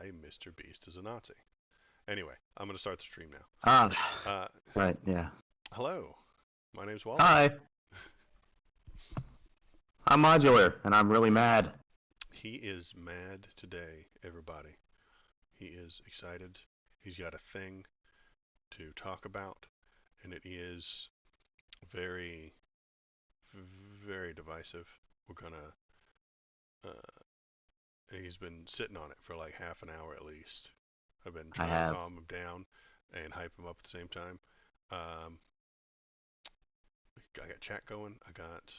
why Mr. Beast is a Nazi. Anyway, I'm going to start the stream now. Ah, Uh, right, yeah. Hello, my name's Wally. Hi, I'm Modular, and I'm really mad. He is mad today, everybody. He is excited. He's got a thing to talk about, and it is very, very divisive. We're gonna. He's been sitting on it for like half an hour at least. I've been I trying to have. calm him down and hype him up at the same time. Um, I got chat going. I got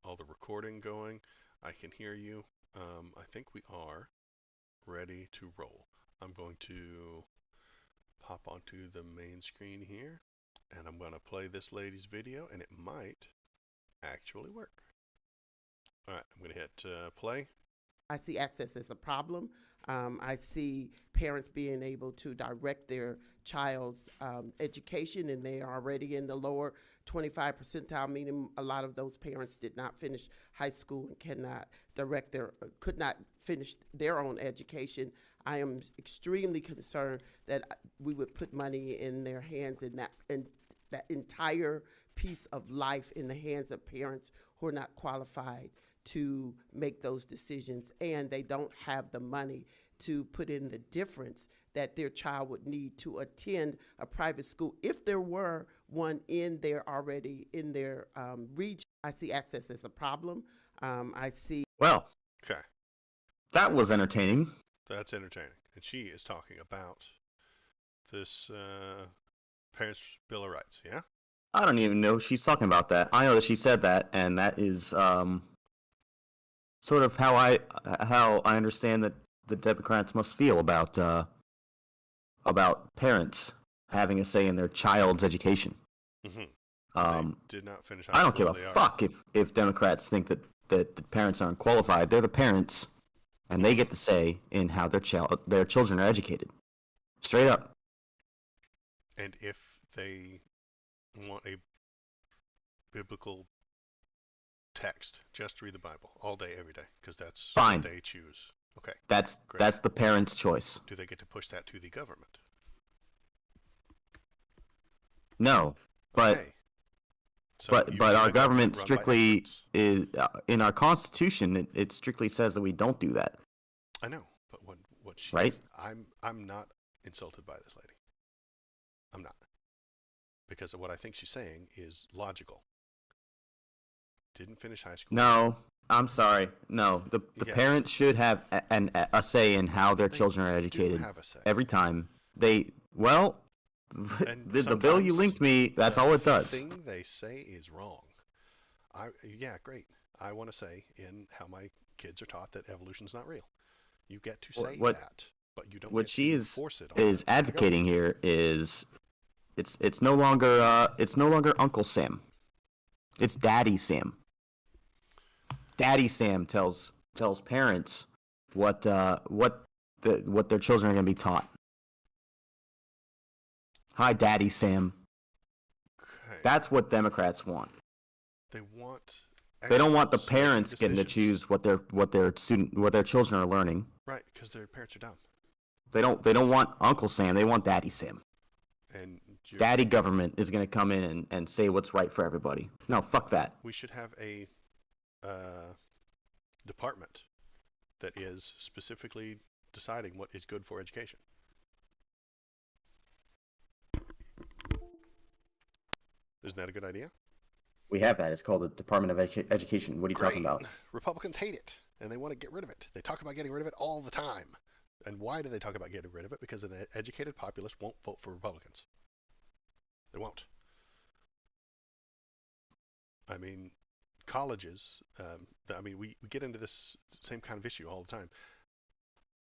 all the recording going. I can hear you. I think we are ready to roll. I'm going to pop onto the main screen here, and I'm going to play this lady's video, and it might actually work. All right, I'm going to hit play. I see access as a problem. I see parents being able to direct their child's education, and they are already in the lower 25 percentile, meaning a lot of those parents did not finish high school and could not finish their own education. I am extremely concerned that we would put money in their hands in that entire piece of life in the hands of parents who are not qualified to make those decisions, and they don't have the money to put in the difference that their child would need to attend a private school if there were one in there already in their region. I see access as a problem. I see. Well, Okay, that was entertaining. that's entertaining. And she is talking about this Parents' Bill of Rights, yeah? I don't even know she's talking about that. I know that she said that, and that is sort of how I understand that the Democrats must feel about parents having a say in their child's education. They did not finish high I don't school. give a They are. fuck if Democrats think that the parents aren't qualified. They're the parents, and they get the say in how their children are educated. Straight up. And if they want a biblical text, just read the Bible all day, every day, because that's Fine. what they choose. Okay. That's Great. that's the parents' choice. Do they get to push that to the government? No, but Okay. So you but need our a government run by strictly experts. is in our constitution. It strictly says that we don't do that. I know, but what she Right? I'm not insulted by this lady. I'm not, because what I think she's saying is logical. Didn't finish high school. No, I'm sorry. No, the Yes. parents should have a say in how their They children are do educated have a say. every time they. Well, And the bill you sometimes linked me. That's the all it does. thing they say is wrong. Yeah, great. I want to say in how my kids are taught that evolution's not real. You get to say What that, but you don't what get she to is force it on is them from the advocating government. here is it's no longer Uncle Sam. It's Daddy Sam. Daddy Sam tells parents what their children are going to be taught. Hi, Daddy Sam. Okay. That's what Democrats want. They want They don't want the experts making parents getting to decisions. choose what their children are learning. Right, because their parents are dumb. They don't want Uncle Sam. They want Daddy Sam. And Daddy government is going to come in and say what's right for everybody. No, fuck that. we should have a department that is specifically deciding what is good for education. Isn't that a good idea? We have that. It's called the Department of Education. What are you talking Great. about? Republicans hate it, and they want to get rid of it. They talk about getting rid of it all the time. And why do they talk about getting rid of it? Because an educated populace won't vote for Republicans. They won't. I mean, colleges, we get into this same kind of issue all the time.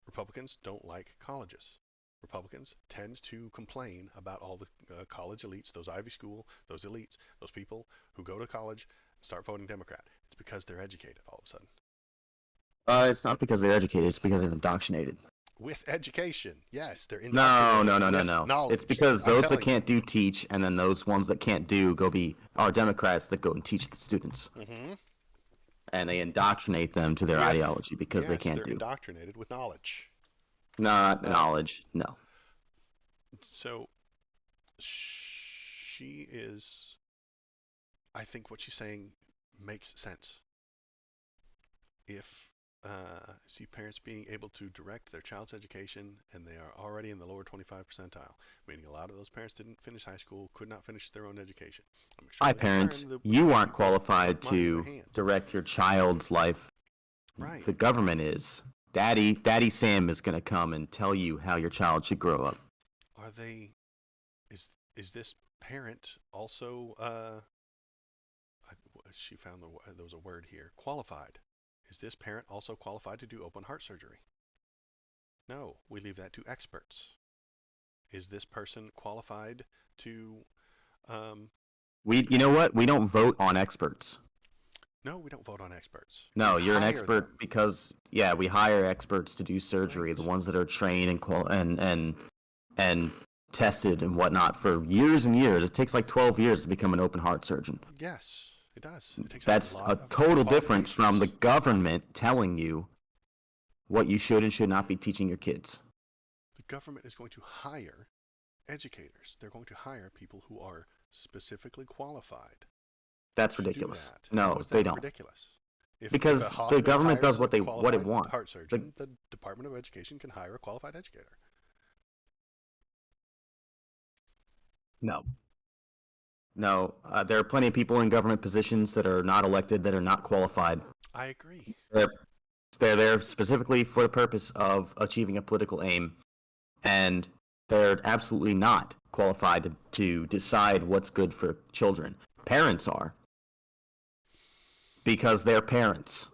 Republicans don't like colleges. Republicans tend to complain about all the college elites, those Ivy School, those elites, those people who go to college and start voting Democrat. It's because they're educated all of a sudden. It's not because they're educated. It's because they're indoctrinated. With education, yes, they're No, indoctrinated no. with knowledge. It's because I'm those that telling can't do teach, and then those ones that can't do are Democrats that go and teach the students, Mm-hmm. and they indoctrinate them to their With, ideology because they yes, can't they're do. indoctrinated with knowledge. Not Uh, knowledge. No. so she is. I think what she's saying makes sense. If see parents being able to direct their child's education and they are already in the lower 25 percentile, meaning a lot of those parents didn't finish high school, could not finish their own education. I'm Hi, extremely parents. concerned that we You have aren't people with qualified money in their to hands. direct your child's life. Right. The government is. Daddy Sam is going to come and tell you how your child should grow up. Are they is this parent also she found there was a word here, qualified. Is this parent also qualified to do open heart surgery? No, we leave that to experts. Is this person qualified to um, You know what? We don't vote on experts. no, we don't vote on experts. No, We you're an hire expert them. because yeah, we hire experts to do surgery, Right. the ones that are trained and tested and whatnot for years and years. It takes like 12 years to become an open heart surgeon. Yes, it does. It takes a That's lot a of total difference from the qualifications. government telling you what you should and should not be teaching your kids. The government is going to hire educators. They're going to hire people who are specifically qualified That's to do ridiculous. that. How No, is they that don't. Ridiculous? If a Because the hospital government does hires a what it qualified wants. heart The, surgeon, the Department of Education can hire a qualified educator. no, no. There are plenty of people in government positions that are not elected that are not qualified. I agree. They're they're there specifically for the purpose of achieving a political aim, and they're absolutely not qualified to decide what's good for children. Parents are because they're parents.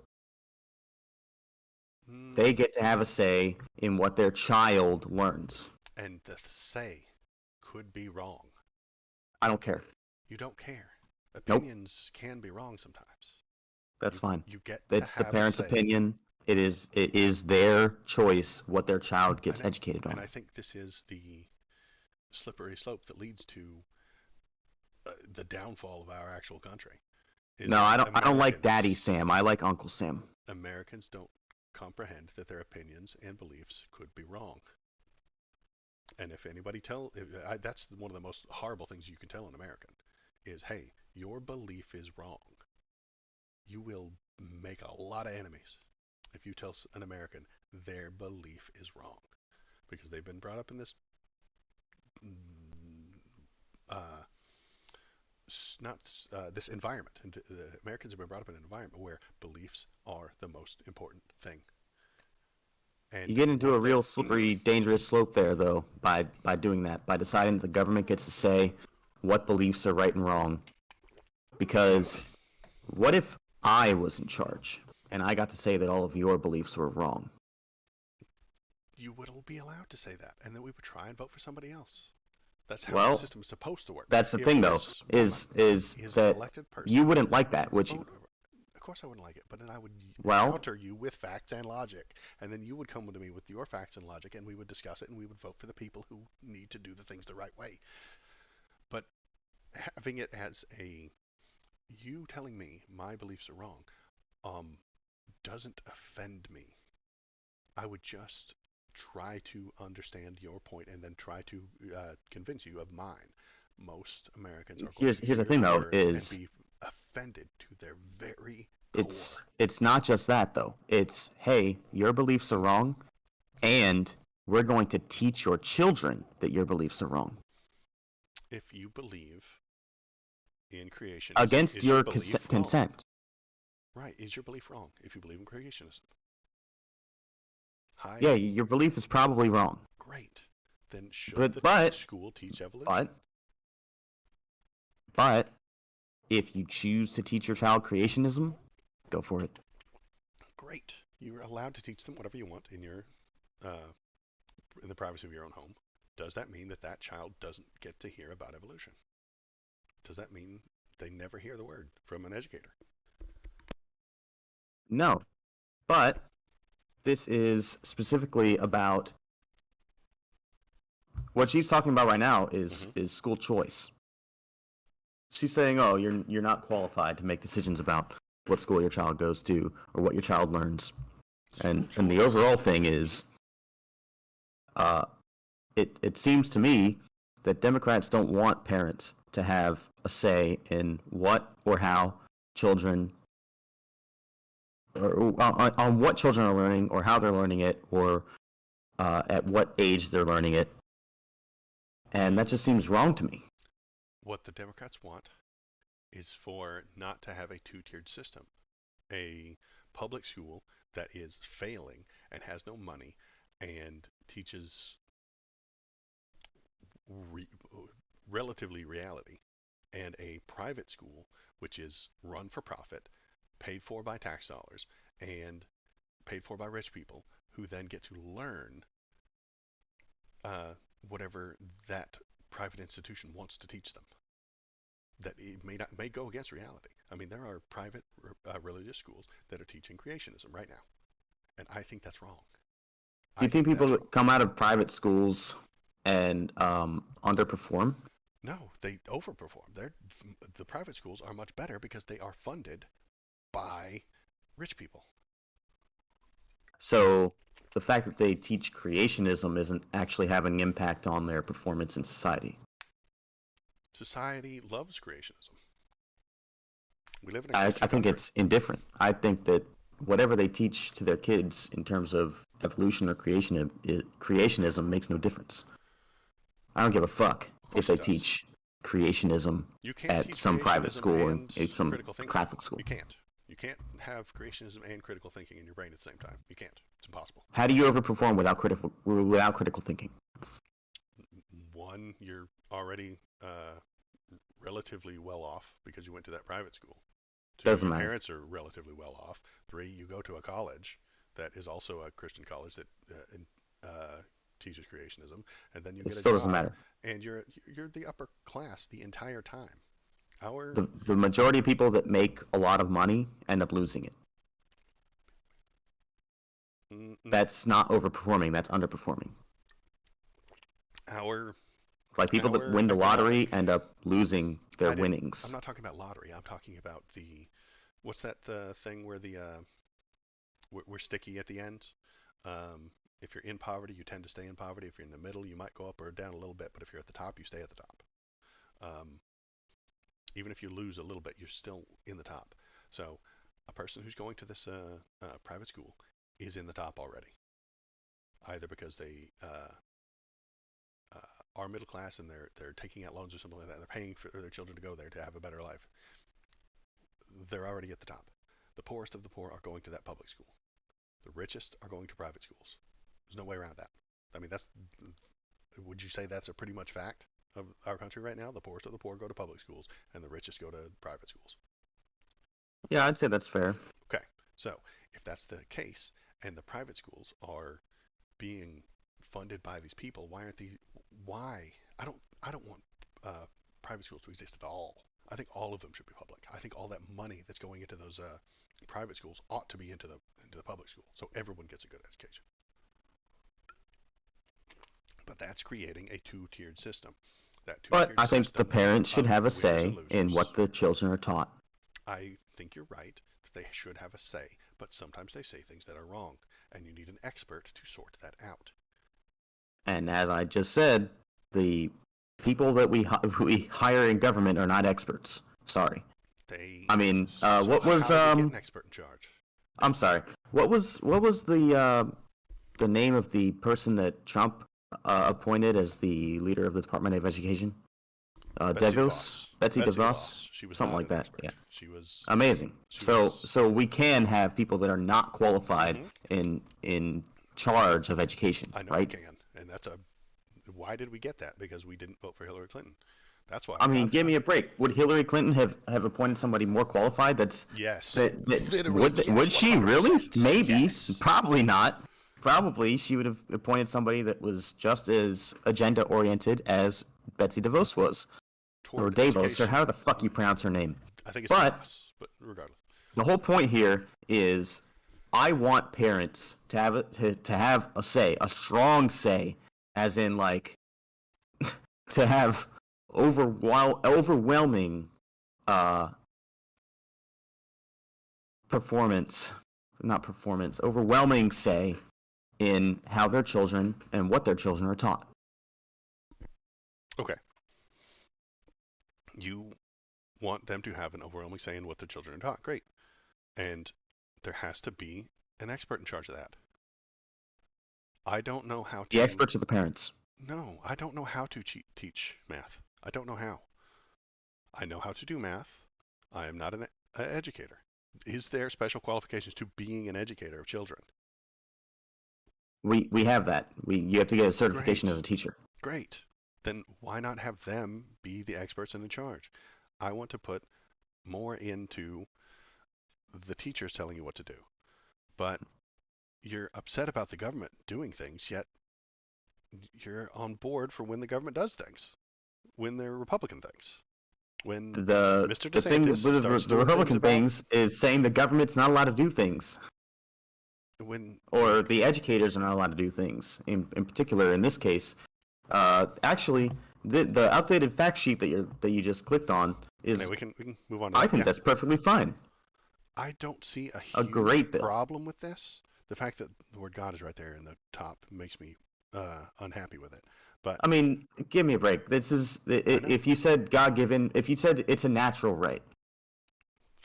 They get to have a say in what their child learns. And the say could be wrong. I don't care. You don't care. Nope. Opinions can be wrong sometimes. That's fine. You get It's to the have parents' a say. opinion. It is their choice what their child gets educated on. And I think this is the slippery slope that leads to the downfall of our actual country. No, I don't like Daddy Sam. I like Uncle Sam. Americans don't comprehend that their opinions and beliefs could be wrong. And if anybody that's one of the most horrible things you can tell an American is, hey, your belief is wrong. You will make a lot of enemies if you tell an American their belief is wrong, because they've been brought up in this uh, not this environment. And Americans have been brought up in an environment where beliefs are the most important thing. And You get into a real slippery, dangerous slope there, though, by doing that, by deciding that the government gets to say what beliefs are right and wrong. Because what if I was in charge and I got to say that all of your beliefs were wrong? You would be allowed to say that, and then we would try and vote for somebody else. That's how the system is supposed to work. That's the thing, though, is that you wouldn't like that, would you? Of course I wouldn't like it, but then I would Well, counter you with facts and logic, and then you would come to me with your facts and logic, and we would discuss it, and we would vote for the people who need to do the things the right way. But having it as you telling me my beliefs are wrong, doesn't offend me. I would just try to understand your point and then try to convince you of mine. Most Americans are going to here's the hear thing, though, words is and be offended to their very core. it's not just that, though. It's, hey, your beliefs are wrong, and we're going to teach your children that your beliefs are wrong. If you believe in creation against your consent. Right, is your belief wrong if you believe in creationism? Yeah, your belief is probably wrong. Great. Then should the school teach evolution? But if you choose to teach your child creationism, go for it. Great. You're allowed to teach them whatever you want in the privacy of your own home. Does that mean that child doesn't get to hear about evolution? Does that mean they never hear the word from an educator? No. But this is specifically about what she's talking about right now is school choice. She's saying, "Oh, you're not qualified to make decisions about what school your child goes to or what your child learns." And the overall thing is uh, it seems to me that Democrats don't want parents to have a say in what or how children or on what children are learning or how they're learning it or at what age they're learning it. And that just seems wrong to me. What the Democrats want is for not to have a two-tiered system. A public school that is failing and has no money and teaches re- relatively reality, and a private school which is run for profit, paid for by tax dollars, and paid for by rich people who then get to learn uh, whatever that private institution wants to teach them. That it may go against reality. I mean, there are private religious schools that are teaching creationism right now, and I think that's wrong. Do you I think think people that's wrong. that come out of private schools and underperform? No, they overperform. The private schools are much better because they are funded by rich people. So the fact that they teach creationism isn't actually having an impact on their performance in society. Society loves creationism. We live in a I Christian think country. it's indifferent. I think that whatever they teach to their kids in terms of evolution or creationism makes no difference. I don't give a fuck Of if course they it does. teach creationism You can't at teach some private creationism school and and at some critical thinking. Catholic school. You can't. You can't have creationism and critical thinking in your brain at the same time. You can't. It's impossible. How do you overperform without critical thinking? One, you're already relatively well off because you went to that private school. Two, Doesn't your matter. parents are relatively well off. Three, you go to a college that is also a Christian college that teaches creationism, and then you It get a still doesn't job, matter. and you're the upper class the entire time. Our The majority of people that make a lot of money end up losing it. mm, That's not overperforming. That's underperforming. our Like people that our win the lottery economic. end up losing their I didn't. I'm winnings. not talking about lottery. I'm talking about the what's that thing where the we're sticky at the end. Um, if you're in poverty, you tend to stay in poverty. If you're in the middle, you might go up or down a little bit. But if you're at the top, you stay at the top. Um, Even if you lose a little bit, you're still in the top. So a person who's going to this private school is in the top already, either because they are middle class and they're taking out loans or something like that. They're paying for their children to go there to have a better life. They're already at the top. The poorest of the poor are going to that public school. The richest are going to private schools. There's no way around that. I mean, that's. Would you say that's a pretty much fact of our country right now? The poorest of the poor go to public schools, and the richest go to private schools. Yeah, I'd say that's fair. Okay, so if that's the case, and the private schools are being funded by these people, why aren't these? Why? I don't want private schools to exist at all. I think all of them should be public. I think all that money that's going into those private schools ought to be into the public school, so everyone gets a good education. But that's creating a two-tiered system. That But two-tiered I think the system parents should of have a winners and say in losers. what the children are taught. I think you're right that they should have a say, but sometimes they say things that are wrong, and you need an expert to sort that out. And as I just said, the people that we hire in government are not experts. Sorry. They. I mean, So what was how do we get an expert in charge? I'm sorry. What was the name of the person that Trump appointed as the leader of the Department of Education? Betsy DeVos, DeVos. Betsy Betsy DeVos, DeVos. She was something not like an that. Yeah, expert. She was. amazing. She So was. so we can have people that are not qualified Mhm. in charge of education, I know we right? can, and that's a. Why did we get that? Because we didn't vote for Hillary Clinton. That's why. I mean, give me a break. Would Hillary Clinton have appointed somebody more qualified? Yes. That Literally, yes. would she really? 100%. Maybe, Yes. probably not. Probably she would have appointed somebody that was just as agenda oriented as Betsy DeVos was, or Toward Davos, or education. how the fuck you pronounce her name. I think it's But DeVos, but regardless. the whole point here is, I want parents to have a say, a strong say, as in like to have overwhelming uh, overwhelming say in how their children and what their children are taught. Okay. You want them to have an overwhelming say in what their children are taught. Great. And there has to be an expert in charge of that. I don't know how The to. experts are the parents. No, I don't know how to teach math. I don't know how. I know how to do math. I am not an educator. Is there special qualifications to being an educator of children? We have that. You have to get a certification Great. as a teacher. Great. Then why not have them be the experts and in charge? I want to put more into the teachers telling you what to do. But you're upset about the government doing things, yet you're on board for when the government does things, when they're Republican things. When Mr. The thing DeSantis with starts the doing things Republican about things is saying the government's not allowed to do things, when or the educators are not allowed to do things. In particular, in this case, actually, the outdated fact sheet that you just clicked on is. anyway, we can move on to I that. think that's perfectly fine. I don't see a A huge great bill. problem with this. The fact that the word God is right there in the top makes me unhappy with it. But I mean, give me a break. This is if you said God given, if you said it's a natural right,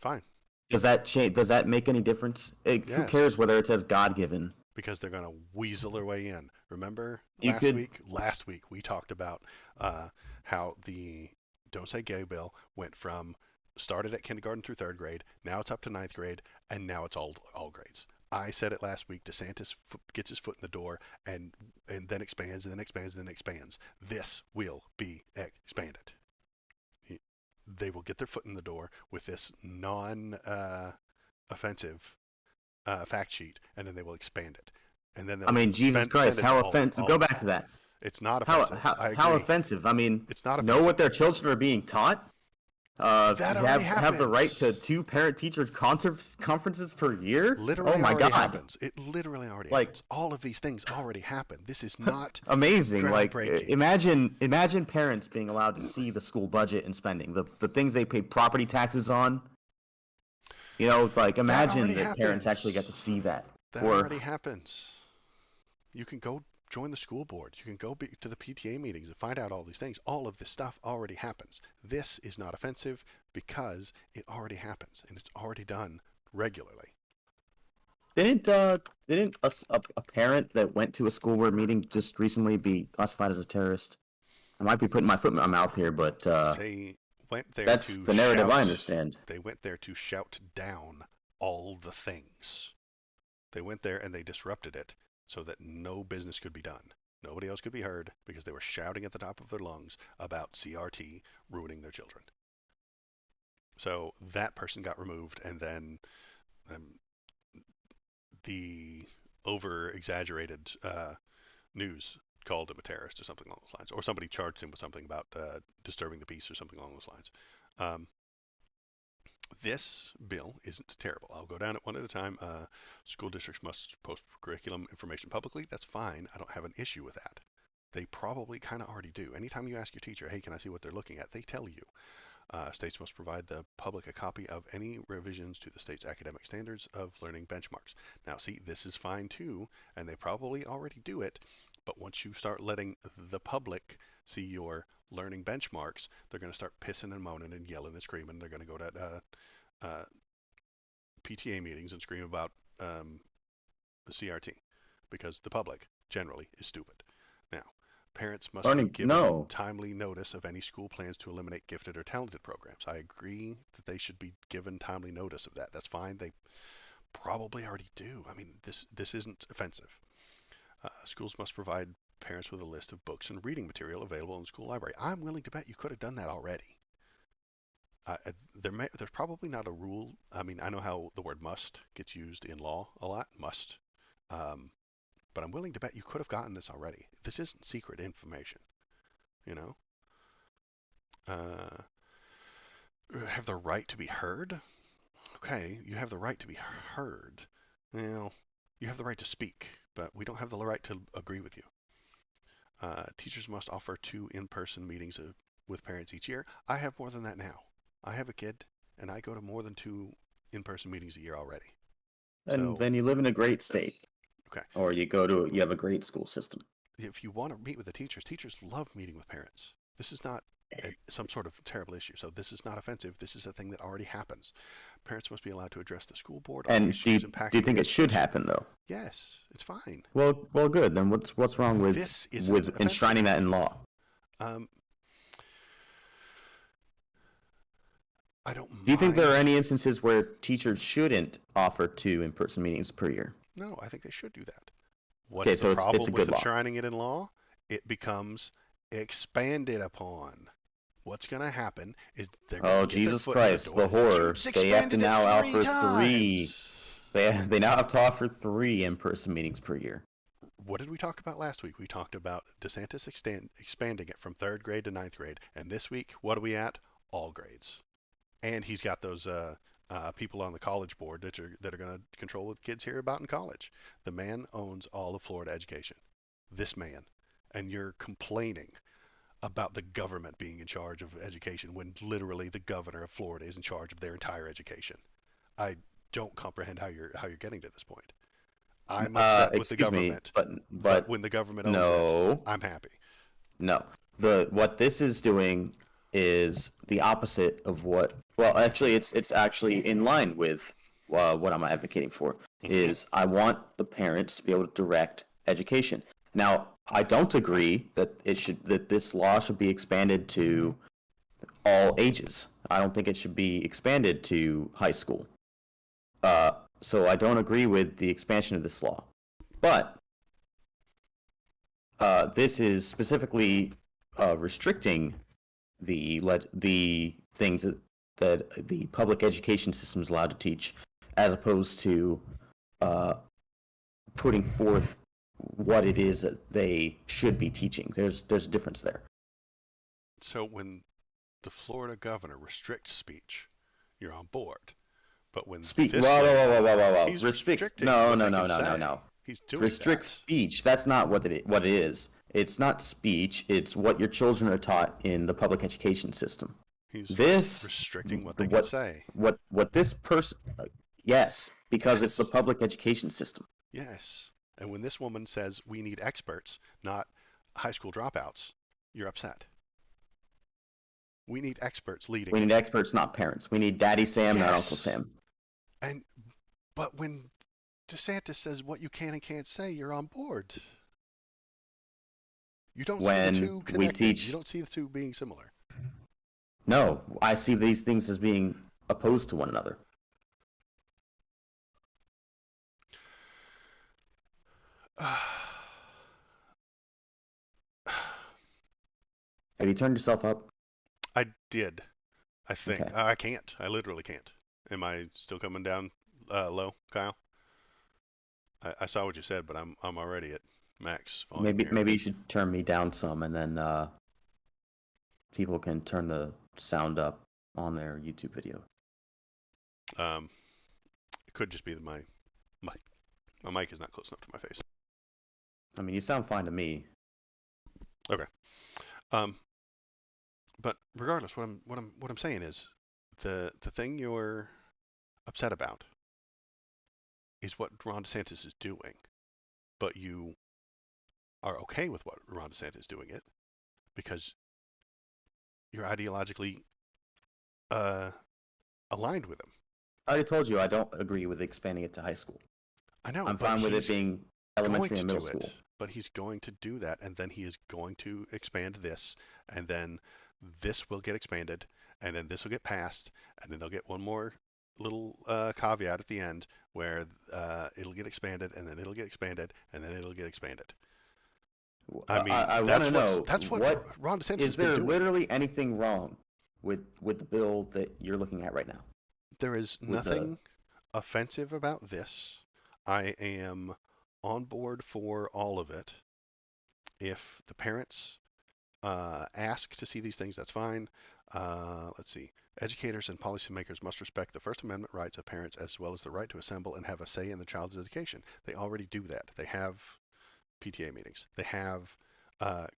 fine. does that change? Does that make any difference? Who Yes. cares whether it says God given? Because they're going to weasel their way in. Remember You last could. week? Last week we talked about how the Don't Say Gay bill went from started at kindergarten through third grade. Now it's up to ninth grade, and now it's all grades. I said it last week. DeSantis gets his foot in the door, and then expands, and then expands, and then expands. This will be expanded. They will get their foot in the door with this non-offensive fact sheet, and then they will expand it, and then I they'll mean, Jesus send Christ, it to how offensive! Go all of back them. to that. It's not How offensive. I how agree. offensive? I mean, It's not know what offensive. their children are being taught. That already Have the right happens. to 2 parent-teacher conferences per year. Literally Oh my already God! happens. It literally already Like, happens. All of these things already happen. This is not amazing. Like, groundbreaking. imagine parents being allowed to see the school budget and spending, the things they pay property taxes on. You know, like, That already imagine that parents actually happens. get to see that. That already happens. You can go join the school board. You can go to the PTA meetings and find out all these things. All of this stuff already happens. This is not offensive because it already happens and it's already done regularly. Didn't a parent that went to a school board meeting just recently be classified as a terrorist? I might be putting my foot in my mouth here, but They went there that's to the narrative I shout. understand. They went there to shout down all the things. They went there and they disrupted it so that no business could be done. Nobody else could be heard because they were shouting at the top of their lungs about CRT ruining their children. So that person got removed, and then um, the over exaggerated news called him a terrorist or something along those lines, or somebody charged him with something about disturbing the peace or something along those lines. Um, this bill isn't terrible. I'll go down it one at a time. School districts must post curriculum information publicly. That's fine. I don't have an issue with that. They probably kind of already do. Anytime you ask your teacher, hey, can I see what they're looking at? They tell you. States must provide the public a copy of any revisions to the state's academic standards of learning benchmarks. Now, see, this is fine too, and they probably already do it, but once you start letting the public see your learning benchmarks, they're going to start pissing and moaning and yelling and screaming. They're going to go to uh, PTA meetings and scream about the CRT because the public generally is stupid. Now, parents must be Learning, given no. timely notice of any school plans to eliminate gifted or talented programs. I agree that they should be given timely notice of that. That's fine. They probably already do. I mean, this isn't offensive. Schools must provide parents with a list of books and reading material available in the school library. I'm willing to bet you could have done that already. There's probably not a rule. I mean, I know how the word must gets used in law a lot, must. Um, but I'm willing to bet you could have gotten this already. This isn't secret information, you know? Uh, have the right to be heard? Okay, you have the right to be heard. Well, you have the right to speak, but we don't have the right to agree with you. Teachers must offer 2 in-person meetings with parents each year. I have more than that now. I have a kid, and I go to more than 2 in-person meetings a year already. And So, then you live in a great state. Okay. Or you have a great school system. If you want to meet with the teachers, teachers love meeting with parents. This is not some sort of terrible issue. So this is not offensive. This is a thing that already happens. Parents must be allowed to address the school board on And issues do you impacting think their it should education. happen though? Yes, it's fine. Well, good. Then what's wrong This isn't with enshrining offensive. that in law? Um, I don't Do you think there are mind. any instances where teachers shouldn't offer 2 in-person meetings per year? No, I think they should do that. What Okay, is the so it's a problem with good law. enshrining it in law? It becomes expanded upon. What's going to happen is they're going to Oh, get their Jesus foot in the Christ, door. the horror. You've They have to expanded it now three offer three. times. They now have to offer 3 in-person meetings per year. What did we talk about last week? We talked about DeSantis expanding it from third grade to ninth grade. And this week, what are we at? All grades. And he's got those people on the college board that are going to control what kids hear about in college. The man owns all of Florida education. This man. And you're complaining about the government being in charge of education when literally the governor of Florida is in charge of their entire education. I don't comprehend how you're getting to this point. I'm upset with the Excuse me, government, but but when the government owns it, no, I'm happy. no. What this is doing is the opposite of what. Well, actually, it's actually in line with what I'm advocating for. Hmm. Is I want the parents to be able to direct education. Now, I don't agree that this law should be expanded to all ages. I don't think it should be expanded to high school. So I don't agree with the expansion of this law. But this is specifically restricting the things that the public education system is allowed to teach, as opposed to uh, putting forth what it is that they should be teaching. There's a difference there. So when the Florida governor restricts speech, you're on board. But when Speak. this Whoa, whoa, one, whoa, whoa, whoa, whoa. he's Restrict. restricting No, what no, they no, can no, no, say. no. He's doing Restrict that. speech. That's not what it is. It's not speech. It's what your children are taught in the public education system. He's This, restricting what the, they can say. what this person, yes, because it's the Yes. public education system. Yes. And when this woman says we need experts, not high school dropouts, you're upset. We need experts leading We need it. experts, not parents. We need Daddy Sam, not Uncle Yes. Sam. And but when DeSantis says what you can and can't say, you're on board. You don't see the When two we connecting. You teach, don't see the two being similar. no, I see these things as being opposed to one another. Have you turned yourself up? I did. I think. Okay. I can't. I literally can't. Am I still coming down low, Kyle? I saw what you said, but I'm already at max volume here. Maybe you should turn me down some, and then people can turn the sound up on their YouTube video. It could just be that my mic. My mic is not close enough to my face. I mean, you sound fine to me. Okay. Um, but regardless, what I'm saying is the thing you're upset about is what Ron DeSantis is doing, but you are okay with what Ron DeSantis is doing it because you're ideologically uh, aligned with him. I already told you I don't agree with expanding it to high school. I know, I'm but fine with it he's being going elementary to and middle do school. it. But he's going to do that, and then he is going to expand this, and then this will get expanded, and then this will get passed, and then they'll get one more little caveat at the end where it'll get expanded, and then it'll get expanded, and then it'll get expanded. I mean, I want to know that's what what Ron DeSantis has is been there doing. literally anything wrong with the bill that you're looking at right now? There is With the nothing offensive about this. I am on board for all of it. If the parents ask to see these things, that's fine. Let's see. Educators and policymakers must respect the First Amendment rights of parents as well as the right to assemble and have a say in the child's education. They already do that. They have PTA meetings. They have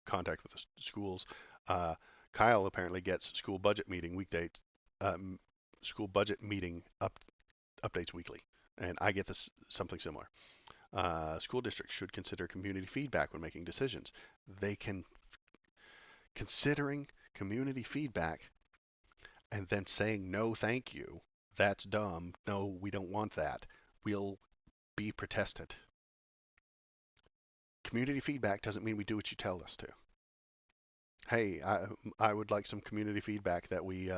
contact with the schools. Kyle apparently gets school budget meeting school budget meeting updates weekly, and I get this something similar. School districts should consider community feedback when making decisions. They can considering community feedback and then saying no, thank you. That's dumb. No, we don't want that. We'll be protested. Community feedback doesn't mean we do what you tell us to. Hey, I would like some community feedback that we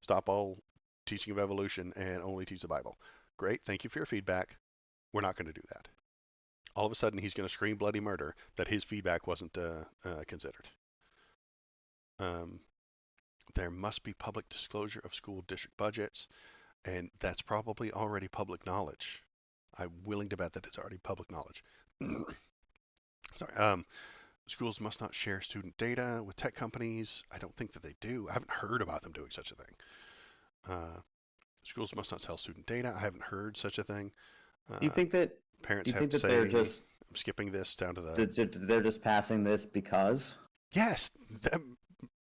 stop all teaching of evolution and only teach the Bible. Great, thank you for your feedback. We're not going to do that. All of a sudden, he's going to scream bloody murder that his feedback wasn't considered. There must be public disclosure of school district budgets, and that's probably already public knowledge. I'm willing to bet that it's already public knowledge. Sorry. Schools must not share student data with tech companies. I don't think that they do. I haven't heard about them doing such a thing. Schools must not sell student data. I haven't heard such a thing. Do you think that? Parents Do you have think to that they're say, just I'm skipping this down to the. they're just passing this because? Yes,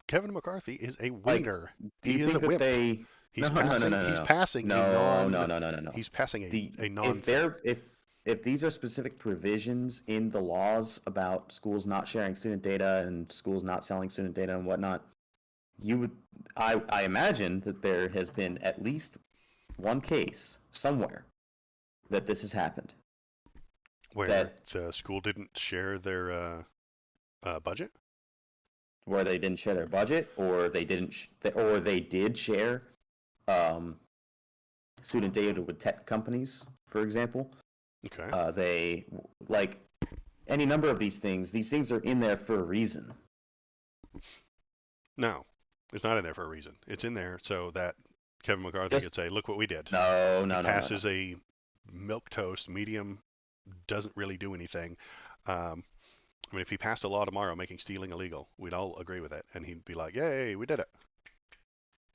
Kevin McCarthy is a Like, wiener. do He you is a think that wimp. they? He's No, no, no, passing. no, no, He's no, passing a no, non. no, no, no, no, no. He's passing a non If thing. if these are specific provisions in the laws about schools not sharing student data and schools not selling student data and whatnot, you would I imagine that there has been at least one case somewhere that this has happened. Where That the school didn't share their budget. where they didn't share their budget, or they didn't, or they did share um, student data with tech companies, for example. Okay. They like any number of these things. These things are in there for a reason. No, it's not in there for a reason. It's in there so that Kevin McCarthy Just could say, "Look what we did." no, no, He no, no, passes no. a milk toast medium, doesn't really do anything. Um, I mean, if he passed a law tomorrow making stealing illegal, we'd all agree with it, and he'd be like, "Yay, we did it!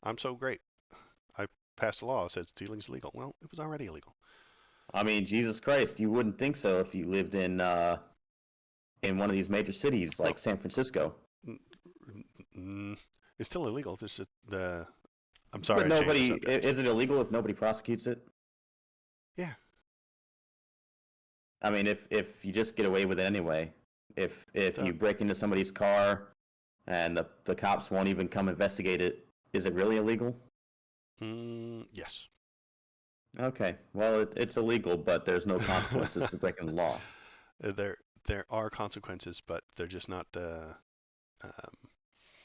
I'm so great. I passed a law that said stealing's illegal." Well, it was already illegal. I mean, Jesus Christ, you wouldn't think so if you lived in one of these major cities Well, like San Francisco. it's still illegal. I'm But sorry, I changed the nobody, subject. is it illegal if nobody prosecutes it? Yeah. I mean, if you just get away with it anyway, if you break into somebody's car and the cops won't even come investigate it, is it really illegal? Yes. Okay, well, it's illegal, but there's no consequences for breaking the law. There are consequences, but they're just not.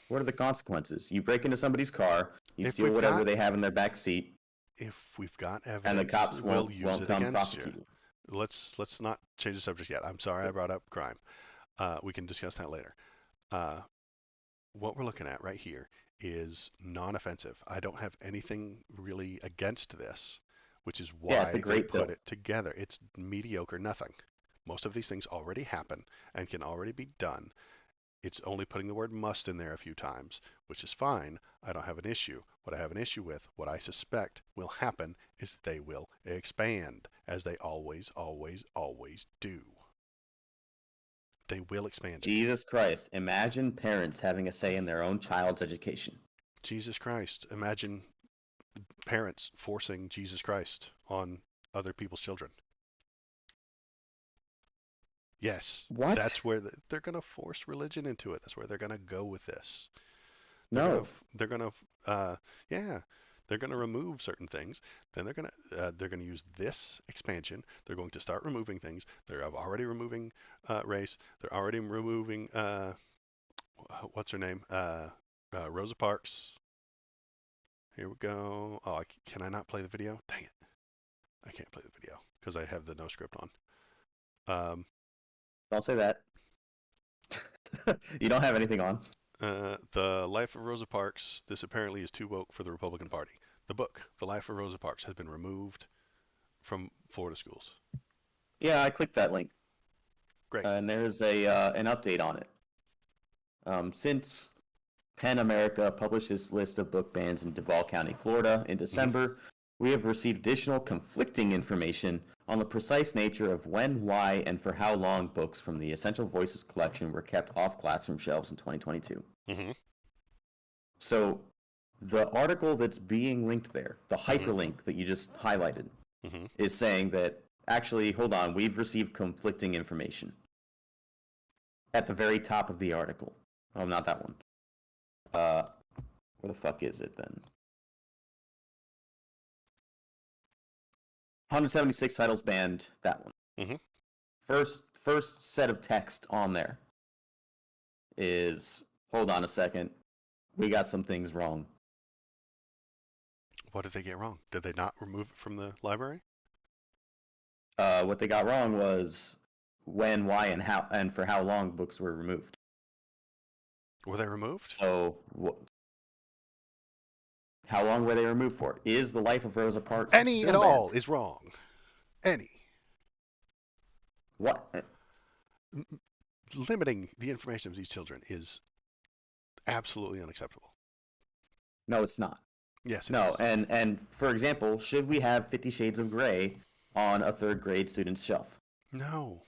What are the consequences? You break into somebody's car, you If steal we've whatever got they have in their back seat, if we've got and the evidence, cops we'll use won't it come against you. prosecute you. Let's not change the subject yet. I'm sorry I brought up crime. We can discuss that later. Uh, what we're looking at right here is non-offensive. I don't have anything really against this, which is Yeah, it's a why they great put bill. it together. It's mediocre nothing. Most of these things already happen and can already be done. It's only putting the word must in there a few times, which is fine. I don't have an issue. What I have an issue with, what I suspect will happen, is they will expand, as they always, always, always do. They will expand it. Jesus Christ, imagine parents having a say in their own child's education. Jesus Christ. Imagine parents forcing Jesus Christ on other people's children. Yes, What? that's where they're going to force religion into it. That's where they're going to go with this. No. They're gonna yeah, they're gonna remove certain things. Then they're gonna use this expansion. They're going to start removing things. They're already removing race. They're already removing what's her name, Rosa Parks. Here we go. Oh, can I not play the video? Dang it, I can't play the video because I have the no script on. Don't say that. You don't have anything on. The Life of Rosa Parks. This apparently is too woke for the Republican Party. The book, The Life of Rosa Parks, has been removed from Florida schools. Yeah, I clicked that link. Great. And there's an update on it. Since PEN America published this list of book bans in Duval County, Florida in December, we have received additional conflicting information on the precise nature of when, why, and for how long books from the Essential Voices collection were kept off classroom shelves in 2022. So the article that's being linked there, the hyperlink that you just highlighted, is saying that Actually, hold on. We've received conflicting information at the very top of the article. Oh, not that one. Where the fuck is it then? 176 titles banned. That one. Mm-hmm. First set of text on there is, hold on a second, we got some things wrong. What did they get wrong? Did they not remove it from the library? What they got wrong was when, why, and how, and for how long books were removed. Were they removed? So, how long were they removed for? Is The Life of Rosa Parks Any still at all banned? is wrong. Any. What? Limiting the information of these children is absolutely unacceptable. No, it's not. Yes, it No, is. and for example, should we have 50 Shades of Grey on a third grade student's shelf? No.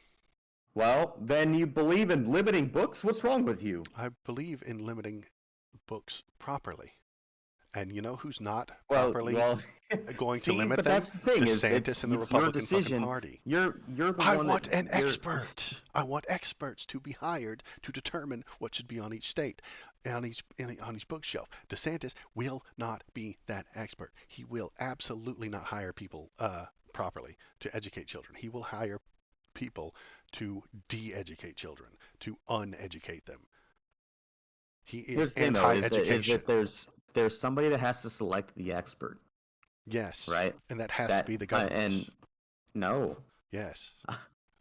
Well, then you believe in limiting books? What's wrong with you? I believe in limiting books properly. And you know who's not Well, properly well, going to see, limit but them? that's the thing is DeSantis and the it's your Republican fucking decision. Party. You're the I one want that an expert. I want experts to be hired to determine what should be on each state, on each bookshelf. DeSantis will not be that expert. He will absolutely not hire people properly to educate children. He will hire people to de-educate children, to uneducate them. He is Here's the thing though, is anti-education. that there's somebody that has to select the expert, Yes, right? and that has to That be the government. and no, Yes.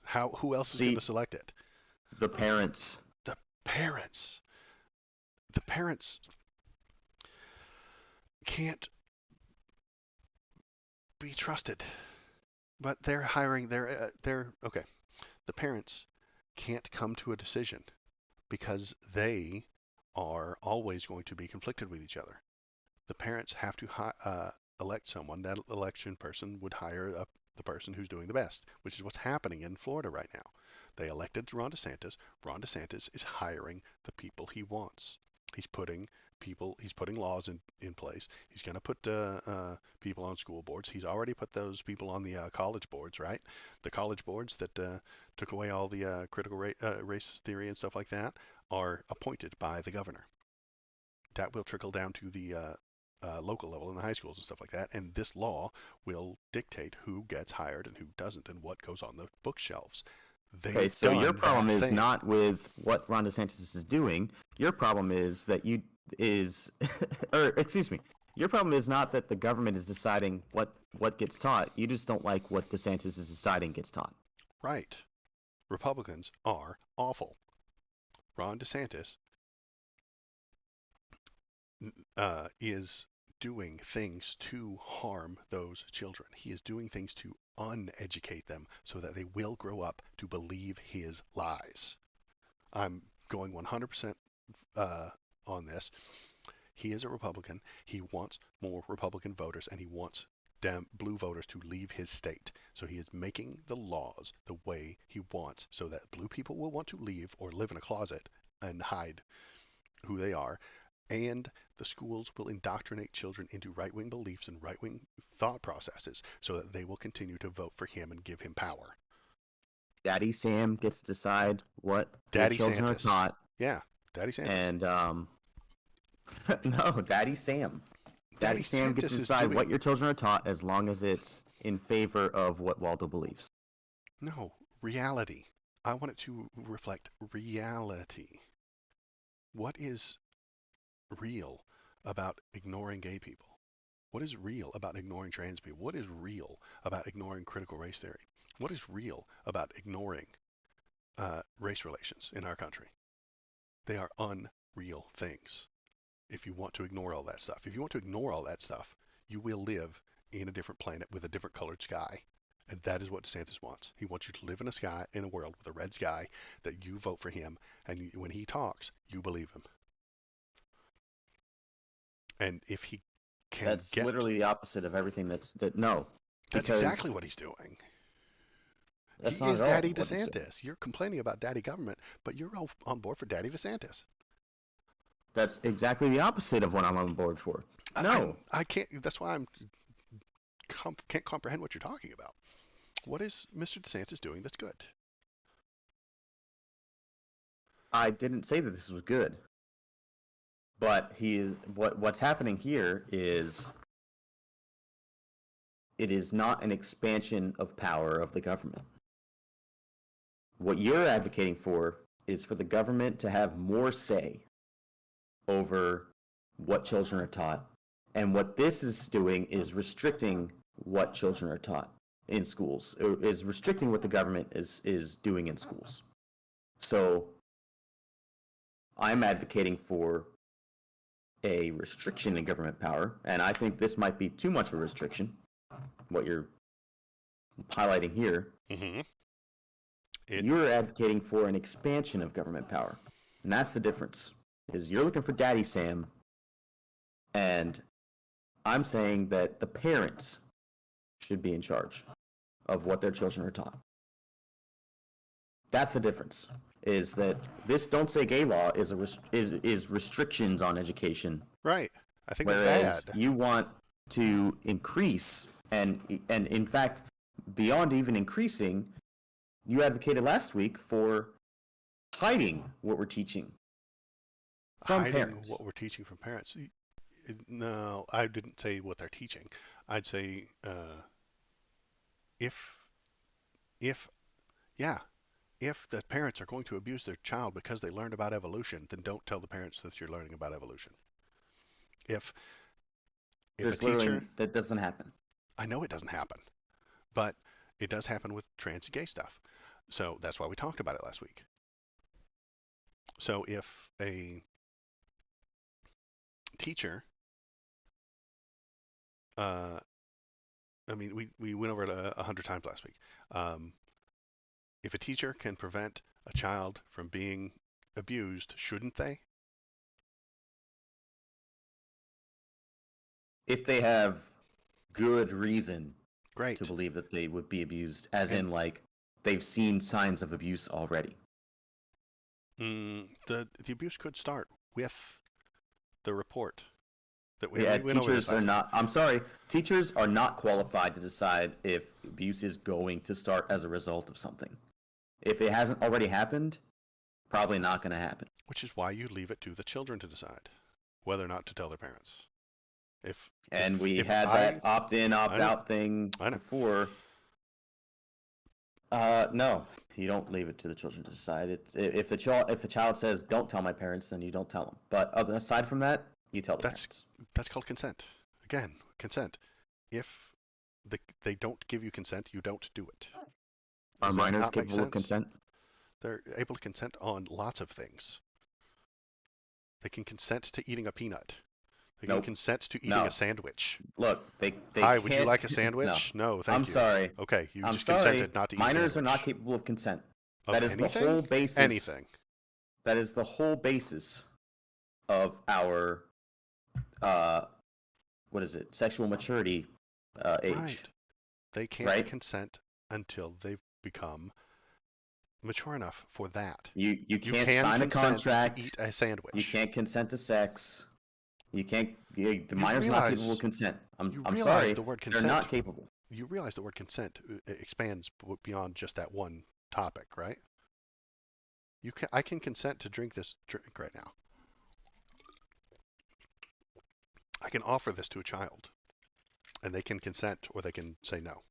How? Who else is going see, to select it? the parents. The parents. The parents can't be trusted. But they're hiring. They're okay. The parents can't come to a decision because they are always going to be conflicted with each other. The parents have to elect someone. That election person would hire the person who's doing the best, which is what's happening in Florida right now. They elected Ron DeSantis. Ron DeSantis is hiring the people he wants. He's putting he's putting laws in place. He's going to put people on school boards. He's already put those people on the college boards, right? The college boards that took away all the critical race theory and stuff like that are appointed by the governor. That will trickle down to the local level in the high schools and stuff like that. And this law will dictate who gets hired and who doesn't and what goes on the bookshelves. Okay, They've so your done problem that is thing. not with what Ron DeSantis is doing. Your problem is that or excuse me, your problem is not that the government is deciding what gets taught. You just don't like what DeSantis is deciding gets taught. Right. Republicans are awful. Ron DeSantis is doing things to harm those children. He is doing things to uneducate them so that they will grow up to believe his lies. I'm going 100% on this. He is a Republican. He wants more Republican voters, and he wants blue voters to leave his state. So he is making the laws the way he wants so that blue people will want to leave or live in a closet and hide who they are. And the schools will indoctrinate children into right-wing beliefs and right-wing thought processes so that they will continue to vote for him and give him power. Daddy Sam gets to decide what your Daddy children are Santis. taught, Yeah, Daddy Santis. and no, Daddy Sam. Daddy Daddy Sam gets to Santis is decide what doing... your children are taught as long as it's in favor of what Waldo believes. No, reality. I want it to reflect reality. What is real about ignoring gay people? What is real about ignoring trans people? What is real about ignoring critical race theory? What is real about ignoring race relations in our country? They are unreal things. If you want to ignore all that stuff, if you want to ignore all that stuff, you will live in a different planet with a different colored sky. And that is what DeSantis wants. He wants you to live in a world with a red sky, that you vote for him, and when he talks, you believe him. And if he can That's get... literally the opposite of everything no. That's Because exactly what he's doing. that's He not is at all Daddy what he's doing. DeSantis. You're complaining about Daddy government, but you're all on board for Daddy DeSantis. That's exactly the opposite of what I'm on board for. No. I can't. That's why can't comprehend what you're talking about. What is Mr. DeSantis doing that's good? I didn't say that this was good, but what's happening here is it is not an expansion of power of the government. What you're advocating for is for the government to have more say over what children are taught. And what this is doing is restricting what children are taught in schools, is restricting what the government is doing in schools. So I'm advocating for a restriction in government power, and I think this might be too much of a restriction, what you're highlighting here. Mm-hmm. You're advocating for an expansion of government power, and that's the difference. Is you're looking for Daddy Sam, and I'm saying that the parents should be in charge of what their children are taught. That's the difference. Is that this "Don't Say Gay" law is restrictions on education, Right. I think whereas it's bad. you want to increase and in fact, beyond even increasing, you advocated last week for hiding what we're teaching from Hiding parents. what we're teaching from parents. No, I didn't say what they're teaching. I'd say if if yeah, if the parents are going to abuse their child because they learned about evolution, then don't tell the parents that you're learning about evolution. If if a There's literally teacher, that doesn't happen. I know it doesn't happen, but it does happen with trans and gay stuff. So that's why we talked about it last week. So if a teacher, uh, I mean, we went over it 100 times last week. If a teacher can prevent a child from being abused, shouldn't they? If they have good reason Great. to believe that they would be abused, as And in like they've seen signs of abuse already. the abuse could start with the report that we Yeah, went over this teachers are last not. I'm sorry, teachers are not qualified to decide if abuse is going to start as a result of something. If it hasn't already happened, probably not going to happen. which is why you leave it to the children to decide whether or not to tell their parents. And we if had that opt-in, I know. opt-out thing I know. before. No, you don't leave it to the children to decide. If the child says don't tell my parents, then you don't tell them. But aside from that, you tell the parents. That's called consent. Again, consent. If they don't give you consent, you don't do it. Are Does that minors not make capable of sense? consent? They're able to consent on lots of things. They can consent to eating a peanut. They can Nope. consent to eating No. a sandwich. Look, they Hi, can't. would you like a sandwich? No, thank I'm you. sorry. Okay, you I'm just sorry. consented not to eat a Minors are not sandwich. capable of consent. Of That is anything? the whole basis. Anything. That is the whole basis of our what is it? Sexual maturity age. Right. They can't Right? consent until they've become mature enough for that. You You can't can sign a consent contract. to eat a sandwich. You can't consent to sex. You can't. The You minors are not capable realize- of consent. you I'm realize sorry. the word They're not consent- capable. You realize the word consent expands beyond just that one topic, right? I can consent to drink this drink right now. I can offer this to a child, and they can consent or they can say no.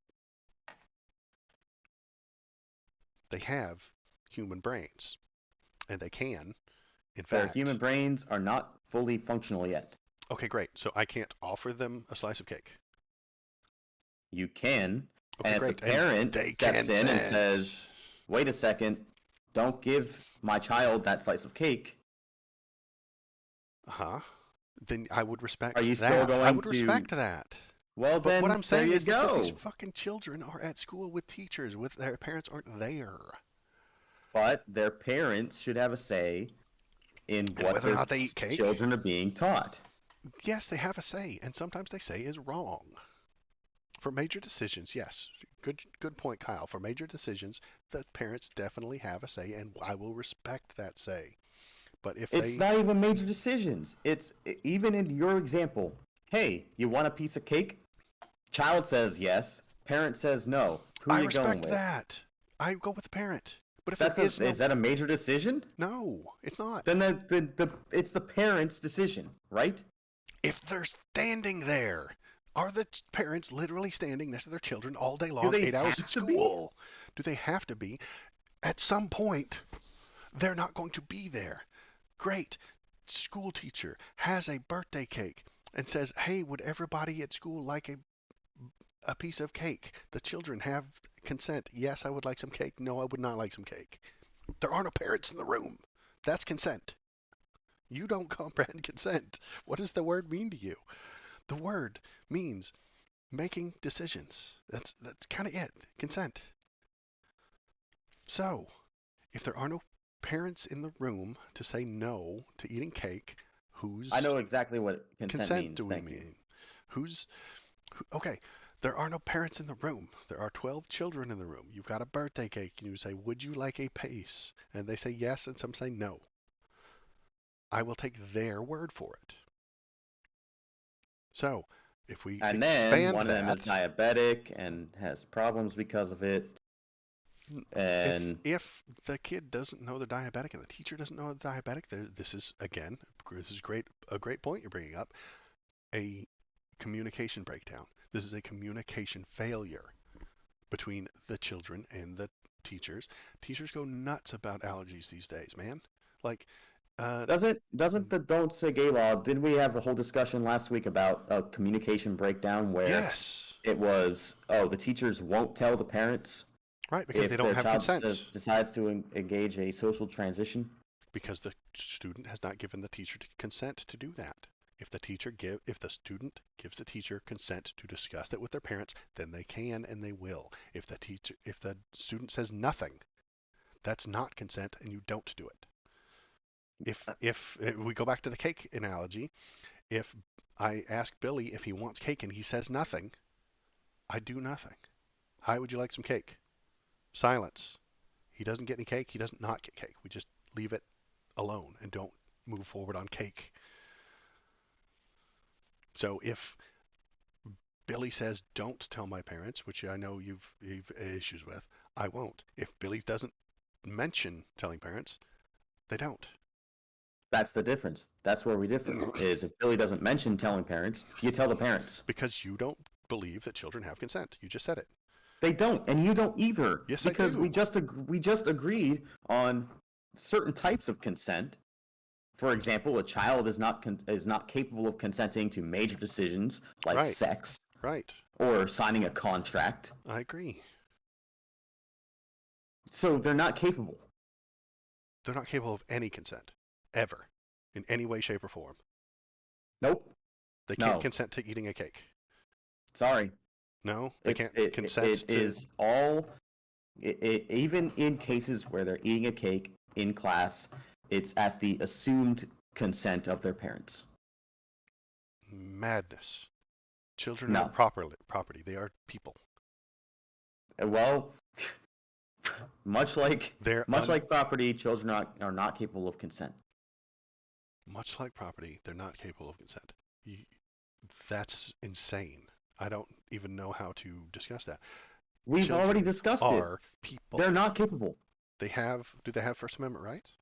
They have human brains, and they can, in Their fact. human brains are not fully functional yet. Okay, great. So I can't offer them a slice of cake. You can, Okay, and great. if the parent they steps in and consent. says, "Wait a second, don't give my child that slice of cake." Uh-huh. Then I would respect Are you that. still I going would to- respect that. Well, But then what I'm saying there you is that go. these fucking children are at school with teachers, with their parents aren't there. But their parents should have a say in And what whether or their not they eat cake? children are being taught. Yes, they have a say, and sometimes they say is wrong. For major decisions, yes. Good point, Kyle. For major decisions, the parents definitely have a say, and I will respect that say. But if It's not even major decisions. It's even in your example. Hey, you want a piece of cake? Child says yes. Parent says no. Who are I you going respect with? that. I go with the parent. But if there That's a is no, is that a major decision? no, it's not. Then the it's the parents' decision, right? If they're standing there, are the parents literally standing next to their children all day Do long, they 8 hours at have to be? school? Do they have to be? At some point, they're not going to be there. Great. School teacher has a birthday cake and says, "Hey, would everybody at school like a piece of cake?" The children have consent. Yes, I would like some cake. No, I would not like some cake. There are no parents in the room. That's consent. You don't comprehend consent. What does the word mean to you? The word means making decisions. That's kind of it. Consent. So, if there are no parents in the room to say no to eating cake, I whose know exactly what consent consent do means. we Thank you. mean? Who's okay? There are no parents in the room. There are 12 children in the room. You've got a birthday cake, and you say, "Would you like a piece?" And they say yes, and some say no. I will take their word for it. So, if we And then expand one of them is that, diabetic and has problems because of it. if And if the kid doesn't know they're diabetic and the teacher doesn't know they're diabetic, this is again, this is a great point you're bringing up, a communication breakdown. This is a communication failure between the children and the teachers. Teachers go nuts about allergies these days, man. Like, uh, doesn't the Don't Say Gay law? Didn't we have a whole discussion last week about a communication breakdown where yes, it was, oh, the teachers won't tell the parents right, because they if don't their have child consent. decides to engage a social transition? Because the student has not given the teacher consent to do that. If the student gives the teacher consent to discuss it with their parents, then they can and they will. If the student says nothing, that's not consent and you don't do it. If we go back to the cake analogy, if I ask Billy if he wants cake and he says nothing, I do nothing. Hi, would you like some cake? Silence. He doesn't get any cake, he doesn't not get cake. We just leave it alone and don't move forward on cake. So if Billy says don't tell my parents, which I know you've issues with, I won't. If Billy doesn't mention telling parents, they don't. That's the difference. That's where we differ. Is if Billy doesn't mention telling parents, you tell the parents. Because you don't believe that children have consent. You just said it. They don't, and you don't either, Yes, I because do. we just agreed on certain types of consent. For example, a child is not capable of consenting to major decisions like Right. sex Right. or signing a contract. I agree. So they're not capable. They're not capable of any consent. Ever. In any way, shape, or form. Nope. They can't No. consent to eating a cake. Sorry. No, they can't consent It to. is all even in cases where they're eating a cake in class, it's at the assumed consent of their parents. Madness. Children are No. property. They are people. Well, They're much like property, children are not capable of consent. much like property. They're not capable of consent. You, that's insane. I don't even know how to discuss that. We've already Children discussed it. are people. They're not capable. Do they have First Amendment rights?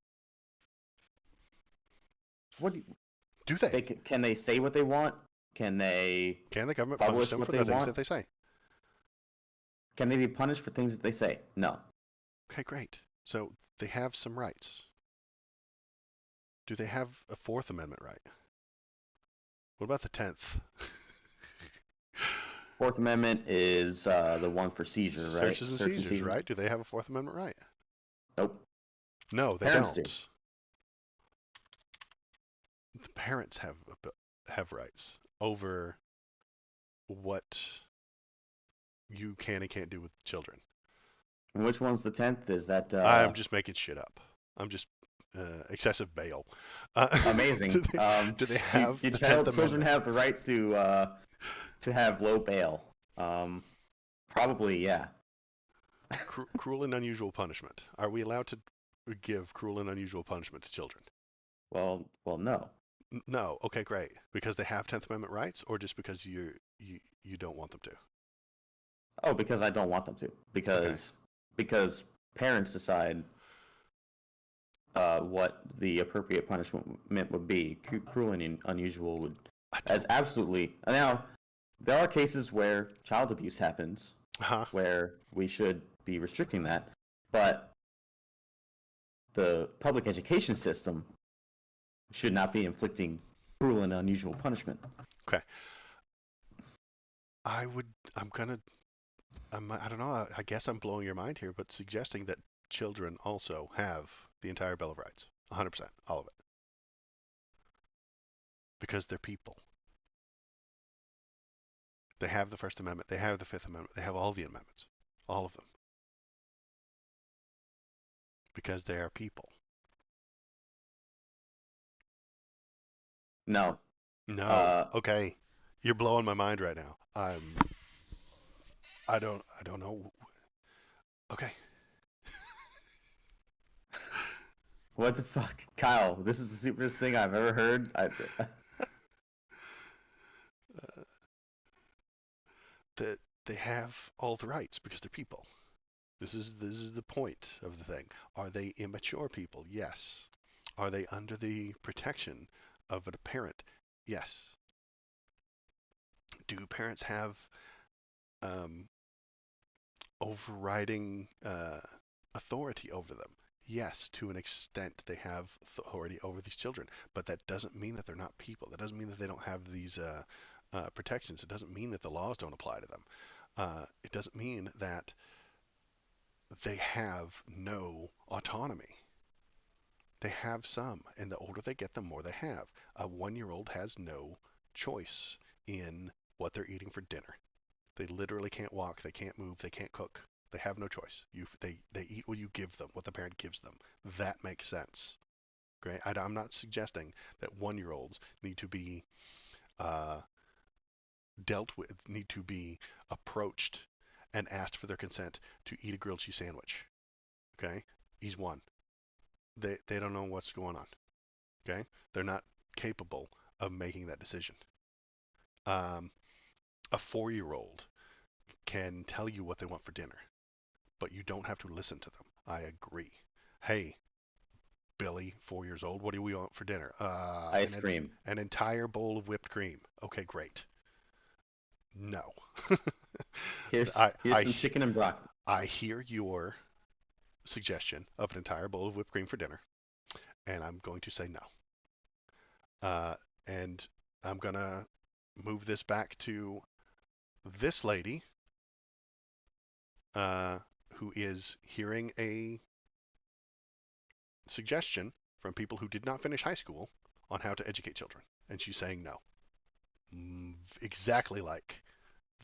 What Do they? can they say what they want? Can they Can the government punish publish them what for they the things want? that they say? Can they be punished for things that they say? No. Okay, great. So they have some rights. Do they have a Fourth Amendment right? What about the 10th? Fourth Amendment is the one for seizure, right? Searches and Search and seizures, seizure. right? Do they have a Fourth Amendment right? Nope. No, they Parents don't. do. The parents have rights over what you can and can't do with children. And which one's the 10th? Is that I'm just making shit up. I'm just excessive bail. amazing? Do they have do the 10th children Amendment? have the right to have low bail? Probably, yeah. Cruel and unusual punishment. Are we allowed to give cruel and unusual punishment to children? Well, no. No. Okay, great. Because they have 10th Amendment rights, or just because you don't want them to? Oh, because I don't want them to. Okay. Because parents decide what the appropriate punishment would be. Cruel and unusual would, I as don't. absolutely. Now, there are cases where child abuse happens, Huh? where we should be restricting that, but the public education system should not be inflicting cruel and unusual punishment. Okay. I would. I'm gonna. I don't know. I guess I'm blowing your mind here, but suggesting that children also have the entire Bill of Rights, 100%, all of it, because they're people. They have the First Amendment. They have the Fifth Amendment. They have all the amendments, all of them, because they are people. No. No. Uh, Okay. You're blowing my mind right now. I don't know. Okay. what the fuck, Kyle? This is the stupidest thing I've ever heard. Uh, that they have all the rights because they're people. This is the point of the thing. Are they immature people? Yes. Are they under the protection of a parent? Yes. Do parents have um, overriding authority over them? Yes, to an extent they have authority over these children, but that doesn't mean that they're not people. That doesn't mean that they don't have these protections. It doesn't mean that the laws don't apply to them. It doesn't mean that they have no autonomy. They have some, and the older they get, the more they have. A 1 year old has no choice in what they're eating for dinner. They literally can't walk, they can't move, they can't cook. They have no choice. They eat what you give them, what the parent gives them. That makes sense. Okay? I'm not suggesting that 1 year olds need to be uh, dealt with, need to be approached and asked for their consent to eat a grilled cheese sandwich. Okay? He's one. They don't know what's going on. Okay? They're not capable of making that decision. Um, a 4 year old can tell you what they want for dinner, but you don't have to listen to them. I agree. Hey, Billy, 4 years old, what do we want for dinner? Ice cream. An entire bowl of whipped cream. Okay, great. No. I, Here's I, some chicken and broccoli. I hear your suggestion of an entire bowl of whipped cream for dinner, and I'm going to say no. And I'm going to move this back to this lady uh, who is hearing a suggestion from people who did not finish high school on how to educate children. And she's saying no. Exactly like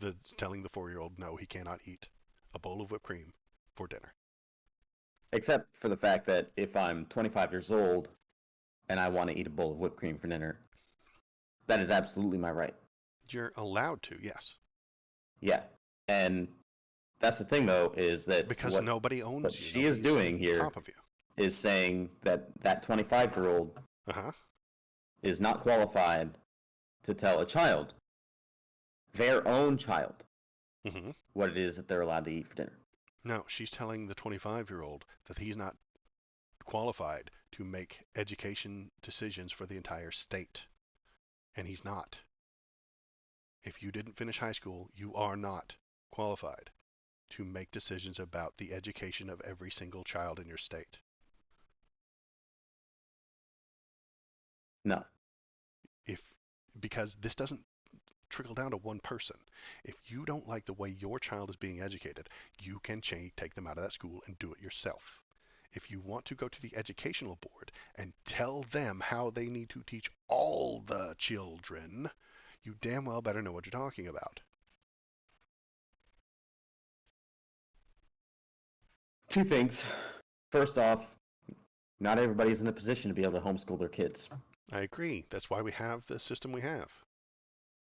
the telling the 4 year old no, he cannot eat a bowl of whipped cream for dinner. Except for the fact that if I'm 25 years old and I want to eat a bowl of whipped cream for dinner, that is absolutely my right. You're allowed to, yes. Yeah. And that's the thing, though, is that Because nobody what owns you. she is Nobody's doing on here top of you. is saying that that 25-year-old Uh-huh. is not qualified to tell a child, their own child, Mm-hmm. what it is that they're allowed to eat for dinner. No, she's telling the 25-year-old that he's not qualified to make education decisions for the entire state. And he's not. If you didn't finish high school, you are not qualified to make decisions about the education of every single child in your state. No. If because this doesn't trickle down to one person. If you don't like the way your child is being educated, you can take them out of that school and do it yourself. If you want to go to the educational board and tell them how they need to teach all the children, you damn well better know what you're talking about. Two things. First off, not everybody's in a position to be able to homeschool their kids. I agree. That's why we have the system we have.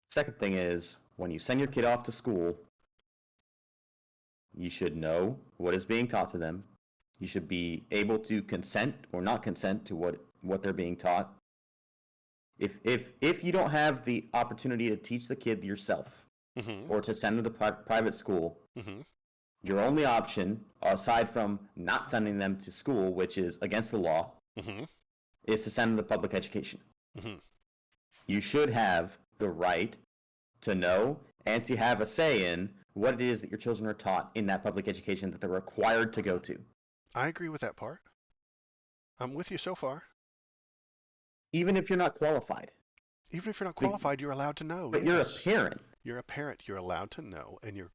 Second thing is, when you send your kid off to school, you should know what is being taught to them. You should be able to consent or not consent to what they're being taught. If you don't have the opportunity to teach the kid yourself, Mm-hmm. or to send them to private school, Mm-hmm. your only option, aside from not sending them to school, which is against the law, Mm-hmm. is to send them to public education. Mm-hmm. You should have the right to know and to have a say in what it is that your children are taught in that public education that they're required to go to. I agree with that part. I'm with you so far. Even if you're not qualified. Even if you're not But, qualified, you're allowed to know. but Yes. you're a parent. You're a parent. You're allowed to know, and you're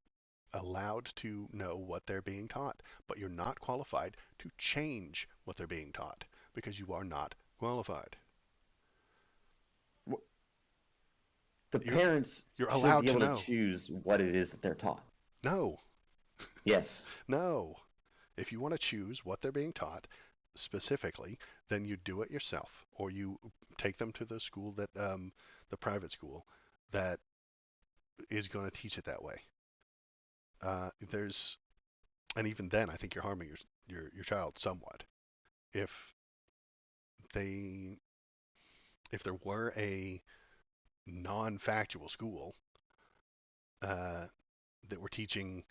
allowed to know what they're being taught. But you're not qualified to change what they're being taught because you are not qualified. The You're parents you're should allowed be to able to know. choose what it is that they're taught. No, Yes. no. If you want to choose what they're being taught specifically, then you do it yourself, or you take them to the school that the private school that is going to teach it that way. There's and even then, I think you're harming your child somewhat. If they if there were a non-factual school uh, that were teaching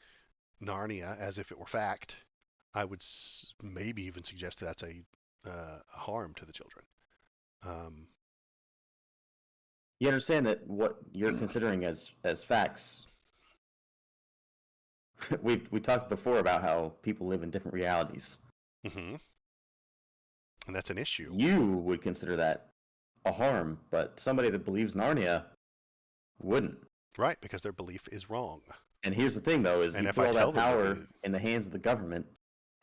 Narnia as if it were fact, I would maybe even suggest that's a harm to the children. Um, You understand that what you're considering as facts. We talked before about how people live in different realities. hmm And that's an issue. You would consider that a harm, but somebody that believes Narnia wouldn't. Right, because their belief is wrong. And here's the thing, though, is And you if put I all tell that them to power believe, in the hands of the government,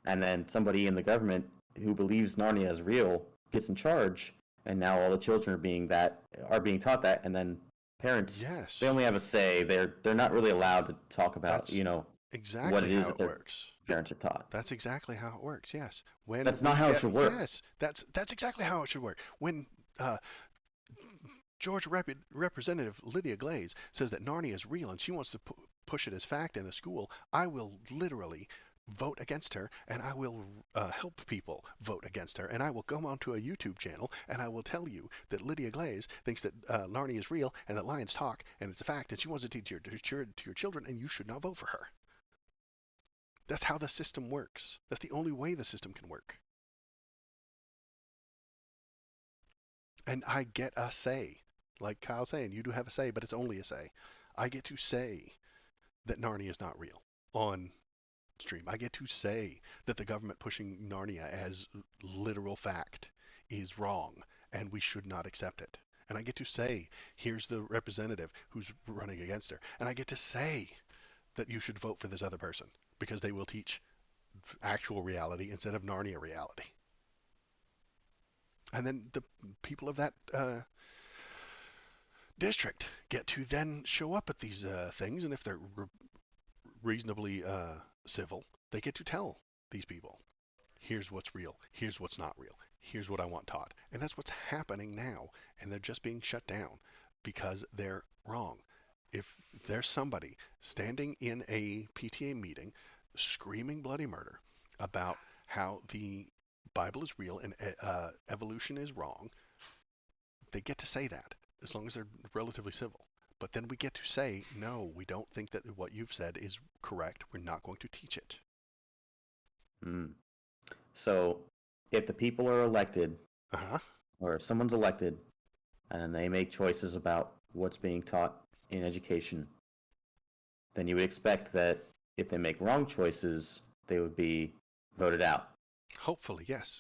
and then somebody in the government who believes Narnia is real gets in charge, and now all the children are being taught that, and then parents, yes, they only have a say. They're not really allowed to talk about that's what exactly it is how that it their works. parents are taught. That's exactly how it works. Yes. When That's we not how it get should work. yes, that's exactly how it should work. When Georgia Representative Lydia Glaze says that Narnia is real and she wants to push it as fact in a school, I will literally vote against her, and I will help people vote against her, and I will go onto a YouTube channel and I will tell you that Lydia Glaze thinks that Narnia is real and that lions talk and it's a fact, and she wants to teach to your children, and you should not vote for her. That's how the system works. That's the only way the system can work. And I get a say. Like Kyle's saying, you do have a say, but it's only a say. I get to say that Narnia is not real on stream. I get to say that the government pushing Narnia as literal fact is wrong and we should not accept it. And I get to say, here's the representative who's running against her. And I get to say that you should vote for this other person because they will teach actual reality instead of Narnia reality. And then the people of that district get to then show up at these things, and if they're reasonably civil, they get to tell these people, here's what's real, here's what's not real, here's what I want taught. And that's what's happening now, and they're just being shut down because they're wrong. If there's somebody standing in a PTA meeting screaming bloody murder about how the Bible is real and evolution is wrong, they get to say that as long as they're relatively civil. But then we get to say, no, we don't think that what you've said is correct. We're not going to teach it. Mm. So, if the people are elected, Uh-huh. or if someone's elected, and they make choices about what's being taught in education, then you would expect that if they make wrong choices, they would be voted out. Hopefully, yes.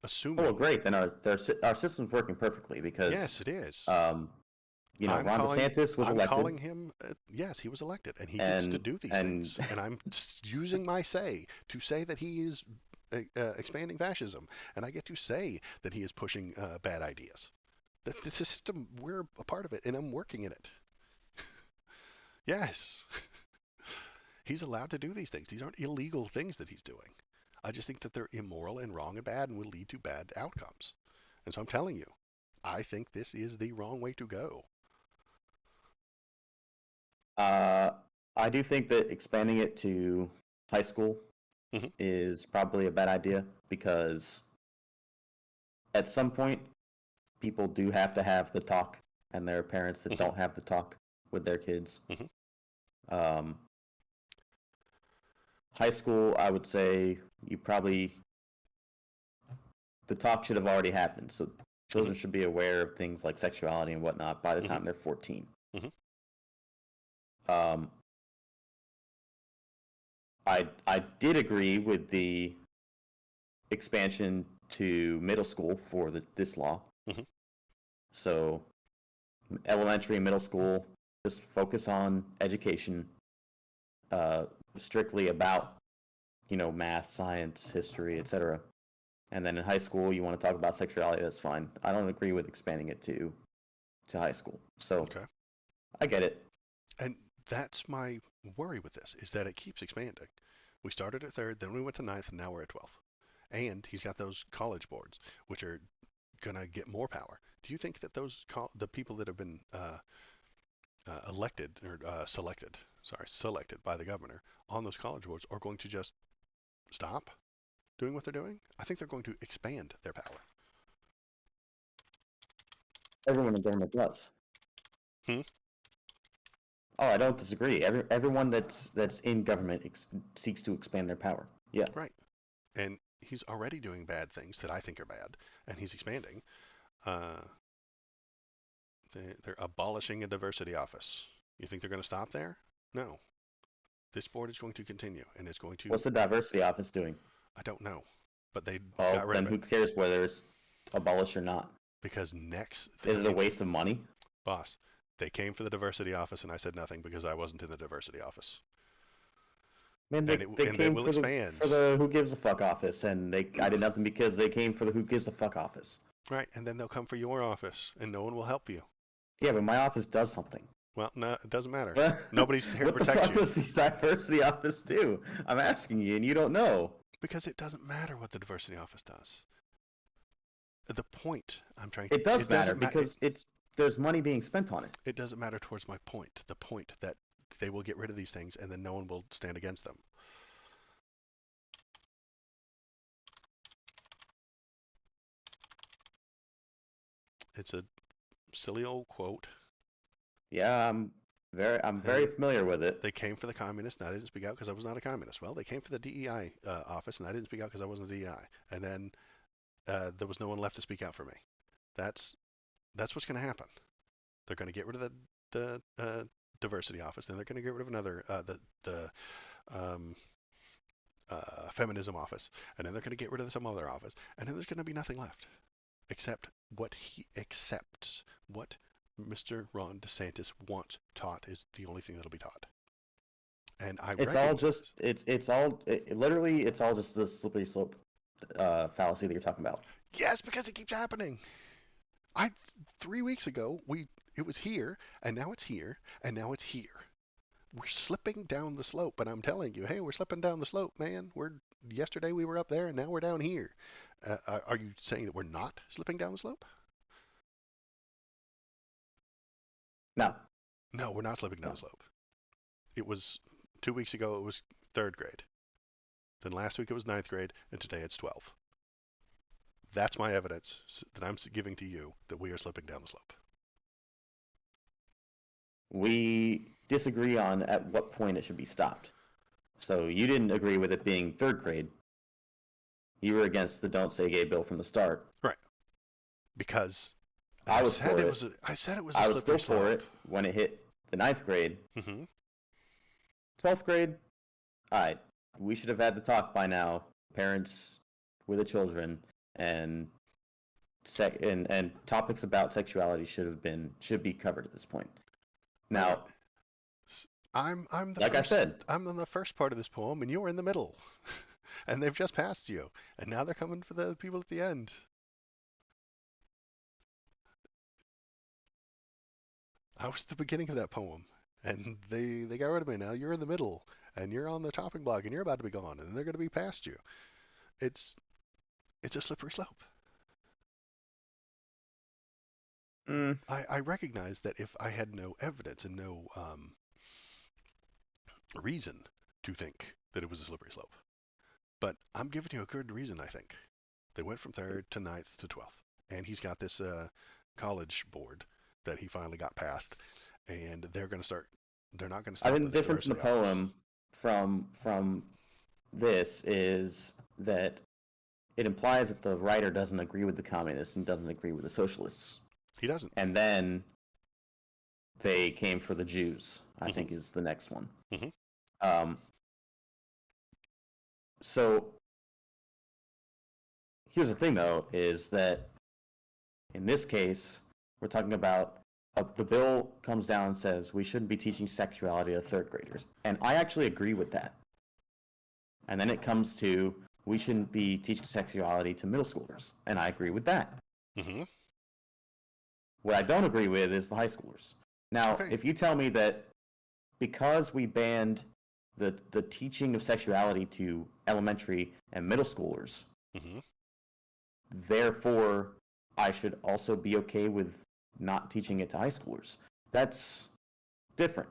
Oh, Assuming. well, great. Then our system's working perfectly because Yes, it is. Ron DeSantis was elected. I'm calling him. Yes, he was elected, and he gets to do these things. And I'm using my say to say that he is expanding fascism, and I get to say that he is pushing bad ideas. That the system, we're a part of it, and I'm working in it. Yes. He's allowed to do these things. These aren't illegal things that he's doing. I just think that they're immoral and wrong and bad and will lead to bad outcomes. And so I'm telling you, I think this is the wrong way to go. I do think that expanding it to high school is probably a bad idea because at some point, people do have to have the talk, and there are parents that don't have the talk. with their kids. Mhm. Um, high school, I would say the talk should have already happened. So Mhm. children should be aware of things like sexuality and whatnot by the Mhm. time they're 14. Mhm. Um, I did agree with the expansion to middle school for this law. Mhm. So elementary and middle school, just focus on education, uh, strictly about math, science, history, etc. And then in high school, you want to talk about sexuality. That's fine. I don't agree with expanding it to high school. So Okay. I get it. And that's my worry with this, is that it keeps expanding. We started at third, then we went to ninth, and now we're at 12th. And he's got those college boards, which are gonna get more power. Do you think that the people that have been elected or selected by the governor on those college boards are going to just stop doing what they're doing? I think they're going to expand their power. Everyone in government does. Hmm? Oh, I don't disagree. Everyone that's in government seeks to expand their power. Yeah. Right. And he's already doing bad things that I think are bad, and he's expanding. Uh, they're abolishing a diversity office. You think they're going to stop there? No. This board is going to continue, and it's going to. What's the diversity office doing? I don't know, but they got Well, rid then of it who cares whether it's abolished or not? because next they Is it a came, waste of money? boss. They came for the diversity office, and I said nothing because I wasn't in the diversity office, Man, and they it came will for the expand. who gives a fuck office, and I did nothing because they came for the who gives a fuck office. Right, and then they'll come for your office, and no one will help you. Yeah, but my office does something. Well, no, it doesn't matter. What Nobody's here to what the protect fuck you does the diversity office do? I'm asking you, and you don't know. because it doesn't matter what the diversity office does. The point I'm trying to It does it matter doesn't matter. because there's money being spent on it. It doesn't matter towards my point. The point that they will get rid of these things, and then no one will stand against them. It's a silly old quote. Yeah, I'm very And familiar with it. they came for the communists, and I didn't speak out because I was not a communist. Well, they came for the DEI office, and I didn't speak out because I wasn't a DEI. And then there was no one left to speak out for me. That's that's what's going to happen. They're going to get rid of the diversity office, then they're going to get rid of another the um, feminism office, and then they're going to get rid of some other office, and then there's going to be nothing left except what he accepts. What Mr. Ron DeSantis wants taught is the only thing that'll be taught. And I It's all just recognize. literally it's all just the slippery slope fallacy that you're talking about. Yes, because it keeps happening. I 3 weeks ago it was here, and now it's here, and now it's here. We're slipping down the slope, and I'm telling you, hey, we're slipping down the slope, man. Yesterday we were up there, and now we're down here. Are you saying that we're not slipping down the slope? No, No, we're not slipping down no. the slope. It was 2 weeks ago. It was third grade. Then last week it was ninth grade, and today it's 12. That's my evidence that I'm giving to you that we are slipping down the slope. We disagree on at what point it should be stopped. So you didn't agree with it being third grade. You were against the "Don't Say Gay" bill from the start. Right. Because I was for it. I said it was a I was still slippery slope. for it when it hit the ninth grade. Mm-hmm. 12th grade, all right, we should have had the talk by now. Parents with the children and and topics about sexuality should be covered at this point. Now, I'm the like I first. said, I'm in the first part of this poem, and you're in the middle, and they've just passed you, and now they're coming for the people at the end. I was at the beginning of that poem, and they got rid of me. Now you're in the middle, and you're on the chopping block, and you're about to be gone, and they're going to be past you. It's it's a slippery slope. mm, I recognize that if I had no evidence and no reason to think that it was a slippery slope, but I'm giving you a good reason. I think they went from third to ninth to 12th, and he's got this college board that he finally got passed, and they're going to start. They're not going to I stop think at the the difference in the diversity office. poem from this is that it implies that the writer doesn't agree with the communists and doesn't agree with the socialists. He doesn't. And then they came for the Jews, I Hmm. think is the next one. Hmm. Um, so here's the thing, though, is that in this case, we're talking about the bill comes down and says we shouldn't be teaching sexuality to third graders. And I actually agree with that. And then it comes to we shouldn't be teaching sexuality to middle schoolers. And I agree with that. Hmm. What I don't agree with is the high schoolers. Now, Okay. if you tell me that because we banned the teaching of sexuality to elementary and middle schoolers, Hmm. therefore I should also be okay with not teaching it to high schoolers, that's different.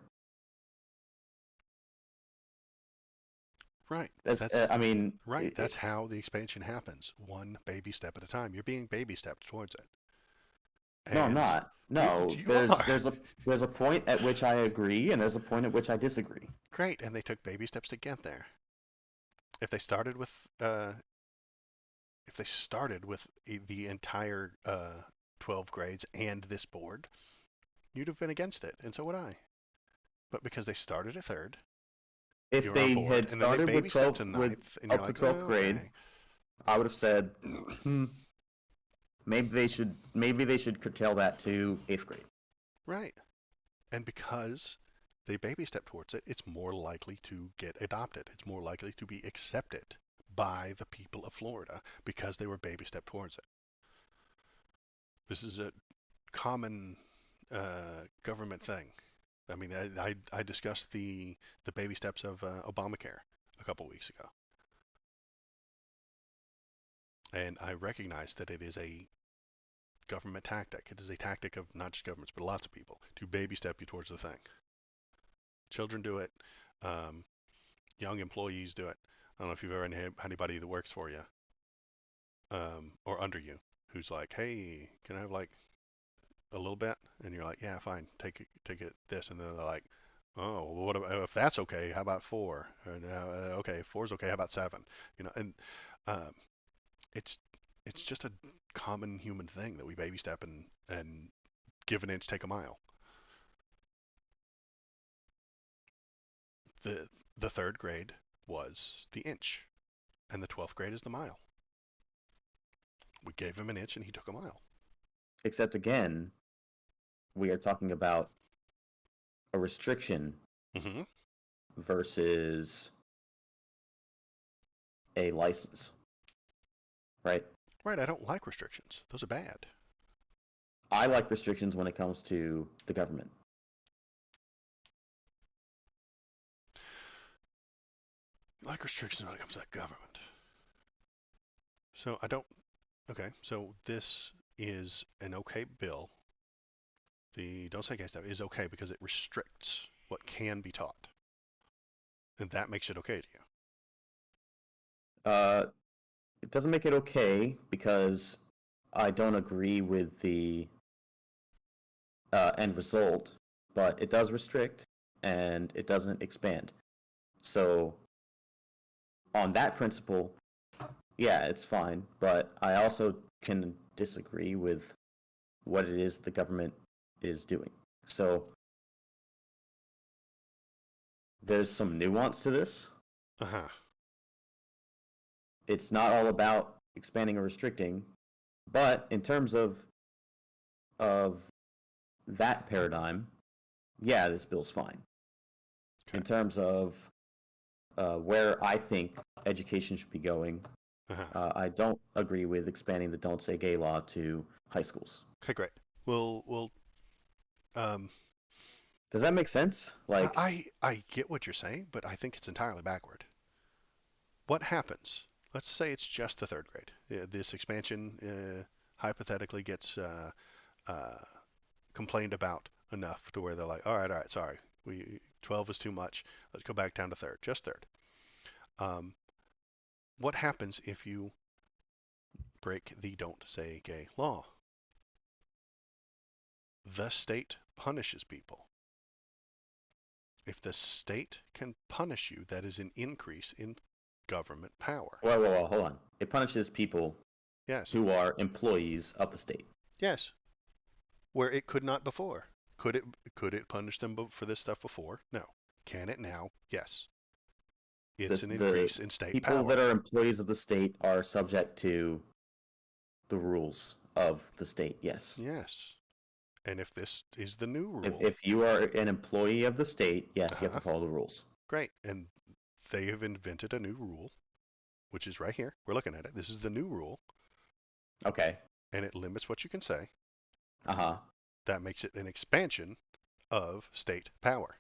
Right. That's That's I mean, right. That's how the expansion happens. One baby step at a time. You're being baby stepped towards it. no, I'm And not. No, you there's are. there's a point at which I agree, and there's a point at which I disagree. Great. And they took baby steps to get there. If they started with if they started with the entire 12 grades and this board, you'd have been against it, and so would I. But because they started at third, If you're on they board, had and then they started with baby stepped 12 to with ninth, and you're up to like, 12th oh, grade, okay. I would have said, hmm, maybe they should curtail that to 8th grade. Right. And because they baby step towards it, it's more likely to get adopted. It's more likely to be accepted by the people of Florida because they were baby step towards it. This is a common government thing. I mean, I discussed the baby steps of Obamacare a couple weeks ago, and I recognize that it is a government tactic. It is a tactic of not just governments, but lots of people to baby step you towards the thing. Children do it. Um, Young employees do it. I don't know if you've ever had anybody that works for you or under you who's like, "Hey, can I have like a little bit?" And you're like, "Yeah, fine. Take it this." And then they're like, "Oh, well, what about, if that's okay? How about four? And, okay, four's okay. How about seven?" And um, it's it's just a common human thing that we baby step and give an inch, take a mile. The the third grade was the inch, and the 12th grade is the mile. We gave him an inch, and he took a mile. Except again, we are talking about a restriction Hmm. versus a license, right? Right. I don't like restrictions. Those are bad. I like restrictions when it comes to the government. I like restrictions when it comes to government. So I don't. Okay. So this is an okay bill. The don't say gay stuff is okay because it restricts what can be taught, and that makes it okay to you. Uh, it doesn't make it okay because I don't agree with the end result, but it does restrict and it doesn't expand. So, on that principle, yeah, it's fine, but I also can disagree with what it is the government is doing. So, there's some nuance to this. Uh huh. It's not all about expanding or restricting, but in terms of that paradigm, yeah, this bill's fine. Okay. In terms of where I think education should be going, Uh huh. I don't agree with expanding the "Don't Say Gay" law to high schools. Okay. Great. We'll um. Does that make sense? Like, I get what you're saying, but I think it's entirely backward. What happens? Let's say it's just the third grade. This expansion hypothetically gets uh, complained about enough to where they're like, all right, sorry, we 12 is too much. Let's go back down to third, just third. Um, what happens if you break the don't say gay law? The state punishes people. If the state can punish you, that is an increase in government power. Whoa, hold on. It punishes people Yes. who are employees of the state. Yes. Where it could not before. Could it punish them for this stuff before? No. Can it now? Yes. It's an The increase in state people power. that are employees of the state are subject to the rules of the state. Yes. Yes. And if this is the new rule, If you are an employee of the state, yes, you have uh-huh, to follow the rules. great. And they have invented a new rule, which is right here. We're looking at it. This is the new rule, Okay. and it limits what you can say. Uh-huh. That makes it an expansion of state power,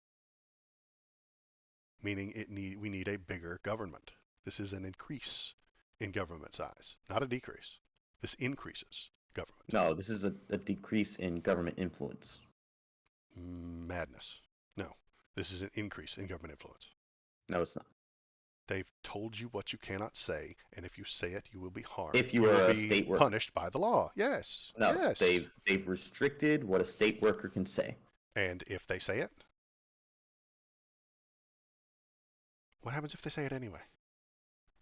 meaning we need a bigger government. This is an increase in government size, not a decrease. This increases government. No, this is a decrease in government influence. Madness. No, this is an increase in government influence. No, it's not. They've told you what you cannot say, and if you say it, you will be harmed. If you will are a be state worker. punished by the law. Yes. No, yes. they've restricted what a state worker can say. And if they say it, what happens if they say it anyway?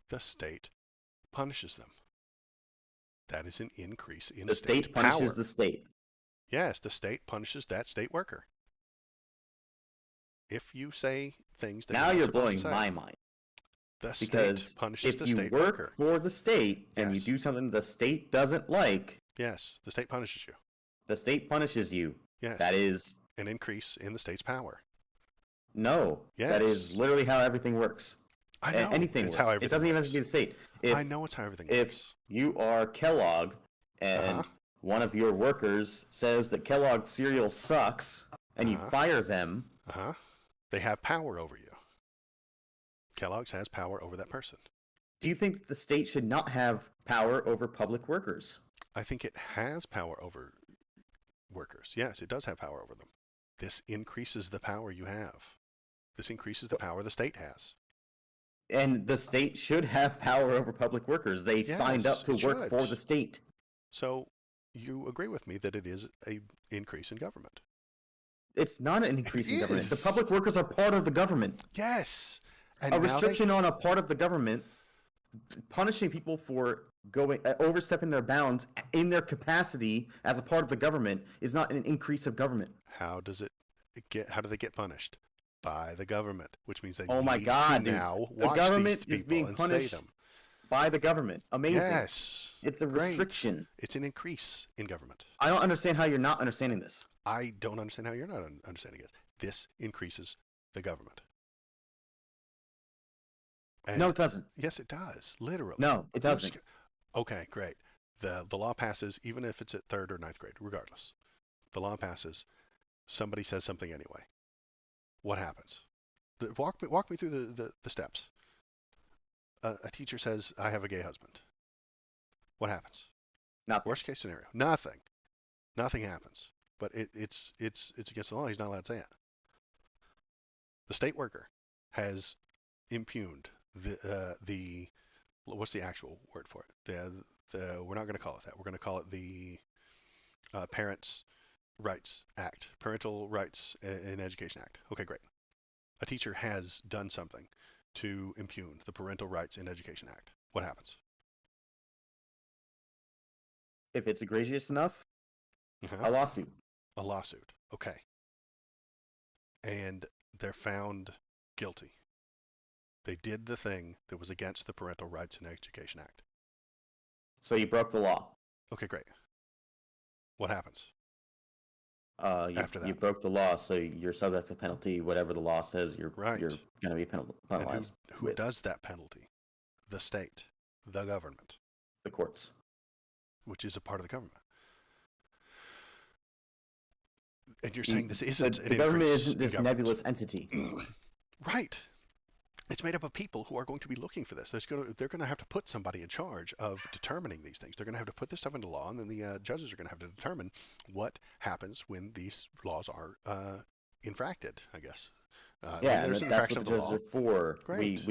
The state punishes them. That is an increase in The state punishes power. the state. Yes, the state punishes that state worker. If you say things that Now you're you're not supposed blowing to say, my mind. the Because state punishes if the you state work worker. for the state and you Yes. do something the state doesn't like, Yes, the state punishes you. the state punishes you. Yes. That is An increase in the state's power. no. That is Yes. literally how everything works. I know. Anything it's works. how It everything doesn't even have works. to be the state. I know it's how everything If works. you are Kellogg and Uh-huh. one of your workers says that Kellogg's cereal sucks and you Uh-huh. fire them, Uh-huh. They have power over you. Kellogg's has power over that person. do you think that the state should not have power over public workers? I think it has power over workers. Yes, it does have power over them. This increases the power you have. This increases the power the state has. And the state should have power over public workers. They signed up Yes, to it work should. for the state. So you agree with me that it is a increase in government. It's not an increase in government. The is. public workers are part of the government. Yes. And A now restriction on a part of the government, punishing people for overstepping their bounds in their capacity as a part of the government, is not an increase of government. how do they get punished? By the government, which means they Oh my need God, to dude. now The watch government these is people being and punished say them. by the government. Amazing. Yes. It's a Great. restriction. It's an increase in government. I don't understand how you're not understanding this. I don't understand how you're not understanding it. This increases the government. And No, it doesn't. yes, it does. Literally. No, it doesn't. Okay, great. The law passes, even if it's at third or ninth grade, regardless. The law passes. Somebody says something anyway. What happens? Walk me through the steps. A teacher says, "I have a gay husband." What happens? Nothing. Worst case scenario, nothing. Nothing happens. But it's against the law. He's not allowed to say it. The state worker has impugned the what's the actual word for it? We're not going to call it that. We're going to call it the Parents' Rights Act, Parental Rights in Education Act. Okay, great. A teacher has done something to impugn the Parental Rights in Education Act. What happens? If it's egregious enough, Uh-huh. a lawsuit. A lawsuit. Okay. And they're found guilty. They did the thing that was against the Parental Rights in Education Act. So you broke the law. Okay, great. What happens? After that, you broke the law, so you're subject to penalty. Whatever the law says, you're Right. going to be penalized. And who does that penalty? The state, the government, the courts, which is a part of the government. And you're saying this isn't the government increase isn't this in government. nebulous entity. Right. It's made up of people who are going to be looking for this. They're going to have to put somebody in charge of determining these things. They're going to have to put this stuff into law, and then the judges are going to have to determine what happens when these laws are infracted, I guess. Yeah, there's and an that's infraction what the of judges law. are for. Great.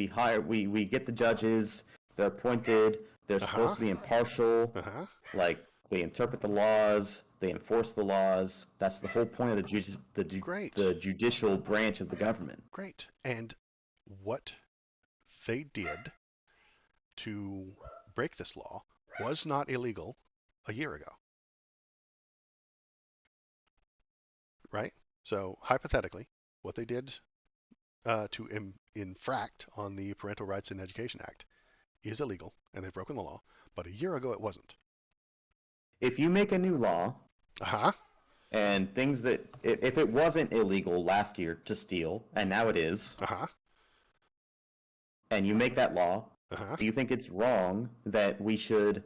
We get the judges. They're appointed. They're supposed to be impartial. Uh-huh. Like They interpret the laws. They enforce the laws. That's the whole point of Great. the judicial branch of the government. Great. And what they did to break this law was not illegal a year ago. Right? So hypothetically, what they did to infract on the Parental Rights in Education Act is illegal, and they've broken the law. But a year ago, it wasn't. If you make a new law Uh-huh. and things that, if it wasn't illegal last year to steal, and now it is, Uh-huh. and you make that law, Uh-huh. do you think it's wrong that we should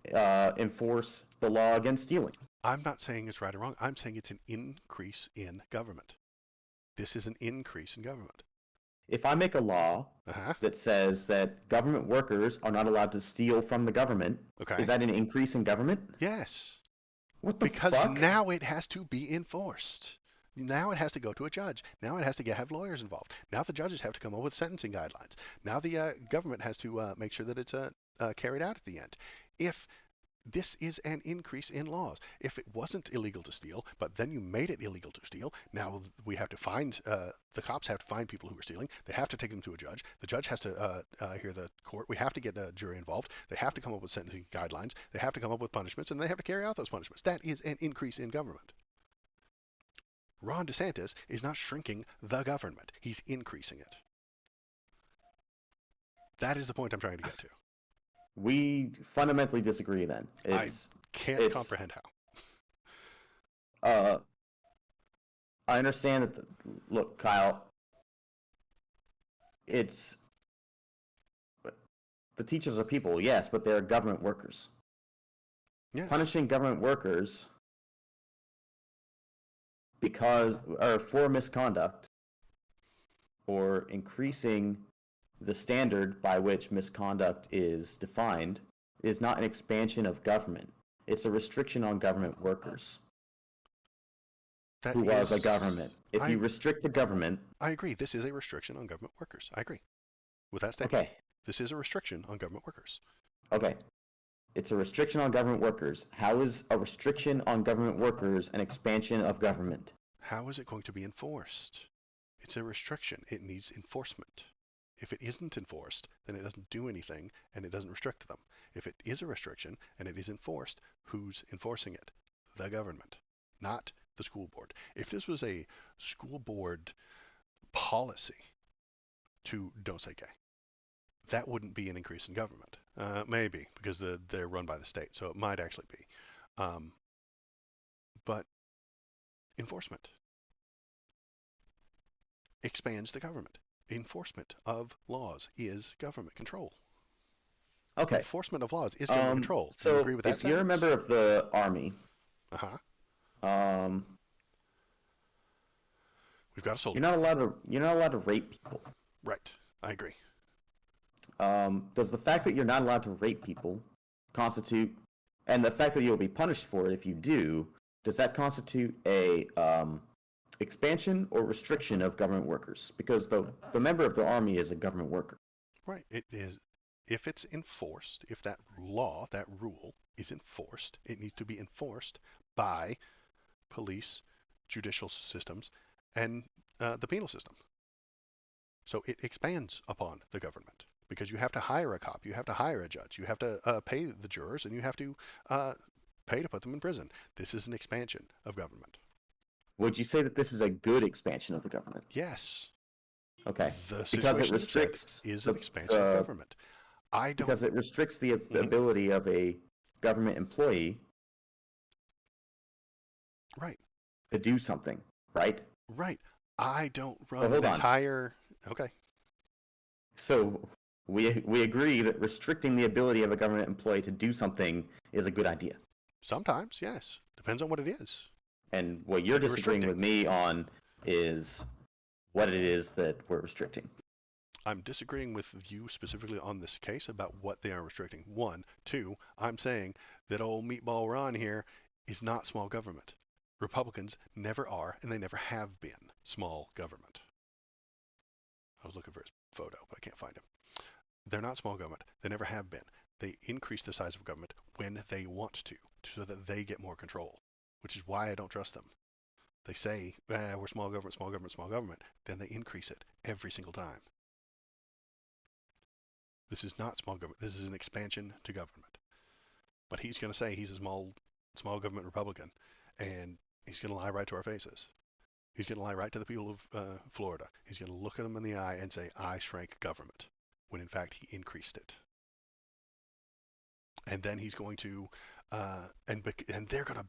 enforce the law against stealing? I'm not saying it's right or wrong. I'm saying it's an increase in government. This is an increase in government. If I make a law Uh-huh. that says that government workers are not allowed to steal from the government, Okay. is that an increase in government? Yes. What the Because fuck? now it has to be enforced. Now it has to go to a judge. Now it has to have lawyers involved. Now the judges have to come up with sentencing guidelines. Now the government has to make sure that it's carried out at the end. If this is an increase in laws. If it wasn't illegal to steal, but then you made it illegal to steal, now we have to find, the cops have to find people who are stealing. They have to take them to a judge. The judge has to hear the court. We have to get a jury involved. They have to come up with sentencing guidelines. They have to come up with punishments, and they have to carry out those punishments. That is an increase in government. Ron DeSantis is not shrinking the government. He's increasing it. That is the point I'm trying to get to. We fundamentally disagree then. I can't comprehend how. I understand that, look, Kyle, the teachers are people, yes, but they're government workers. Yeah. Punishing government workers for misconduct or increasing the standard by which misconduct is defined is not an expansion of government. It's a restriction on government workers who are the government. If you restrict the government... I agree. This is a restriction on government workers. I agree with that statement. Okay. This is a restriction on government workers. Okay. It's a restriction on government workers. How is a restriction on government workers an expansion of government? How is it going to be enforced? It's a restriction. It needs enforcement. If it isn't enforced, then it doesn't do anything and it doesn't restrict them. If it is a restriction and it is enforced, who's enforcing it? The government, not the school board. If this was a school board policy to don't say gay, that wouldn't be an increase in government. Maybe, because they're run by the state, so it might actually be. But enforcement expands the government. Enforcement of laws is government control. Okay. Enforcement of laws is government control. Do so you agree with that if you're a member of the Army, we've got a soldier. You're not allowed to rape people. Right. I agree. Does the fact that you're not allowed to rape people constitute, and the fact that you'll be punished for it if you do, does that constitute a expansion or restriction of government workers? Because the member of the Army is a government worker. Right. It is. If it's enforced, if that law, that rule is enforced, it needs to be enforced by police, judicial systems, and the penal system. So it expands upon the government because you have to hire a cop, you have to hire a judge, you have to pay the jurors, and you have to pay to put them in prison. This is an expansion of government. Would you say that this is a good expansion of the government? Yes. Okay. The because it restricts is an expansion of government. Because it restricts the ability of a government employee, right, to do something, right? Right. I don't run an entire. Okay. So we agree that restricting the ability of a government employee to do something is a good idea. Sometimes, yes. Depends on what it is. And what you're disagreeing with me on is what it is that we're restricting. I'm disagreeing with you specifically on this case about what they are restricting. 1, 2, I'm saying that old meatball Ron here is not small government. Republicans never are, and they never have been, small government. I was looking for his photo, but I can't find him. They're not small government. They never have been. They increase the size of government when they want to so that they get more control, which is why I don't trust them. They say, we're small government, small government, small government. Then they increase it every single time. This is not small government. This is an expansion to government. But he's going to say he's a small government Republican, and he's going to lie right to our faces. He's going to lie right to the people of Florida. He's going to look at them in the eye and say, I shrank government, when in fact he increased it. And then he's going to, and they're going to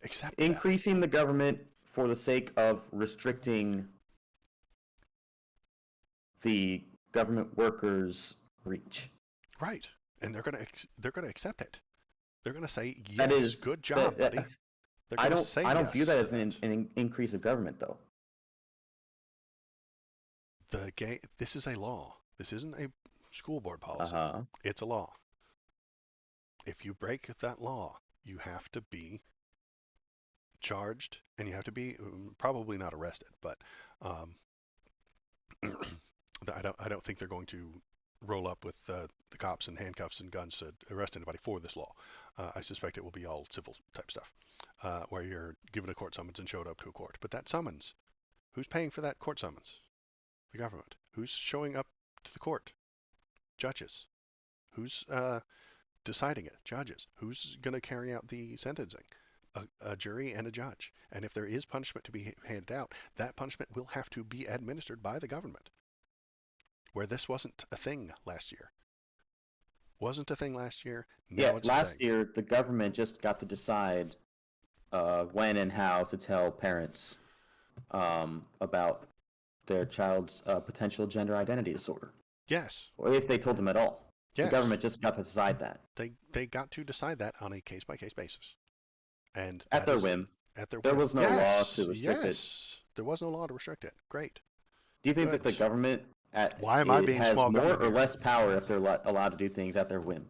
accept Increasing the government for the sake of restricting the government workers' reach. Right. And they're going to accept it. They're going to say, yes, That is good job, buddy. They're going to say I don't yes view that to as an increase of government, though. This is a law. This isn't a school board policy. Uh-huh. It's a law. If you break that law, you have to be charged, and you have to be probably not arrested, but I don't think they're going to roll up with the cops and handcuffs and guns to arrest anybody for this law. I suspect it will be all civil type stuff, where you're given a court summons and showed up to a court. But that summons, who's paying for that court summons? The government. Who's showing up to the court? Judges. Who's deciding it? Judges. Who's going to carry out the sentencing? A jury and a judge. And if there is punishment to be handed out, that punishment will have to be administered by the government. Where this wasn't a thing last year. Wasn't a thing last year. Now it's last year the government just got to decide when and how to tell parents about their child's potential gender identity disorder. Yes. Or if they told them at all. Yes. The government just got to decide that. They got to decide that on a case-by-case basis. And at their whim. At their there whim. Was no law to restrict it. There was no law to restrict it. Great. Do you think that the government Why am I being has small more or here? less power if they're allowed to do things at their whim?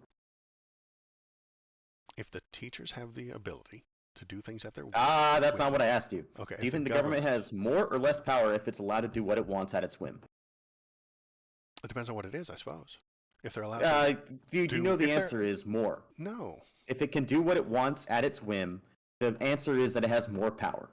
If the teachers have the ability to do things at their whim. That's not what I asked you. Okay. Do you think the government has more or less power if it's allowed to do what it wants at its whim? It depends on what it is, I suppose. If they're allowed to. Do you know the answer is more? No. If it can do what it wants at its whim, the answer is that it has more power.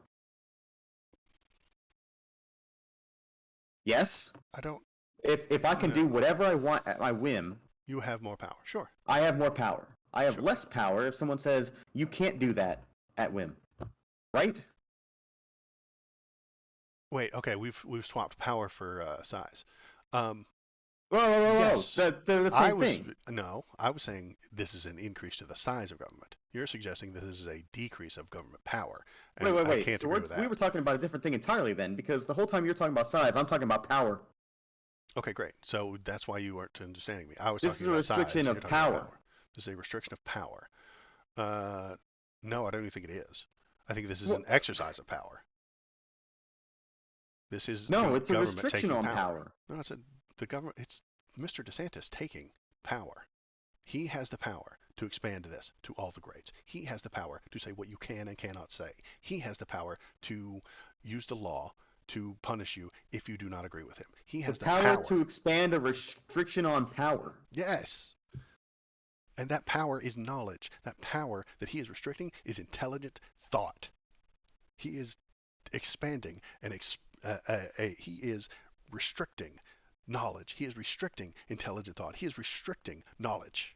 Yes? I don't. If I can do whatever I want at my whim, you have more power. Sure. I have more power. I have less power if someone says you can't do that at whim. Right? Wait, okay, we've swapped power for size. Whoa. Yes. They're the same thing. No, I was saying this is an increase to the size of government. You're suggesting that this is a decrease of government power. And wait. I can't so agree with that. We were talking about a different thing entirely then, because the whole time you're talking about size, I'm talking about power. Okay, great. So that's why you weren't understanding me. I was this talking about size. This is a restriction of power. This is a restriction of power. No, I don't even think it is. I think this is an exercise of power. This is it's a restriction on power. No, it's the government. It's Mr. DeSantis taking power. He has the power to expand this to all the grades. He has the power to say what you can and cannot say. He has the power to use the law to punish you if you do not agree with him. He has the power to expand a restriction on power. Yes. And that power is knowledge. That power that he is restricting is intelligent thought. He is expanding and he is restricting knowledge. He is restricting intelligent thought. He is restricting knowledge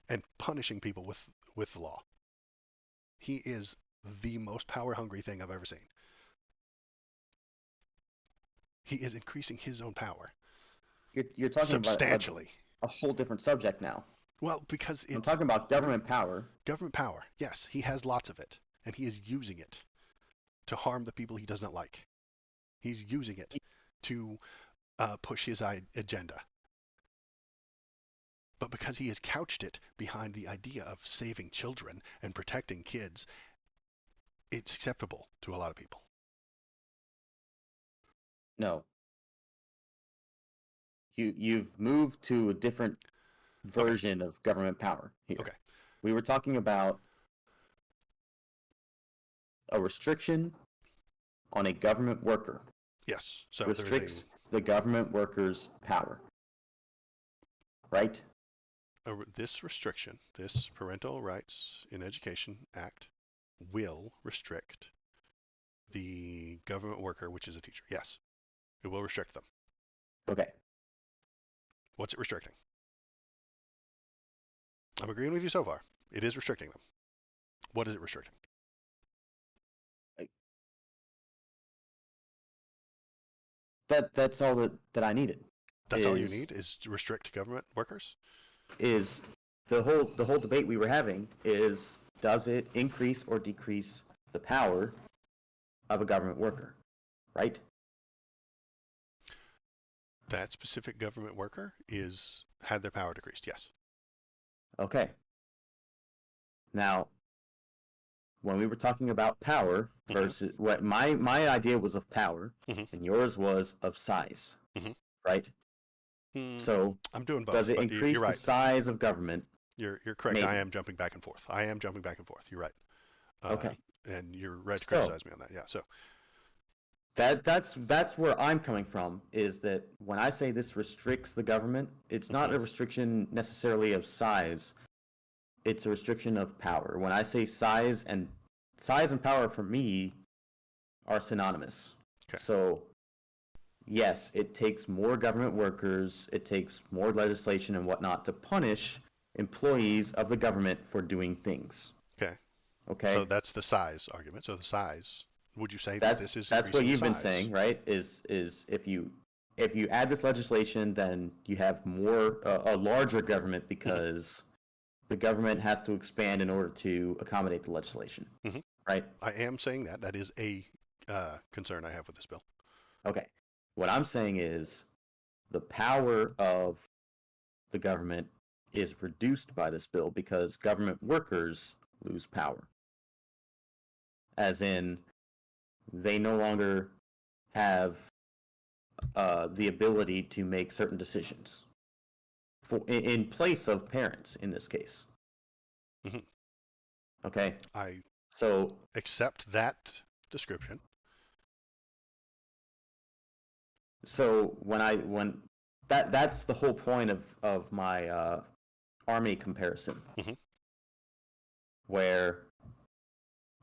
and punishing people with the law. He is the most power-hungry thing I've ever seen. He is increasing his own power. You're talking substantially. About a whole different subject now. Well, because I'm talking about government power. Government power, yes. He has lots of it, and he is using it to harm the people he does not like. He's using it to push his agenda. But because he has couched it behind the idea of saving children and protecting kids, it's acceptable to a lot of people. No. You've moved to a different version of government power here. Okay. We were talking about a restriction on a government worker. Yes. So restricts the government worker's power. Right? this restriction, this Parental Rights in Education Act, will restrict the government worker, which is a teacher. Yes, it will restrict them. Okay. What's it restricting? I'm agreeing with you so far. It is restricting them. What is it restricting? That's all that I needed. That's all you need is to restrict government workers? Is the whole debate we were having is, does it increase or decrease the power of a government worker, right? That specific government worker had their power decreased, yes. Okay. Now, when we were talking about power versus what my idea was of power, and yours was of size, right? So I'm doing both. does it but increase you're right. the size of government? You're correct. Maybe. I am jumping back and forth. You're right. Okay. And you're right to So, criticize me on that. Yeah. So that's where I'm coming from, is that when I say this restricts the government, it's not a restriction necessarily of size. It's a restriction of power. When I say size and power for me are synonymous. Okay. So yes, it takes more government workers, it takes more legislation and whatnot to punish employees of the government for doing things. okay. Okay. So that's the size argument. So the size. Would you say that That's this is that's what increasing you've the been size? saying, right? Is if you add this legislation, then you have more a larger government because the government has to expand in order to accommodate the legislation, right? I am saying that. That is a concern I have with this bill. Okay. What I'm saying is the power of the government is reduced by this bill because government workers lose power. As in, they no longer have the ability to make certain decisions in place of parents in this case. Okay. I So accept that description. So when that's the whole point of my army comparison, where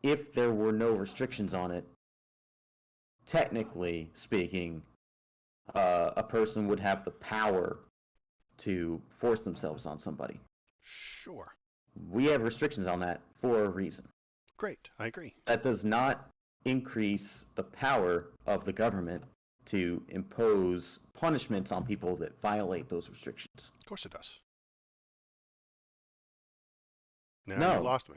if there were no restrictions on it, technically speaking, a person would have the power to force themselves on somebody. Sure. We have restrictions on that for a reason. Great. I agree. That does not increase the power of the government to impose punishments on people that violate those restrictions. Of course it does. Now No. you lost me.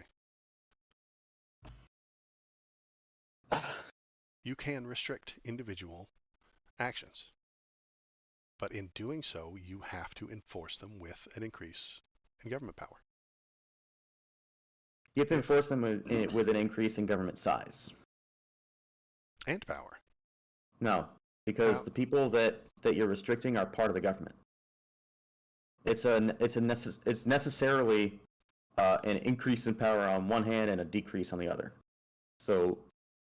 You can restrict individual actions. But in doing so, you have to enforce them with an increase in government power. You have to enforce them with an increase in government size. And power. No, because the people that you're restricting are part of the government. It's necessarily an increase in power on one hand and a decrease on the other. So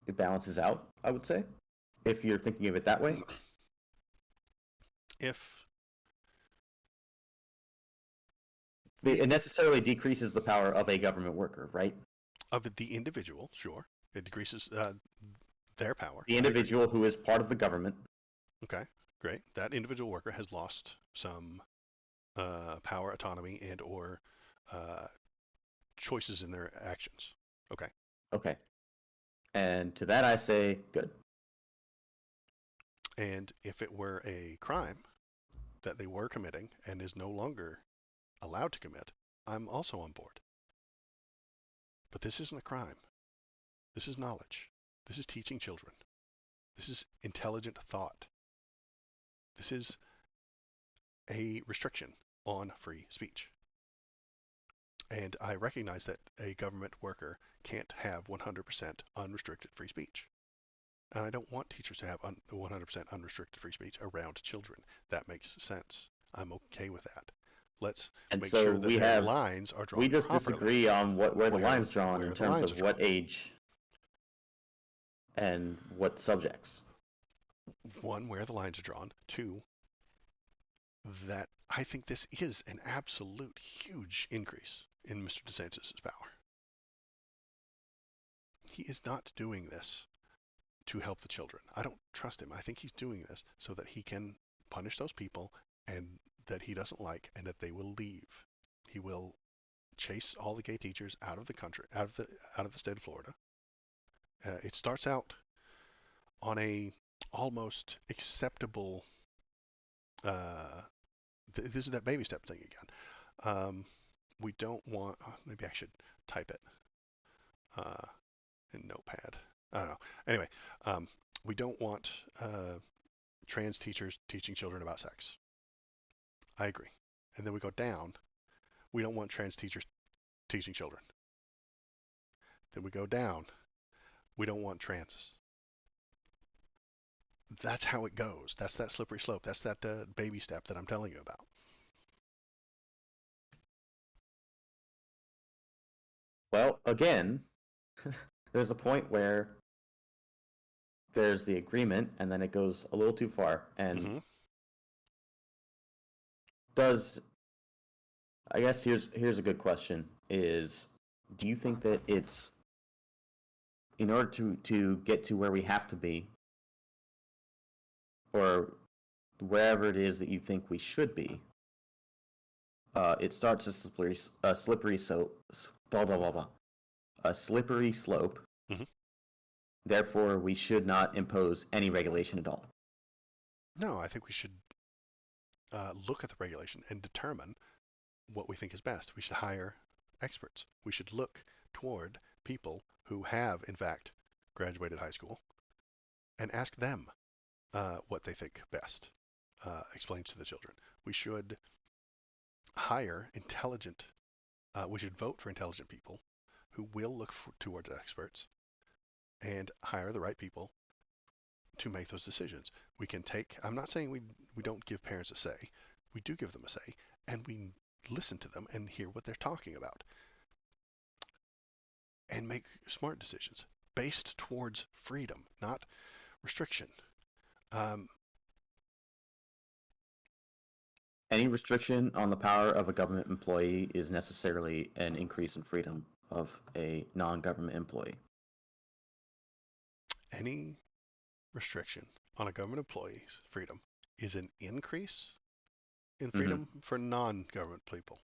it balances out, I would say, if you're thinking of it that way. It necessarily decreases the power of a government worker, right? Of the individual, sure. It decreases their power. The individual who is part of the government. Okay, great. That individual worker has lost some power, autonomy, and or choices in their actions. Okay. Okay. And to that I say, good. And if it were a crime that they were committing and is no longer allowed to commit, I'm also on board. But this isn't a crime. This is knowledge. This is teaching children. This is intelligent thought. This is a restriction on free speech. And I recognize that a government worker can't have 100% unrestricted free speech. And I don't want teachers to have 100% unrestricted free speech around children. That makes sense. I'm okay with that. Let's make sure that their lines are drawn properly. We just disagree on where the line's drawn in terms of what age and what subjects. One, where the lines are drawn. Two, that I think this is an absolute huge increase in Mr. DeSantis' power. He is not doing this to help the children. I don't trust him. I think he's doing this so that he can punish those people and that he doesn't like, and that they will leave. He will chase all the gay teachers out of the country, out of the state of Florida. It starts out on a almost acceptable. This is that baby step thing again. We don't want. Maybe I should type it in Notepad. I don't know. Anyway, we don't want trans teachers teaching children about sex. I agree. And then we go down. We don't want trans teachers teaching children. Then we go down. We don't want transes. That's how it goes. That's that slippery slope. That's that baby step that I'm telling you about. Well, again, there's a point where there's the agreement, and then it goes a little too far. And does I guess here's a good question: is do you think that it's in order to get to where we have to be, or wherever it is that you think we should be, it starts a slippery blah blah blah blah, a slippery slope. Mm-hmm. Therefore, we should not impose any regulation at all. No, I think we should look at the regulation and determine what we think is best. We should hire experts. We should look toward people who have, in fact, graduated high school and ask them what they think best explains to the children. We should hire intelligent, we should vote for intelligent people who will look towards experts and hire the right people to make those decisions. We can take, I'm not saying we don't give parents a say. We do give them a say, and we listen to them and hear what they're talking about and make smart decisions based towards freedom, not restriction. Any restriction on the power of a government employee is necessarily an increase in freedom of a non-government employee. Any restriction on a government employee's freedom is an increase in freedom for non-government people.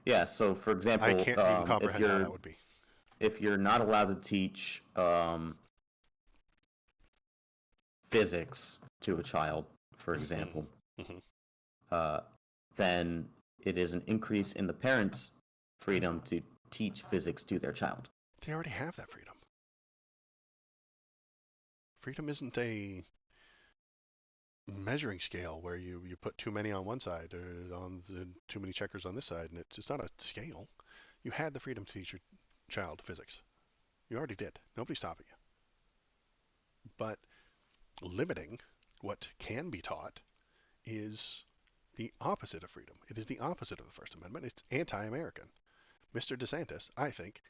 Yeah, so for example, I can't even comprehend how that would be. If you're not allowed to teach physics to a child, for example, then it is an increase in the parents' freedom to teach physics to their child. They already have that freedom. Freedom isn't a measuring scale where you put too many on one side or too many checkers on this side, and it's not a scale. You had the freedom to teach your child physics. You already did. Nobody's stopping you. But limiting what can be taught is the opposite of freedom. It is the opposite of the First Amendment. It's anti-American. Mr. DeSantis, I think,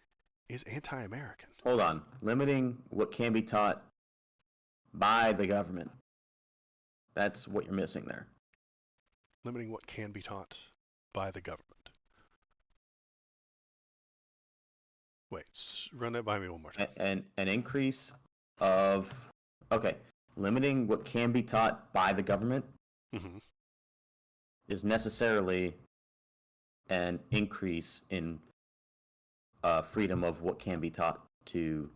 is anti-American. Hold on. Limiting what can be taught by the government. That's what you're missing there. Limiting what can be taught by the government. Wait, run that by me one more time. An increase of... Okay. Limiting what can be taught by the government is necessarily an increase in freedom of what can be taught to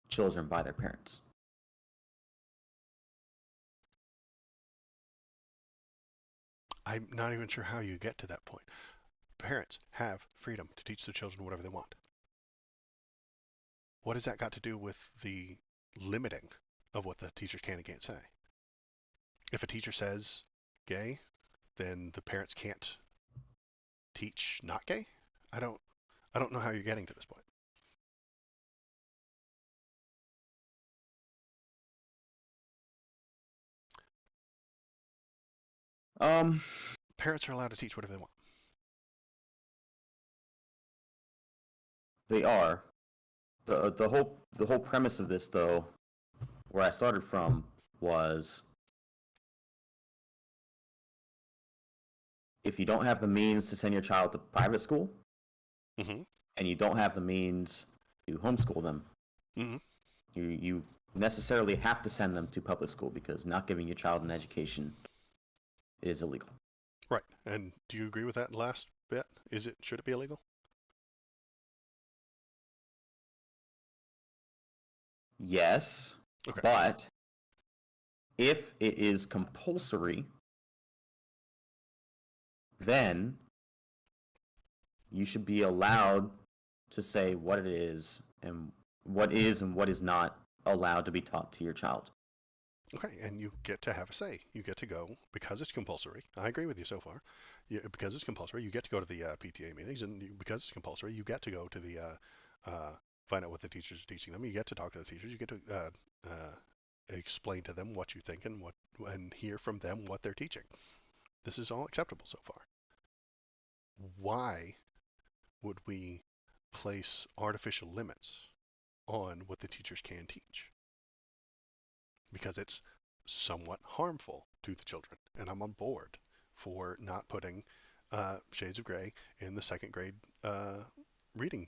children by their parents. I'm not even sure how you get to that point. Parents have freedom to teach their children whatever they want. What has that got to do with the limiting of what the teachers can and can't say? If a teacher says gay, then the parents can't teach not gay? I don't know how you're getting to this point. Parents are allowed to teach whatever they want. They are. The whole premise of this, though, where I started from, was if you don't have the means to send your child to private school, Mm-hmm. and you don't have the means to homeschool them, Mm-hmm. you necessarily have to send them to public school because not giving your child an education is illegal. Right. And do you agree with that last bit? Should it be illegal? Yes, Okay. but if it is compulsory, then you should be allowed to say what it is and what is not allowed to be taught to your child. Okay, and you get to have a say. You get to go because it's compulsory. I agree with you so far. Because it's compulsory, you get to go to the PTA meetings, and because it's compulsory, you get to go to the find out what the teachers are teaching them. You get to talk to the teachers. You get to explain to them what you think and hear from them what they're teaching. This is all acceptable so far. Why would we place artificial limits on what the teachers can teach? Because it's somewhat harmful to the children. And I'm on board for not putting Shades of Grey in the second grade reading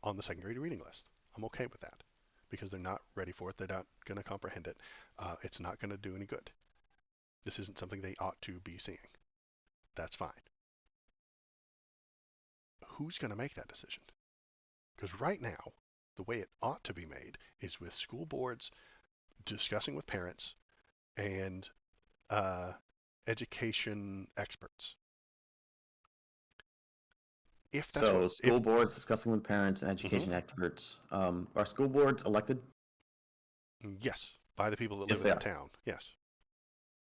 on the second grade reading list. I'm okay with that because they're not ready for it. They're not going to comprehend it. It's not going to do any good. This isn't something they ought to be seeing. That's fine. Who's going to make that decision? Because right now, the way it ought to be made is with school boards discussing with parents and uh, education experts. If that's what, So, if school boards discussing with parents and mhm, education experts. Are school boards elected? yes, by the people that live Yes, in they that are. town, yes,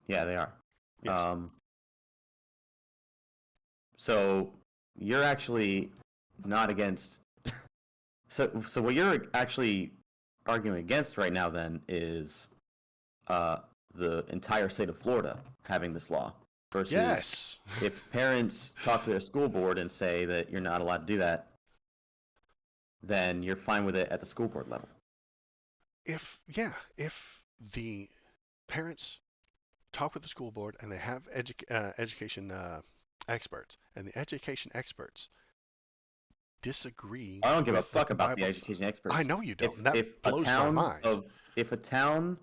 Yeah, they are. yes, Um, so you're actually not against. So what you're actually arguing against right now then is uh, the entire state of Florida having this law versus yes. if parents talk to their school board and say that you're not allowed to do that, then you're fine with it at the school board level. If the parents talk with the school board and they have education experts, and the education experts disagree I don't give a with what fuck the about the Bible. education I experts. know you don't, If and that if a blows my town mind. of if a town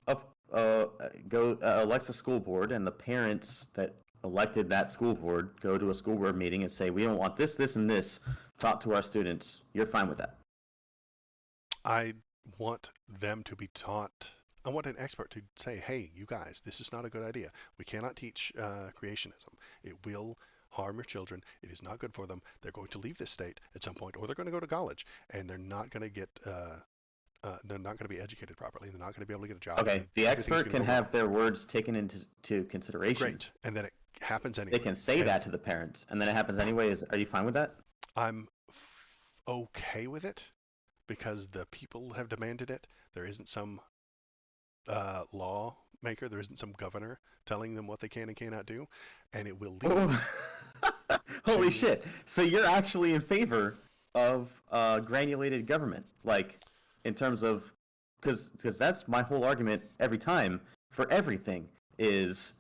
of elects a school board and the parents that elected that school board go to a school board meeting and say we don't want this, this, and this taught to our students, you're fine with that. I want them to be taught. I want an expert to say, hey, you guys, this is not a good idea. We cannot teach creationism. It will harm your children. It is not good for them. They're going to leave this state at some point, or they're going to go to college, and they're not going to get. They're not going to be educated properly. They're not going to be able to get a job, Okay, and the everything's expert going to can go wrong. have their words taken into consideration. Great, and then it happens They anyway. can say And that to the parents, and then it happens anyways. Are you fine with that? I'm okay with it because the people have demanded it. There isn't some lawmaker, there isn't some governor telling them what they can and cannot do, and it will lead Oh. Holy to. shit! So you're actually in favor of granulated government, like in terms of because that's my whole argument every time for everything is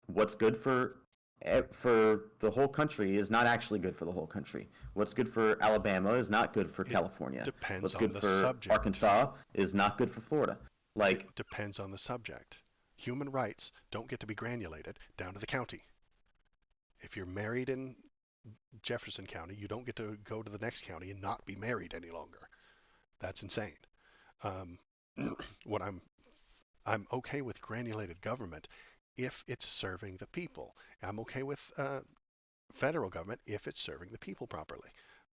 what's good for the whole country is not actually good for the whole country. What's good for Alabama is not good for It California. depends What's on good the for subject. Arkansas is not good for Florida. It Like, depends on the subject. Human rights don't get to be granulated down to the county. If you're married in Jefferson County, you don't get to go to the next county and not be married any longer. That's insane. Um, what I'm okay with granulated government if it's serving the people. I'm okay with federal government if it's serving the people properly.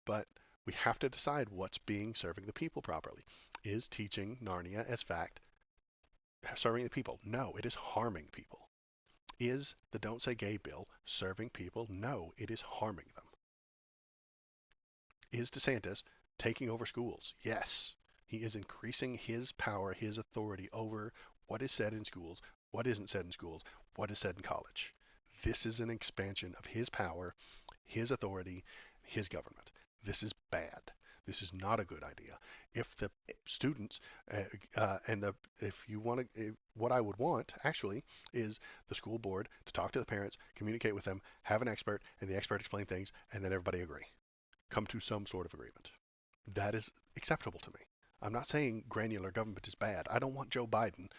But we have to decide what's being serving the people properly. Is teaching Narnia as fact serving the people? No, it is harming people. Is the Don't Say Gay bill serving people? No, it is harming them. Is DeSantis taking over schools? Yes. He is increasing his power, his authority over what is said in schools, what isn't said in schools, what is said in college. This is an expansion of his power, his authority, his government. This is bad. This is not a good idea. If the students and the if you want to, what I would want actually is the school board to talk to the parents, communicate with them, have an expert, and the expert explain things, and then everybody agree, come to some sort of agreement. That is acceptable to me. I'm not saying granular government is bad. I don't want Joe Biden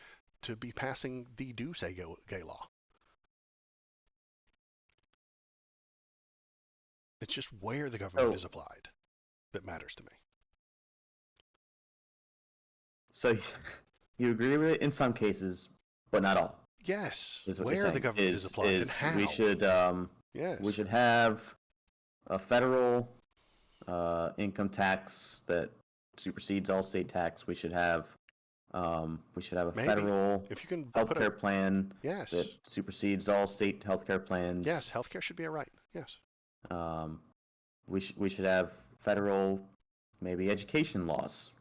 to be passing the do say gay law. It's just where the government So, is applied that matters to me. so you agree with it in some cases, but not all. Yes, Is what you're where the saying. government is applied and Is how. we Yes, should have a federal income tax that supersedes all state tax. We should have a maybe. federal If you can put a healthcare plan that yes, supersedes all state healthcare plans. yes, healthcare should be a right. Yes. Um, we should have federal maybe education laws.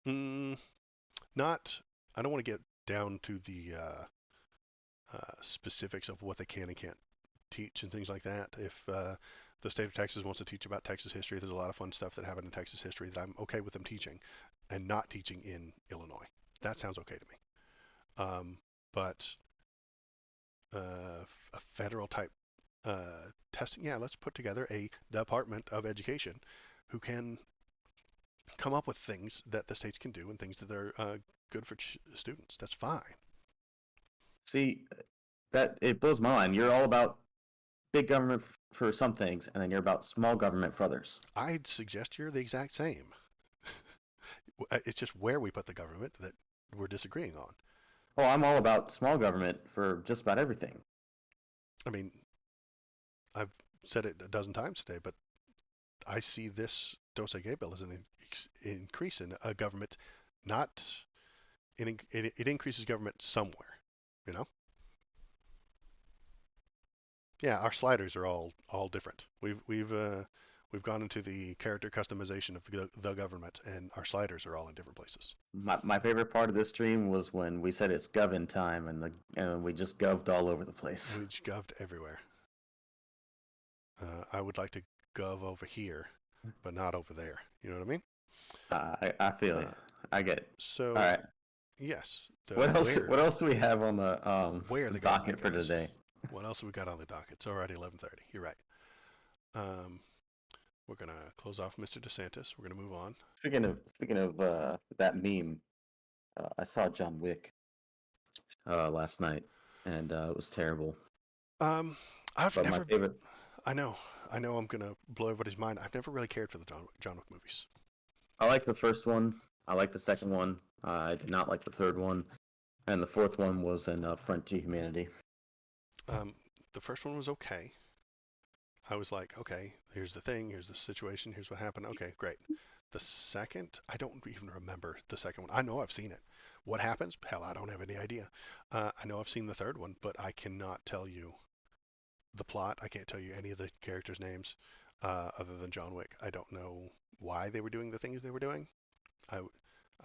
Mm, not. I don't want to get down to the specifics of what they can and can't teach and things like that. If the state of Texas wants to teach about Texas history, there's a lot of fun stuff that happened in Texas history that I'm okay with them teaching, and not teaching in Illinois. That sounds okay to me. But a federal type testing, yeah, let's put together a Department of Education who can come up with things that the states can do and things that are good for students. That's fine. See, that it blows my mind. You're all about big government for some things, and then you're about small government for others. I'd suggest you're the exact same. It's just where we put the government that we're disagreeing on. Oh, I'm all about small government for just about everything. I mean, I've said it a dozen times today, but I see this Dose Gay bill as an increase in a government, not it increases government somewhere, you know. Yeah, our sliders are all different. We've gone into the character customization of the government, and our sliders are all in different places. My favorite part of this stream was when we said it's govern time, and we just goved all over the place. We goved everywhere. I would like to gov over here, but not over there. You know what I mean? I feel you. Uh, I get it. All so right. yes, the What else? What else do we have on where the the docket government for goes. today? What else have we got on the docket? It's already 11:30. You're right. Um, we're gonna close off Mr. DeSantis. We're gonna move on. Speaking of that meme, I saw John Wick last night, and it was terrible. Um, I've But my never. favorite, I know. I know. I'm gonna blow everybody's mind. I've never really cared for the John Wick movies. I like the first one. I like the second one. I did not like the third one, and the fourth one was an affront to humanity. Um, the first one was okay. I was like, okay, here's the thing, here's the situation, here's what happened. Okay, great. The second, I don't even remember the second one. I know I've seen it. What happens? Hell, I don't have any idea. I know I've seen the third one, but I cannot tell you the plot. I can't tell you any of the characters' names other than John Wick. I don't know why they were doing the things they were doing. I,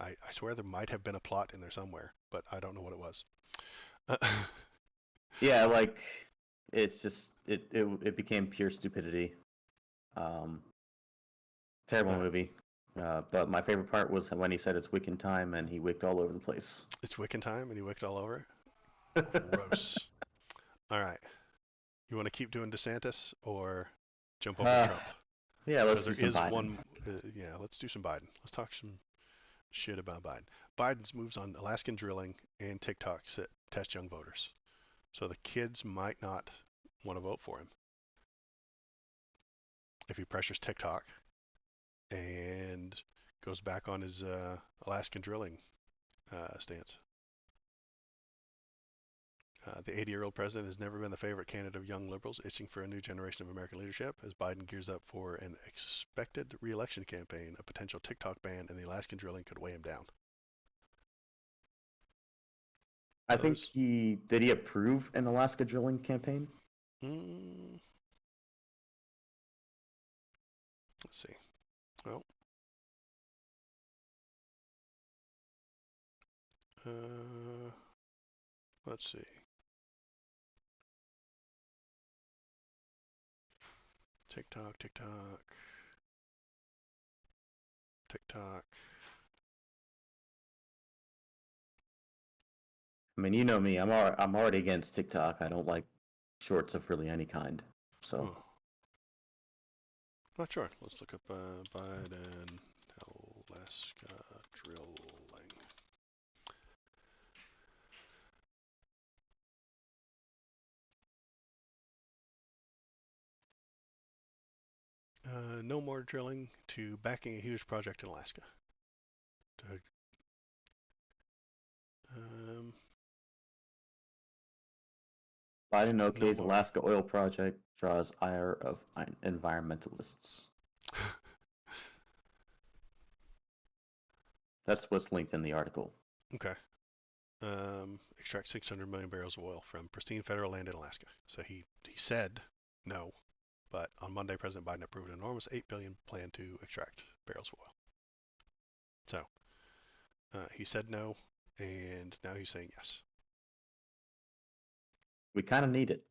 I swear there might have been a plot in there somewhere, but I don't know what it was. Yeah, like it's just it became pure stupidity. Um, Terrible uh, movie. But my favorite part was when he said it's Wiccan time and he wicked all over the place. it's Wiccan time, and he wicked all over. Gross. All right. You want to keep doing DeSantis or jump over to uh, Trump? yeah, Because let's there do some is Biden. one. Yeah, let's do some Biden. Let's talk some shit about Biden. Biden's moves on Alaskan drilling and TikTok test young voters. So the kids might not want to vote for him if he pressures TikTok and goes back on his Alaskan drilling stance. The 80-year-old president has never been the favorite candidate of young liberals itching for a new generation of American leadership. As Biden gears up for an expected re-election campaign, a potential TikTok ban and the Alaskan drilling could weigh him down. I think Those, he did he approve an Alaska drilling campaign? mm, let's see. Well, uh, let's see. TikTok. TikTok. I mean, you know me. I'm already against TikTok. I don't like shorts of really any kind. So Oh, not sure. Let's look up Biden Alaska drilling. No more drilling to backing a huge project in Alaska. Um, Biden no okays more. Alaska oil project, draws ire of environmentalists. That's what's linked in the article. Okay. Extract 600 million barrels of oil from pristine federal land in Alaska. So he said no, but on Monday, President Biden approved an enormous 8 billion plan to extract barrels of oil. So he said no, and now he's saying yes. We kind of need it.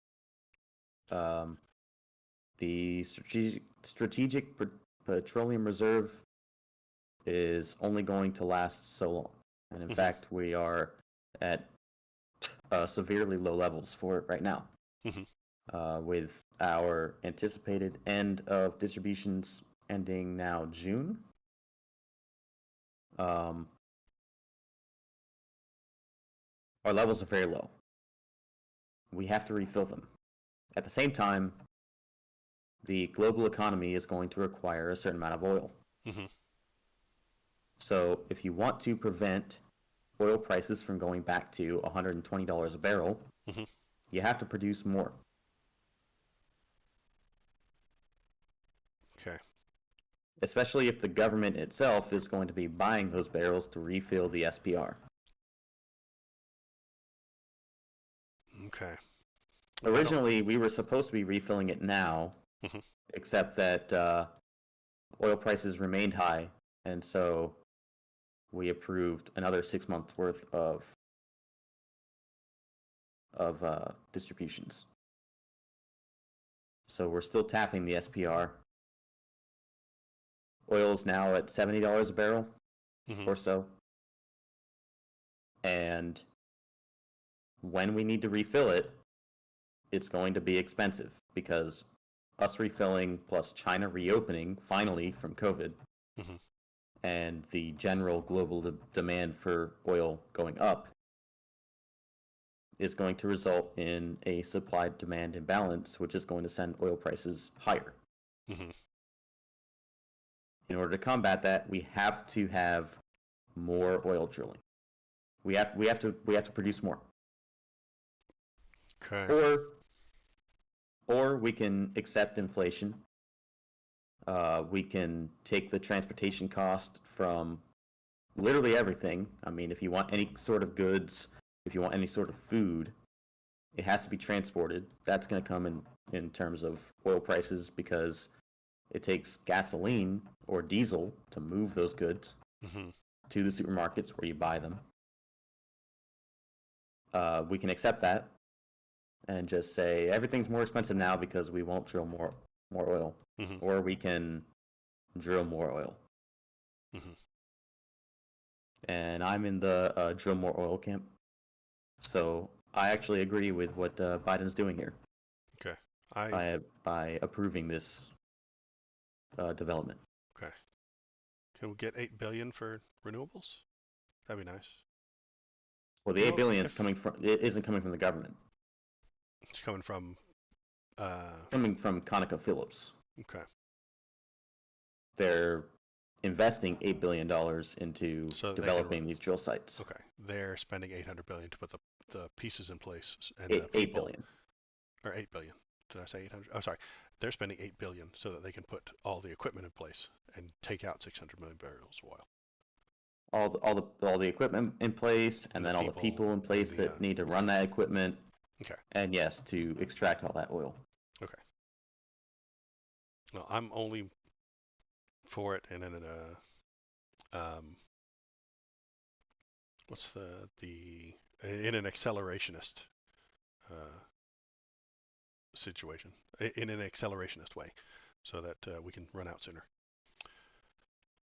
The strategic petroleum reserve is only going to last so long, and in fact, we are at severely low levels for it right now. With our anticipated end of distributions ending now June. Our levels are very low. We have to refill them. At the same time, the global economy is going to require a certain amount of oil. So if you want to prevent oil prices from going back to $120 a barrel, you have to produce more. Okay. Especially if the government itself is going to be buying those barrels to refill the SPR. Okay. Originally, we were supposed to be refilling it now, except that oil prices remained high, and so we approved another 6 months worth of distributions. So we're still tapping the SPR. Oil is now at $70 a barrel or so. And when we need to refill it, it's going to be expensive because us refilling plus China reopening finally from COVID and the general global demand for oil going up is going to result in a supply-demand imbalance, which is going to send oil prices higher. In order to combat that, we have to have more oil drilling. We have to produce more. Okay. Or we can accept inflation. We can take the transportation cost from literally everything. I mean, if you want any sort of goods, if you want any sort of food, it has to be transported. That's going to come in terms of oil prices because it takes gasoline or diesel to move those goods to the supermarkets where you buy them. We can accept that and just say everything's more expensive now because we won't drill more oil. Or we can drill more oil. And I'm in the drill more oil camp. So I actually agree with what Biden's doing here. Okay. By approving this development. Okay. Can we get 8 billion for renewables? That'd be nice. Well, the 8 billion isn't coming from the government. It's coming from ConocoPhillips. Okay. They're investing $8 billion into developing these drill sites. Okay. They're spending 800 billion to put the pieces in place and 8 billion. Or 8 billion. Did I say 800? Oh, sorry. They're spending 8 billion so that they can put all the equipment in place and take out 600 million barrels of oil. All the equipment in place, and then all the people in place that need to run that equipment. Okay. And yes, to extract all that oil. Okay. Well, I'm only for it, and then what's in an accelerationist situation, in an accelerationist way, so that we can run out sooner.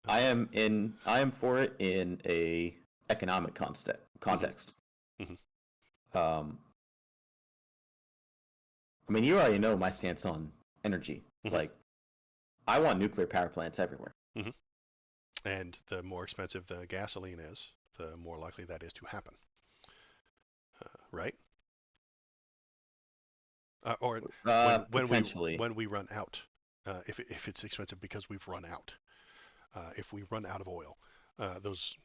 I am for it in a economic Mhm, context. mhm, Um, I mean, you already know my stance on energy. mhm, Like, I want nuclear power plants everywhere. mhm. And the more expensive the gasoline is, the more likely that is to happen, right? Or Potentially. when we run out, if it's expensive because we've run out, if we run out of oil, those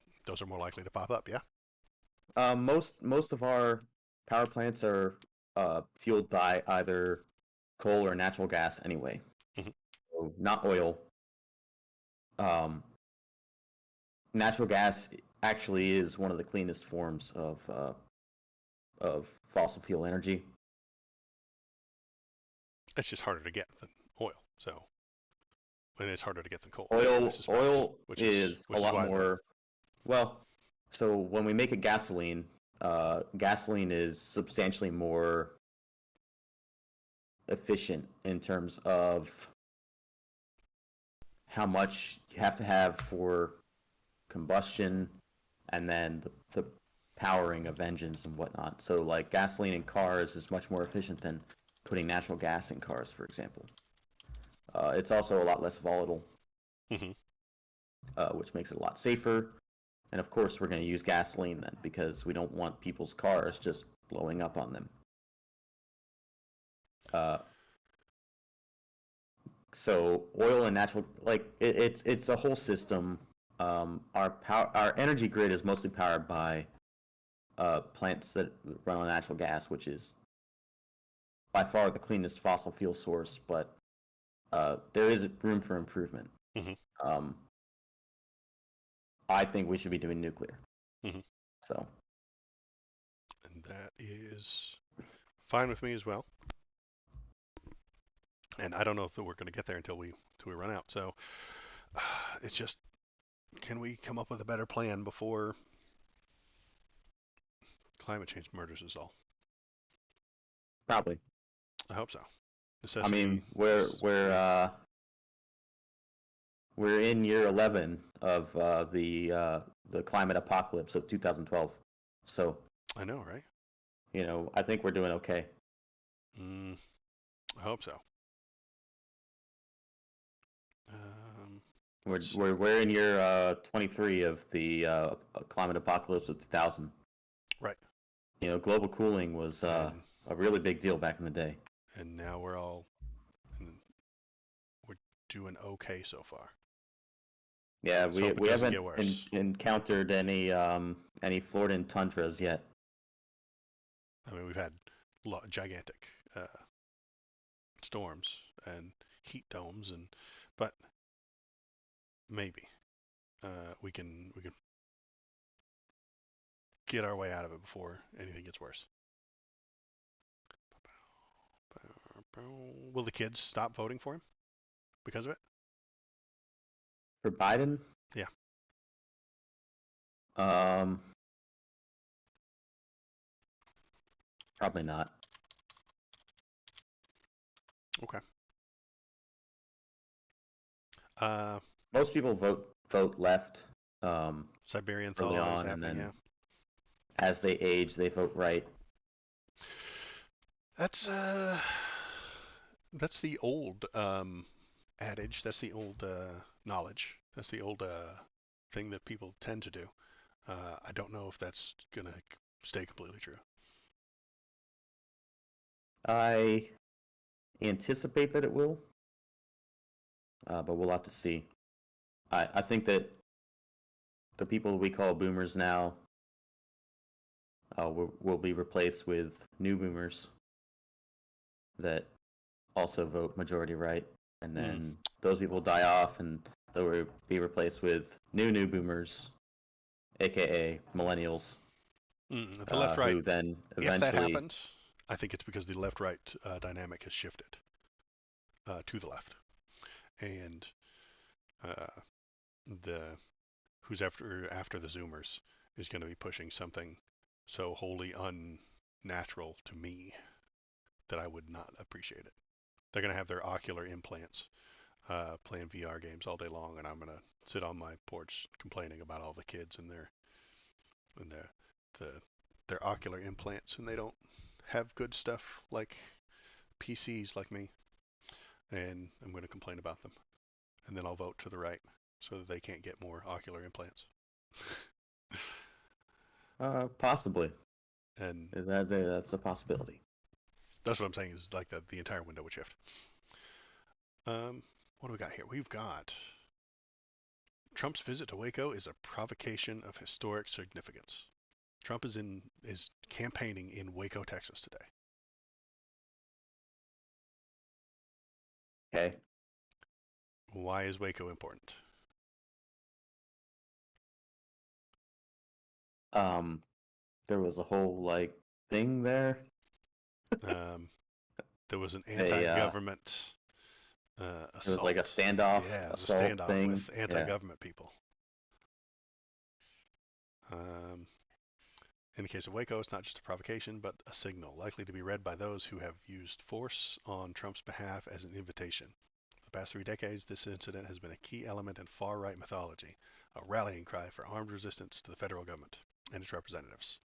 are more likely to pop up. Yeah. Most of our power plants are fueled by either coal or natural gas anyway. Mhm. So not oil. Um, Natural gas actually is one of the cleanest forms of fossil fuel energy. It's just harder to get than oil. So, and it's harder to get than coal, I suspect. Oil is a Which is lot why the more. Well, so when we make a gasoline, gasoline is substantially more efficient in terms of how much you have to have for combustion and then the powering of engines and whatnot. So, like, gasoline in cars is much more efficient than putting natural gas in cars, for example. It's also a lot less volatile, hmm which makes it a lot safer. And of course, we're going to use gasoline then because we don't want people's cars just blowing up on them. Uh, so oil and natural, like it's a whole system. Our energy grid is mostly powered by plants that run on natural gas, which is by far the cleanest fossil fuel source. But there is room for improvement. hmm Um, I think we should be doing nuclear. hmm So And that is fine with me as well. And I don't know if we're going to get there until we run out. So it's just, can we come up with a better plan before climate change murders us all? probably. I hope so. I Necessity mean, we're is we're yeah. uh, we're in year 11 of the climate apocalypse of 2012. So I know, right? I think we're doing okay. Mm, I hope so. Um, We're let's see. we're we're in year 23 of the climate apocalypse of 2000. Right. Global cooling was And a really big deal back in the day. and now and we're doing okay so far. Yeah, Let's we hope it we doesn't haven't get worse. encountered any Floridan tundras yet. I mean, we've had gigantic storms and heat domes, but maybe we can get our way out of it before anything gets worse. Will the kids stop voting for him because of it? For Biden, Yeah. um, probably not. Okay. Uh, Most people vote left um, Siberian early thaw is on, and happening. then Yeah. as they age, they vote right. That's that's the old adage. That's the old knowledge. That's the old thing that people tend to do. I don't know if that's gonna stay completely true. I anticipate that it will, but we'll have to see. I think that the people we call boomers now will be replaced with new boomers that also vote majority right, and Mm. then those people die off, and they'll be replaced with new boomers, aka millennials, The left right. who then If that eventually. happens, I think it's because the left right dynamic has shifted to the left, and uh, the who's after the Zoomers is going to be pushing something so wholly unnatural to me that I would not appreciate it. They're going to have their ocular implants playing VR games all day long, and I'm gonna sit on my porch complaining about all the kids and the their ocular implants, and they don't have good stuff like PCs like me, and I'm gonna complain about them, and then I'll vote to the right so that they can't get more ocular implants. Possibly. And That's a possibility. that's what I'm saying is like the entire window would shift. What do we got here? We've got Trump's visit to Waco is a provocation of historic significance. Trump is campaigning in Waco, Texas today. Okay. Why is Waco important? Um, there was a whole like thing there. Um, there was an They anti-government It was like a assault. standoff, Yeah, it was a assault standoff thing. with Yeah. anti-government people. Um, in the case of Waco, it's not just a provocation, but a signal, likely to be read by those who have used force on Trump's behalf as an invitation. For the past 3 decades, this incident has been a key element in far-right mythology, a rallying cry for armed resistance to the federal government and its representatives.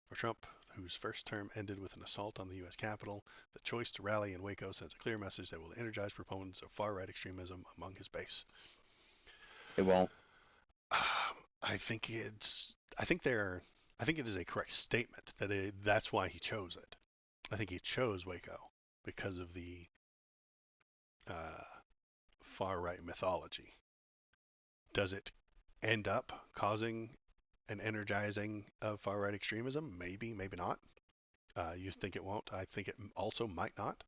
For Trump, whose first term ended with an assault on the U.S. Capitol, the choice to rally in Waco sends a clear message that will energize proponents of far-right extremism among his base. It won't. I think it's. I think they're. I think it is a correct statement that that's why he chose it. I think he chose Waco because of the uh, far right mythology. Does it end up causing an energizing of far right extremism? Maybe, maybe not. You think it won't? I think it also might not.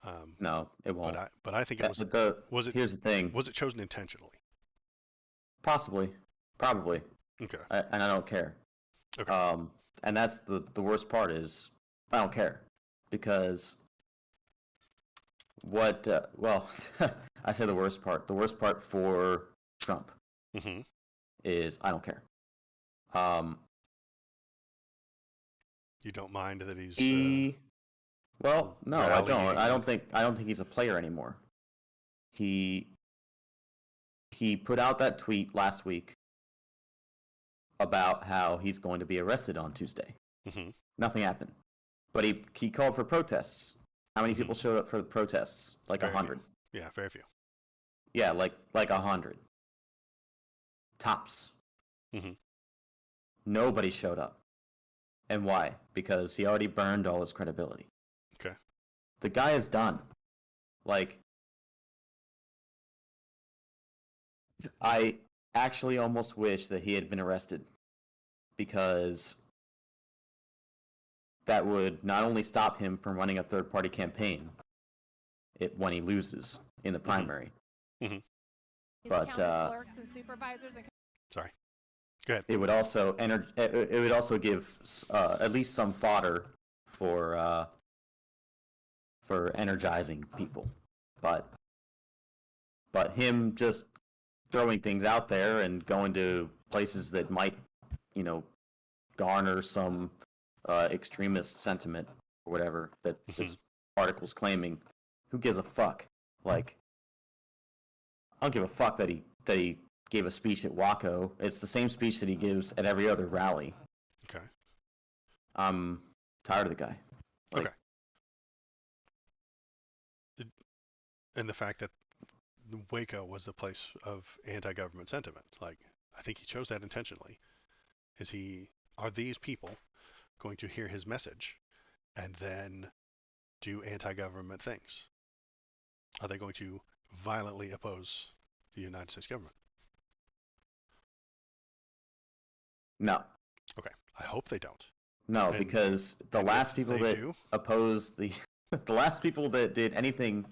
Um, No, it won't. but I think it That, was. but the Was it Here's the thing. was it chosen intentionally? Possibly, probably, Okay. and I don't care. Okay. And that's the worst part is I don't care because what? Well, I say the worst part. The worst part for Trump Mm-hmm. is I don't care. Um, You don't mind that he's he Well, no, I don't. rallying. I don't think he's a player anymore. He he put out that tweet last week about how he's going to be arrested on Tuesday. Mm-hmm. Nothing happened. But he called for protests. How many Mm-hmm. people showed up for the protests? Like Very few. 100. Yeah, very few. Yeah, like 100. Tops. Mm-hmm. Nobody showed up. And why? Because he already burned all his credibility. Okay. The guy is done. Like, I actually almost wish that he had been arrested because that would not only stop him from running a third party campaign when he loses in the primary, Mm-hmm. but clerks and supervisors and Sorry. Go ahead. it would also it would also give at least some fodder for energizing people. But him just throwing things out there and going to places that might, you know, garner some extremist sentiment or whatever that this article's claiming. Who gives a fuck? Like, I don't give a fuck that he gave a speech at Waco. It's the same speech that he gives at every other rally. Okay. I'm tired of the guy. Like, Okay. And the fact that Waco was the place of anti-government sentiment, like I think he chose that intentionally. Are these people going to hear his message and then do anti-government things? Are they going to violently oppose the United States government? no, Okay. I hope they don't. no, And because the and last if people they that do, opposed the the last people that did anything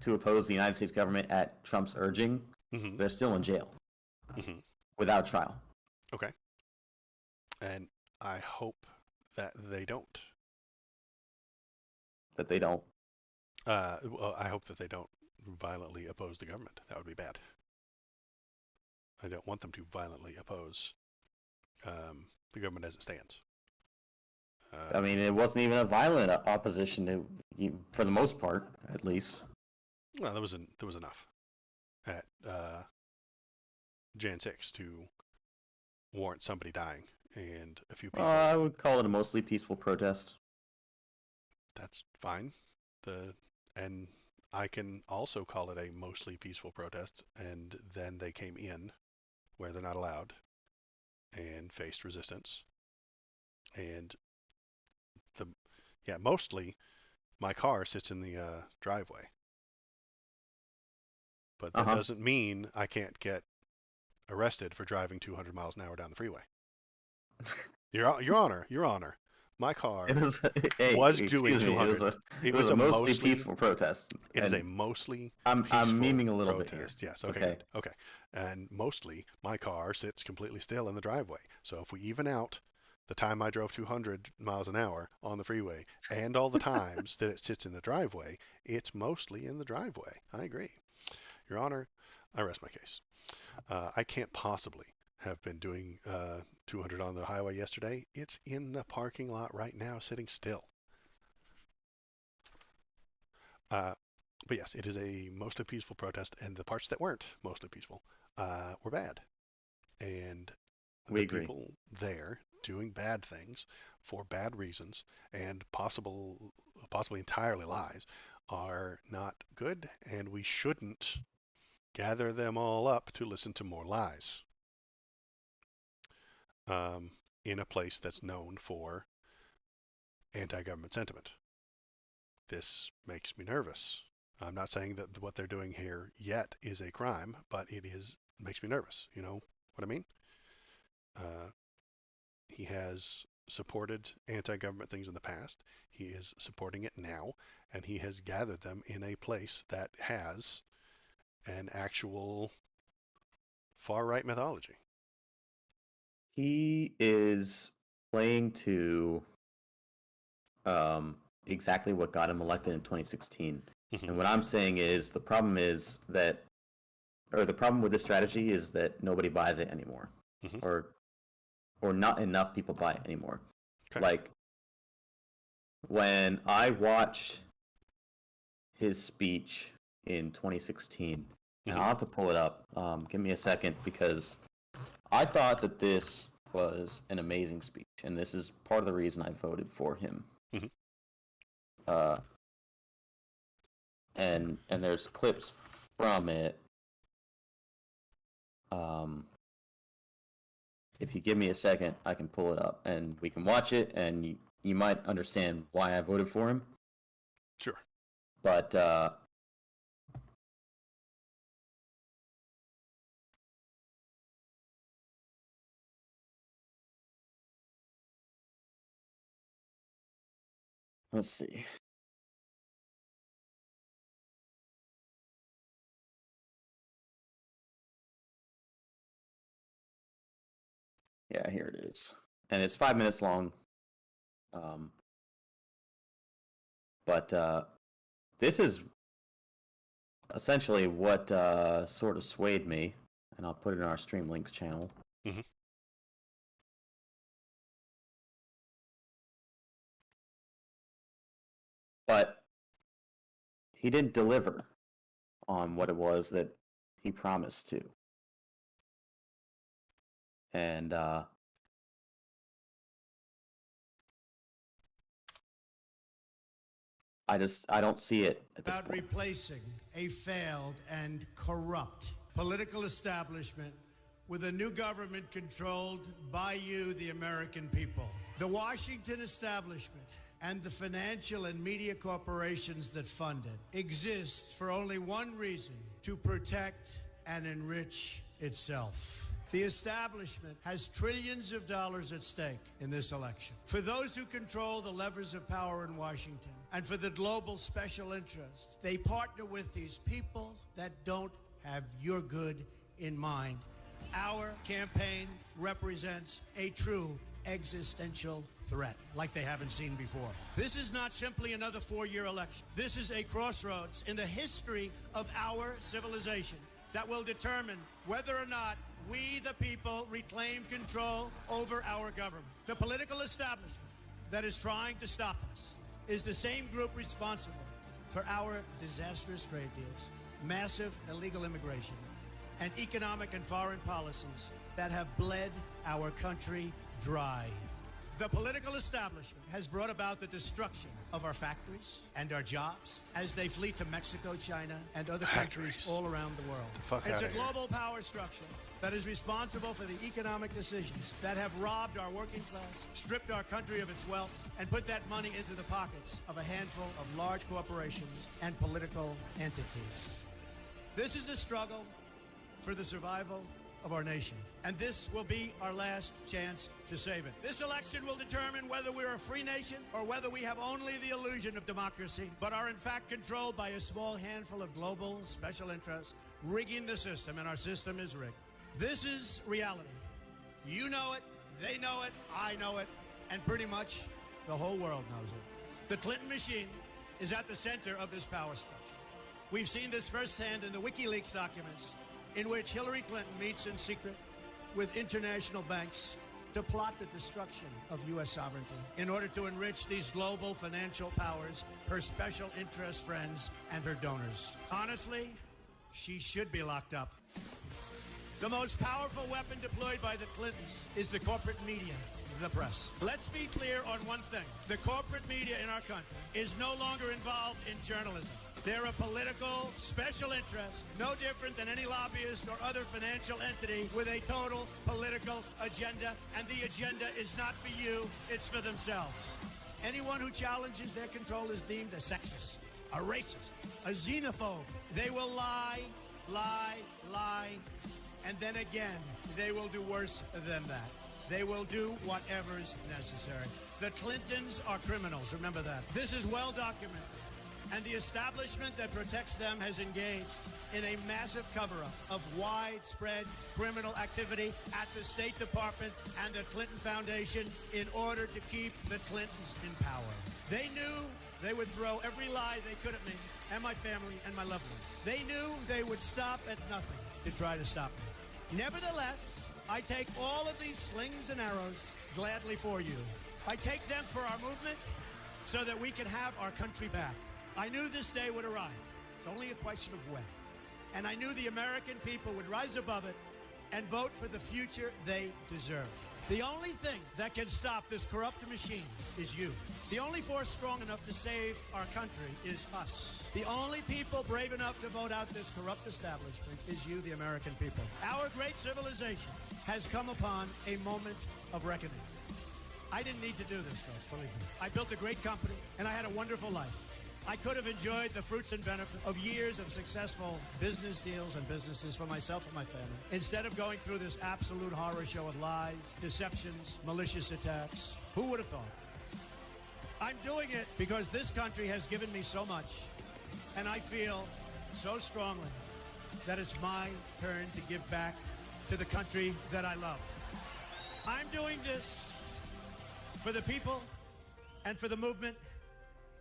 to oppose the United States government at Trump's urging, mm-hmm, they're still in jail mm-hmm, without trial. okay. And I hope that they don't. That they don't. Well, I hope that they don't violently oppose the government. That would be bad. I don't want them to violently oppose the government as it stands. I mean, it wasn't even a violent opposition for the most part, at least. Well, there was enough. Jan 6 to warrant somebody dying and a few people. I would call it a mostly peaceful protest. That's fine. And I can also call it a mostly peaceful protest, and then they came in where they're not allowed and faced resistance. And mostly my car sits in the driveway, but that doesn't mean I can't get arrested for driving 200 miles an hour down the freeway. Your Honor, my car It was hey, was excuse doing me. 200. It was a mostly peaceful protest. It is a mostly I'm peaceful memeing a little protest. bit here. Yes. Okay. Okay. Good. Okay. And mostly my car sits completely still in the driveway. So if we even out the time I drove 200 miles an hour on the freeway and all the times that it sits in the driveway, it's mostly in the driveway. I agree. Your Honor, I rest my case. I can't possibly have been doing 200 on the highway yesterday. It's in the parking lot right now, sitting still. But yes, it is a mostly peaceful protest, and the parts that weren't mostly peaceful were bad. And We the agree. people there doing bad things for bad reasons and possibly entirely lies are not good, and we shouldn't gather them all up to listen to more lies in a place that's known for anti-government sentiment. This makes me nervous. I'm not saying that what they're doing here yet is a crime, but it makes me nervous. You know what I mean? Uh, he has supported anti-government things in the past. He is supporting it now, and he has gathered them in a place that has an actual far-right mythology. He is playing to exactly what got him elected in 2016. And what I'm saying is the problem with this strategy is that nobody buys it anymore, or not enough people buy it anymore. Okay. Like when I watched his speech in 2016, and I'll have to pull it up. Give me a second, because I thought that this was an amazing speech, and this is part of the reason I voted for him. And there's clips from it. If you give me a second, I can pull it up, and we can watch it, and you might understand why I voted for him. Sure. But let's see. Yeah, here it is. And it's 5 minutes long. But this is essentially what sort of swayed me. And I'll put it in our Stream Links channel. But he didn't deliver on what it was that he promised to. And I don't see it at this about point. replacing a failed and corrupt political establishment with a new government controlled by you, the American people. The Washington establishment and the financial and media corporations that fund it exist for only one reason: to protect and enrich itself. The establishment has trillions of dollars at stake in this election. For those who control the levers of power in Washington and for the global special interest, they partner with these people that don't have your good in mind. Our campaign represents a true existential threat like they haven't seen before. This is not simply another four-year election. This is a crossroads in the history of our civilization that will determine whether or not we, the people, reclaim control over our government. The political establishment that is trying to stop us is the same group responsible for our disastrous trade deals, massive illegal immigration, and economic and foreign policies that have bled our country dry. The political establishment has brought about the destruction of our factories and our jobs as they flee to Mexico, China, and other countries all around the world. It's a global power structure that is responsible for the economic decisions that have robbed our working class, stripped our country of its wealth, and put that money into the pockets of a handful of large corporations and political entities. This is a struggle for the survival of our nation, and this will be our last chance to save it. This election will determine whether we're a free nation or whether we have only the illusion of democracy, but are in fact controlled by a small handful of global special interests rigging the system, and our system is rigged. This is reality. You know it, they know it, I know it, and pretty much the whole world knows it. The Clinton machine is at the center of this power structure. We've seen this firsthand in the WikiLeaks documents, in which Hillary Clinton meets in secret with international banks to plot the destruction of U.S. sovereignty in order to enrich these global financial powers, her special interest friends, and her donors. Honestly, she should be locked up. The most powerful weapon deployed by the Clintons is the corporate media, the press. Let's be clear on one thing. The corporate media in our country is no longer involved in journalism. They're a political special interest, no different than any lobbyist or other financial entity with a total political agenda, and the agenda is not for you, it's for themselves. Anyone who challenges their control is deemed a sexist, a racist, a xenophobe. They will lie, and then again, they will do worse than that. They will do whatever is necessary. The Clintons are criminals, remember that. This is well documented. And the establishment that protects them has engaged in a massive cover-up of widespread criminal activity at the State Department and the Clinton Foundation in order to keep the Clintons in power. They knew they would throw every lie they could at me and my family and my loved ones. They knew they would stop at nothing to try to stop me. Nevertheless, I take all of these slings and arrows gladly for you. I take them for our movement so that we can have our country back. I knew this day would arrive. It's only a question of when. And I knew the American people would rise above it and vote for the future they deserve. The only thing that can stop this corrupt machine is you. The only force strong enough to save our country is us. The only people brave enough to vote out this corrupt establishment is you, the American people. Our great civilization has come upon a moment of reckoning. I didn't need to do this, folks, believe me. I built a great company, and I had a wonderful life. I could have enjoyed the fruits and benefits of years of successful business deals and businesses for myself and my family, instead of going through this absolute horror show of lies, deceptions, malicious attacks. Who would have thought? I'm doing it because this country has given me so much, and I feel so strongly that it's my turn to give back to the country that I love. I'm doing this for the people and for the movement,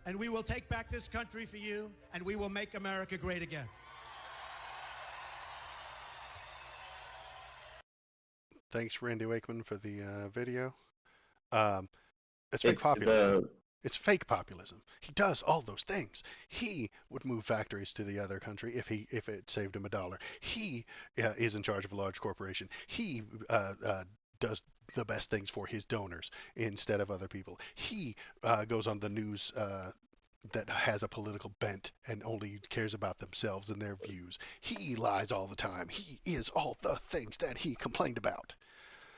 and we will take back this country for you, and we will make America great again. Thanks, Randy Wakeman, for the video. It's fake populism. It's fake populism. He does all those things. He would move factories to the other country if it saved him $1. He is in charge of a large corporation. He does the best things for his donors instead of other people. He goes on the news that has a political bent and only cares about themselves and their views. He lies all the time. He is all the things that he complained about.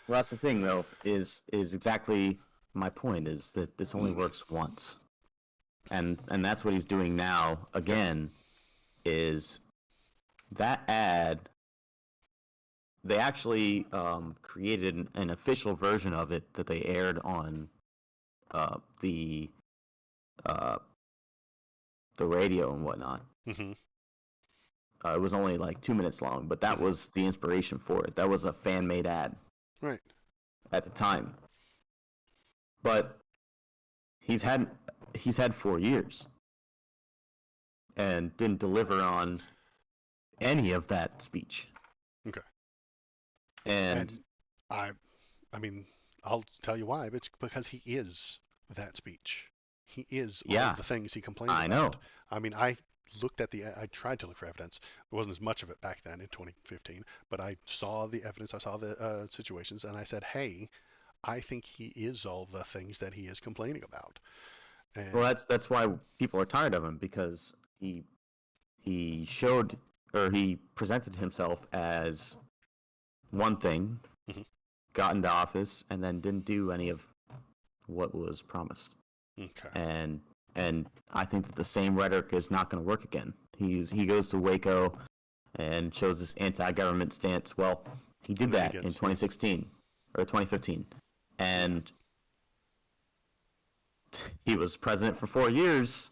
Well, that's the thing, though, is exactly my point, is that this only works once. And that's what he's doing now, again, is that ad, they actually created an official version of it that they aired on the radio and whatnot. Mm-hmm. It was only like 2 minutes long, but that was the inspiration for it. That was a fan-made ad. Right. At the time. But he's had 4 years and didn't deliver on any of that speech. Okay. And I mean, I'll tell you why. It's because he is that speech. He is all of the things he complained about. I know. I mean, I looked at I tried to look for evidence. There wasn't as much of it back then in 2015, but I saw the evidence. I saw the situations, and I said, "Hey, I think he is all the things that he is complaining about." Well, And that's why people are tired of him, because he showed, or he presented himself as one thing, Mhm. got into office, and then didn't do any of what was promised. Okay. And I think that the same rhetoric is not going to work again. He goes to Waco and shows this anti-government stance. Well, he did And then he that in gets 2016 or 2015, and he was president for 4 years,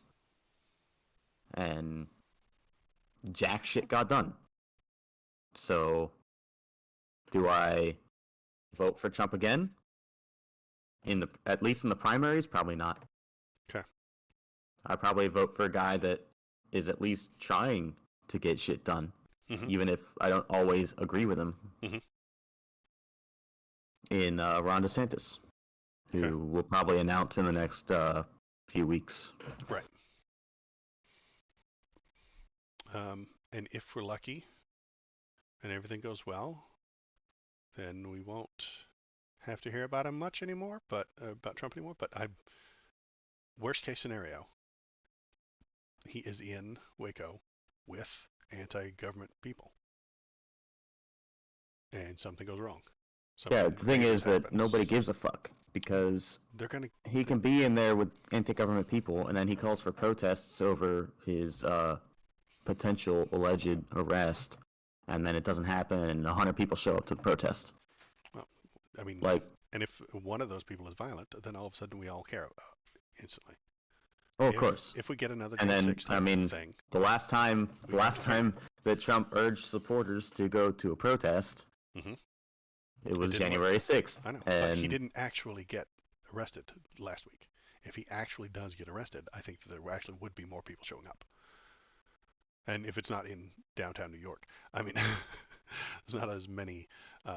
and jack shit got done. So, do I vote for Trump again? At least in the primaries, probably not. Okay. I probably vote for a guy that is at least trying to get shit done, Mhm. even if I don't always agree with him. Mhm. In Ron DeSantis, who Okay. will probably announce in the next few weeks. Right. And if we're lucky and everything goes well, then we won't have to hear about him much anymore, but about Trump anymore. But worst case scenario, he is in Waco with anti-government people, and something goes wrong. Yeah, Something the thing nefarious is that happens. nobody gives a fuck, because They're gonna. he can be in there with anti-government people, and then he calls for protests over his potential alleged arrest, and then it doesn't happen, and 100 people show up to the protest. Well, I mean, Like, and if one of those people is violent, then all of a sudden we all care instantly. oh, of course. If we get another And Jan then, 6 I type mean, thing, the last time we won't care. that Trump urged supporters to go to a protest, Hmm. it was didn't work. January 6th. I know, but he And didn't actually get arrested last week. If he actually does get arrested, I think that there actually would be more people showing up. And if it's not in downtown New York, I mean, there's not as many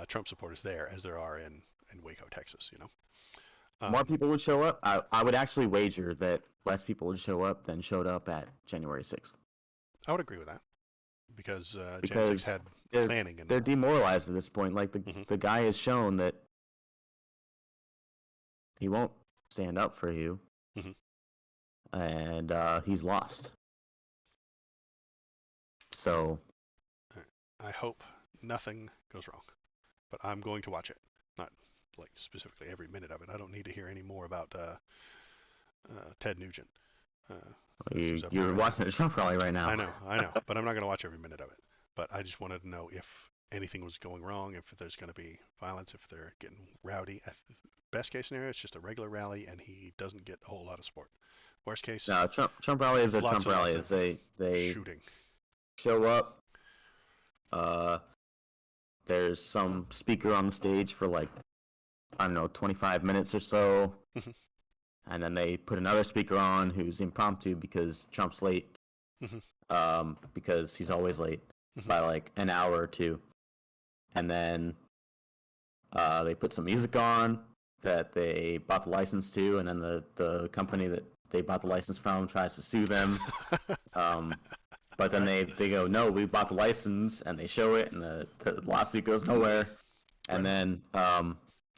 Trump supporters there as there are in Waco, Texas. You know. more people would show up. I would actually wager that less people would show up than showed up at January 6th. I would agree with that because Jan 6 Because had they're, planning and they're demoralized at this point. Like, Mhm. the guy has shown that he won't stand up for you, Mhm. and he's lost. So, I hope nothing goes wrong, but I'm going to watch it. Not like specifically every minute of it. I don't need to hear any more about Ted Nugent. That's who's up there you're right now. watching a Trump rally right now. I know, but I'm not going to watch every minute of it. But I just wanted to know if anything was going wrong, if there's going to be violence, if they're getting rowdy. Best case scenario, it's just a regular rally, and he doesn't get a whole lot of support. Worst case, No, Trump rally is a lots Trump and rally. lots Is of they shooting. show up. There's some speaker on the stage for, like, I don't know, 25 minutes or so. Mhm. And then they put another speaker on who's impromptu because Trump's late. Mhm. Because he's always late Mhm. by like an hour or two. And then they put some music on that they bought the license to, and then the company that they bought the license from tries to sue them. But then they go, no, we bought the license, and they show it, and the lawsuit goes nowhere. And then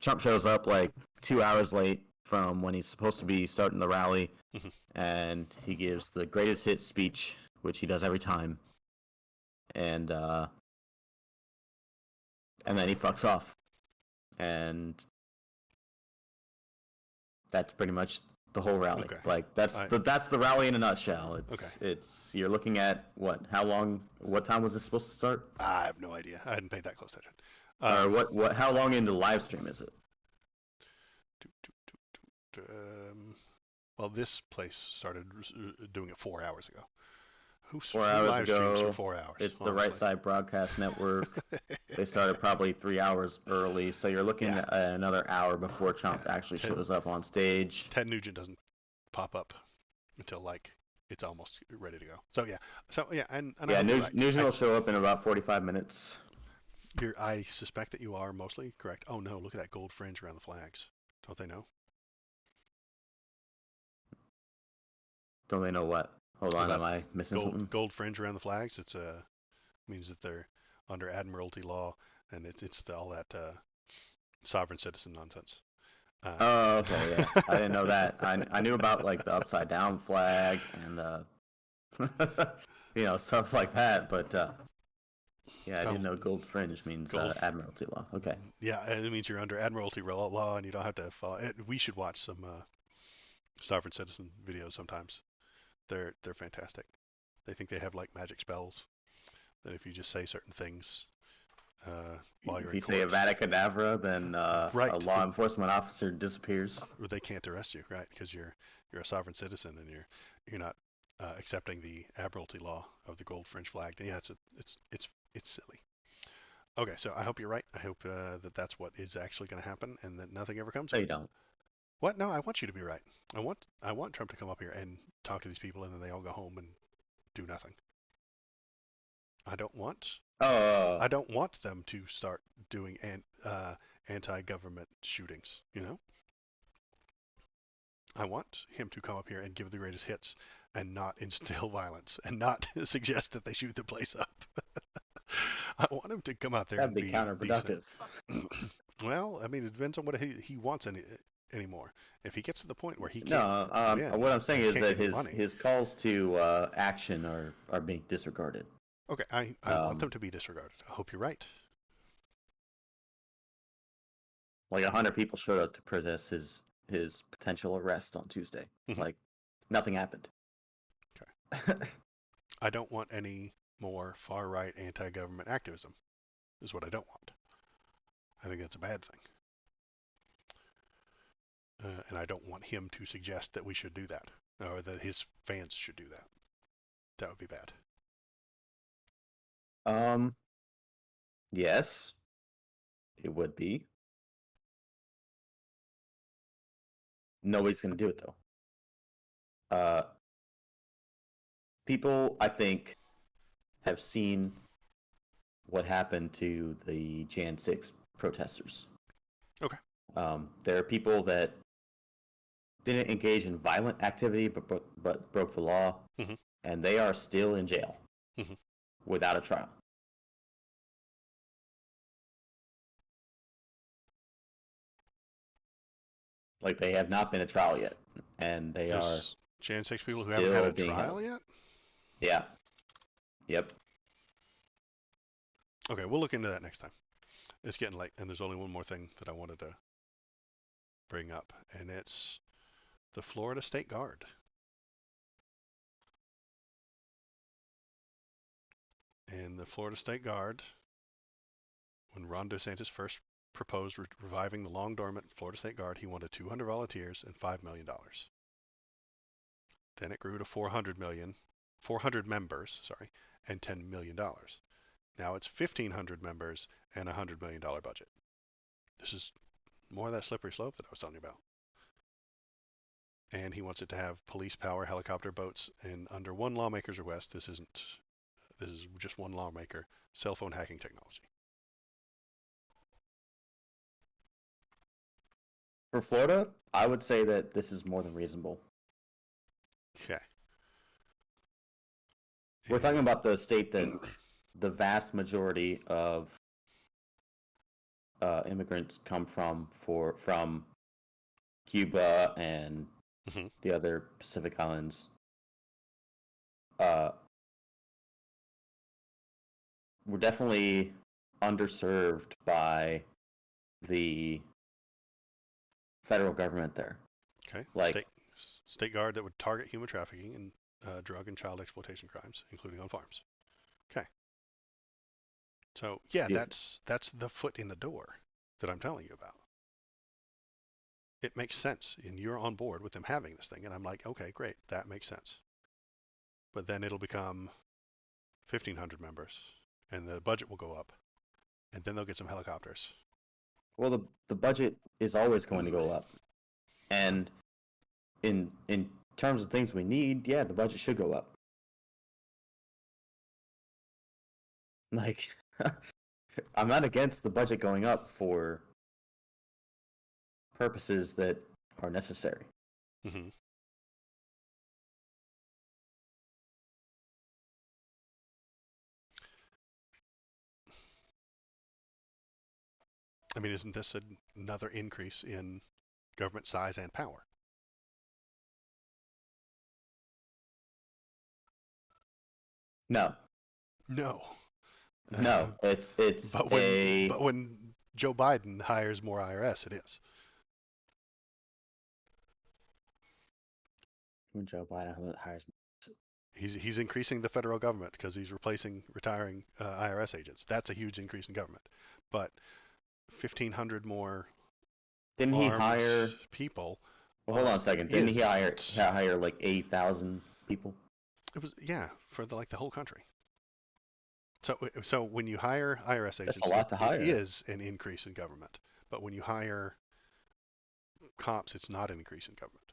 Trump shows up like 2 hours late from when he's supposed to be starting the rally, Mhm. and he gives the greatest hits speech, which he does every time. And then he fucks off. And that's pretty much the whole rally. Okay. Like, that's the rally in a nutshell. Okay. It's you're looking at what time was this supposed to start? I have no idea. I hadn't paid that close attention. Or how long into the live stream is it? Well, this place started doing it 4 hours ago. Who 4 hours live streams ago. for 4 hours? It's the honestly? Right Side Broadcast Network. They started probably 3 hours early, so you're looking at another hour before Trump actually shows up on stage. Ted Nugent doesn't pop up until like it's almost ready to go. So yeah, and Nugent will show up in about 45 minutes. I suspect that you are mostly correct. Oh no, look at that gold fringe around the flags. Don't they know? Don't they know what? Hold on, am about I missing something? gold fringe around the flags. It's means that they're under admiralty law, and all that sovereign citizen nonsense. Oh, okay, yeah. I didn't know that. I knew about like the upside down flag and stuff like that, but yeah, I didn't um, know gold fringe means gold. admiralty law. Okay. Yeah, it means you're under admiralty law, and you don't have to follow it. We should watch some sovereign citizen videos sometimes. They're fantastic. They think they have like magic spells that if you just say certain things while you're If in you say court, Avada Kedavra, then a right, law enforcement officer disappears. they can't arrest you, right? Because you're a sovereign citizen and you're not accepting the admiralty law of the gold fringe flag. Yeah, it's silly. Okay, so I hope you're right. I hope that that's what is actually going to happen and that nothing ever comes No, of you it. don't. What? No, I want you to be right. I want Trump to come up here and talk to these people and then they all go home and do nothing. I don't want Oh, I don't want them to start doing anti-government shootings. I want him to come up here and give the greatest hits and not instill violence and not suggest that they shoot the place up. I want him to come out there that'd and be be decent. counterproductive. Well, I mean, it depends on what he wants anymore. If he gets to the point where he can't No, win what I'm saying and is can't that get any his money, his calls to action are being disregarded. okay, I want them to be disregarded. I hope you're right. Like 100 people showed up to protest his potential arrest on Tuesday. Mhm. Like nothing happened. Okay. I don't want any more far right anti government activism, is what I don't want. I think that's a bad thing. And I don't want him to suggest that we should do that, or that his fans should do that. That would be bad. um, yes, it would be. Nobody's gonna do it though. Uh, People, I think, have seen what happened to the Jan 6 protesters. Okay. There are people that didn't engage in violent activity but broke the law, Mhm. and they are still in jail Mhm. without a trial. Like they have not been a trial yet, and they are Just Jan 6 people who haven't had still a being held. trial yet? Yeah. Yep. Okay, we'll look into that next time. It's getting late, and there's only one more thing that I wanted to bring up, and it's the Florida State Guard. And the Florida State Guard, when Ron DeSantis first proposed reviving the long dormant Florida State Guard, he wanted 200 volunteers and $5 million. Then it grew to 400 members, and $10 million. Now it's 1,500 members and a $100 million budget. This is more of that slippery slope that I was telling you about. And he wants it to have police power, helicopter boats, and under one lawmaker's request, this is just one lawmaker, cell phone hacking technology. For Florida, I would say that this is more than reasonable. Okay. We're talking about the state that the vast majority of immigrants come from Cuba and Mhm. the other Pacific islands. We're definitely underserved by the federal government there. Okay. Like, State guard that would target human trafficking and drug and child exploitation crimes, including on farms. Okay. So yeah, if, that's the foot in the door that I'm telling you about. It makes sense, and you're on board with them having this thing, and I'm like, okay, great, that makes sense. But then it'll become 1,500 members, and the budget will go up, and then they'll get some helicopters. well, the budget is always going to go up, and in terms of things we need, yeah, the budget should go up. Like, I'm not against the budget going up for purposes that are necessary. Mm-hmm. I mean, isn't this another increase in government size and power? No, No. no, it's But a when Joe Biden hires more IRS, it is. when Joe Biden hires. He's increasing the federal government because he's replacing retiring IRS agents. That's a huge increase in government. But 1,500 more Didn't he armed hire? people Well, hold on a second. Didn't he isn't. hire like 8,000 people? It was, yeah, for the whole country. So when you hire IRS That's agents, a lot to it hire. is an increase in government. But when you hire cops, it's not an increase in government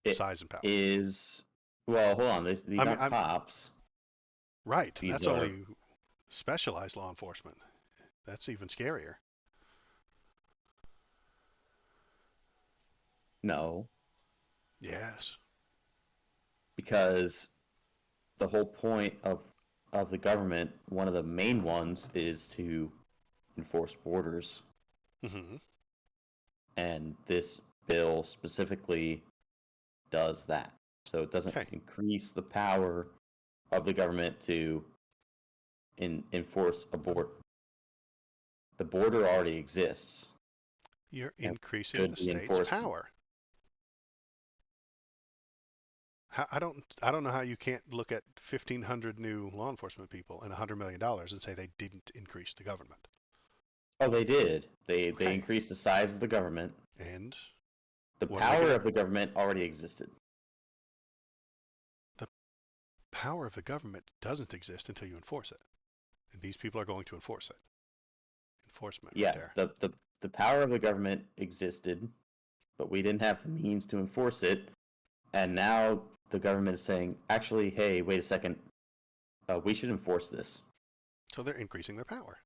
It size and power. is. Well, hold on. These I mean, aren't cops. right. These That's are only specialized law enforcement. That's even scarier. no, Yes. because the whole point of the government, one of the main ones, is to enforce borders, Hmm. and this bill specifically does that. So it doesn't Okay. increase the power of the government to enforce a border. The border already exists You're and increasing should the be state's enforced. power. I don't know how you can't look at 1,500 new law enforcement people and $100 million and say they didn't increase the government. Oh, they did. They Okay. increased the size of the government. And The what are they power gonna? of the government already existed. The power of the government doesn't exist until you enforce it. And these people are going to enforce it. Enforcement right Yeah, there. the power of the government existed, but we didn't have the means to enforce it. And now the government is saying, actually, hey, wait a second, we should enforce this. So they're increasing their power.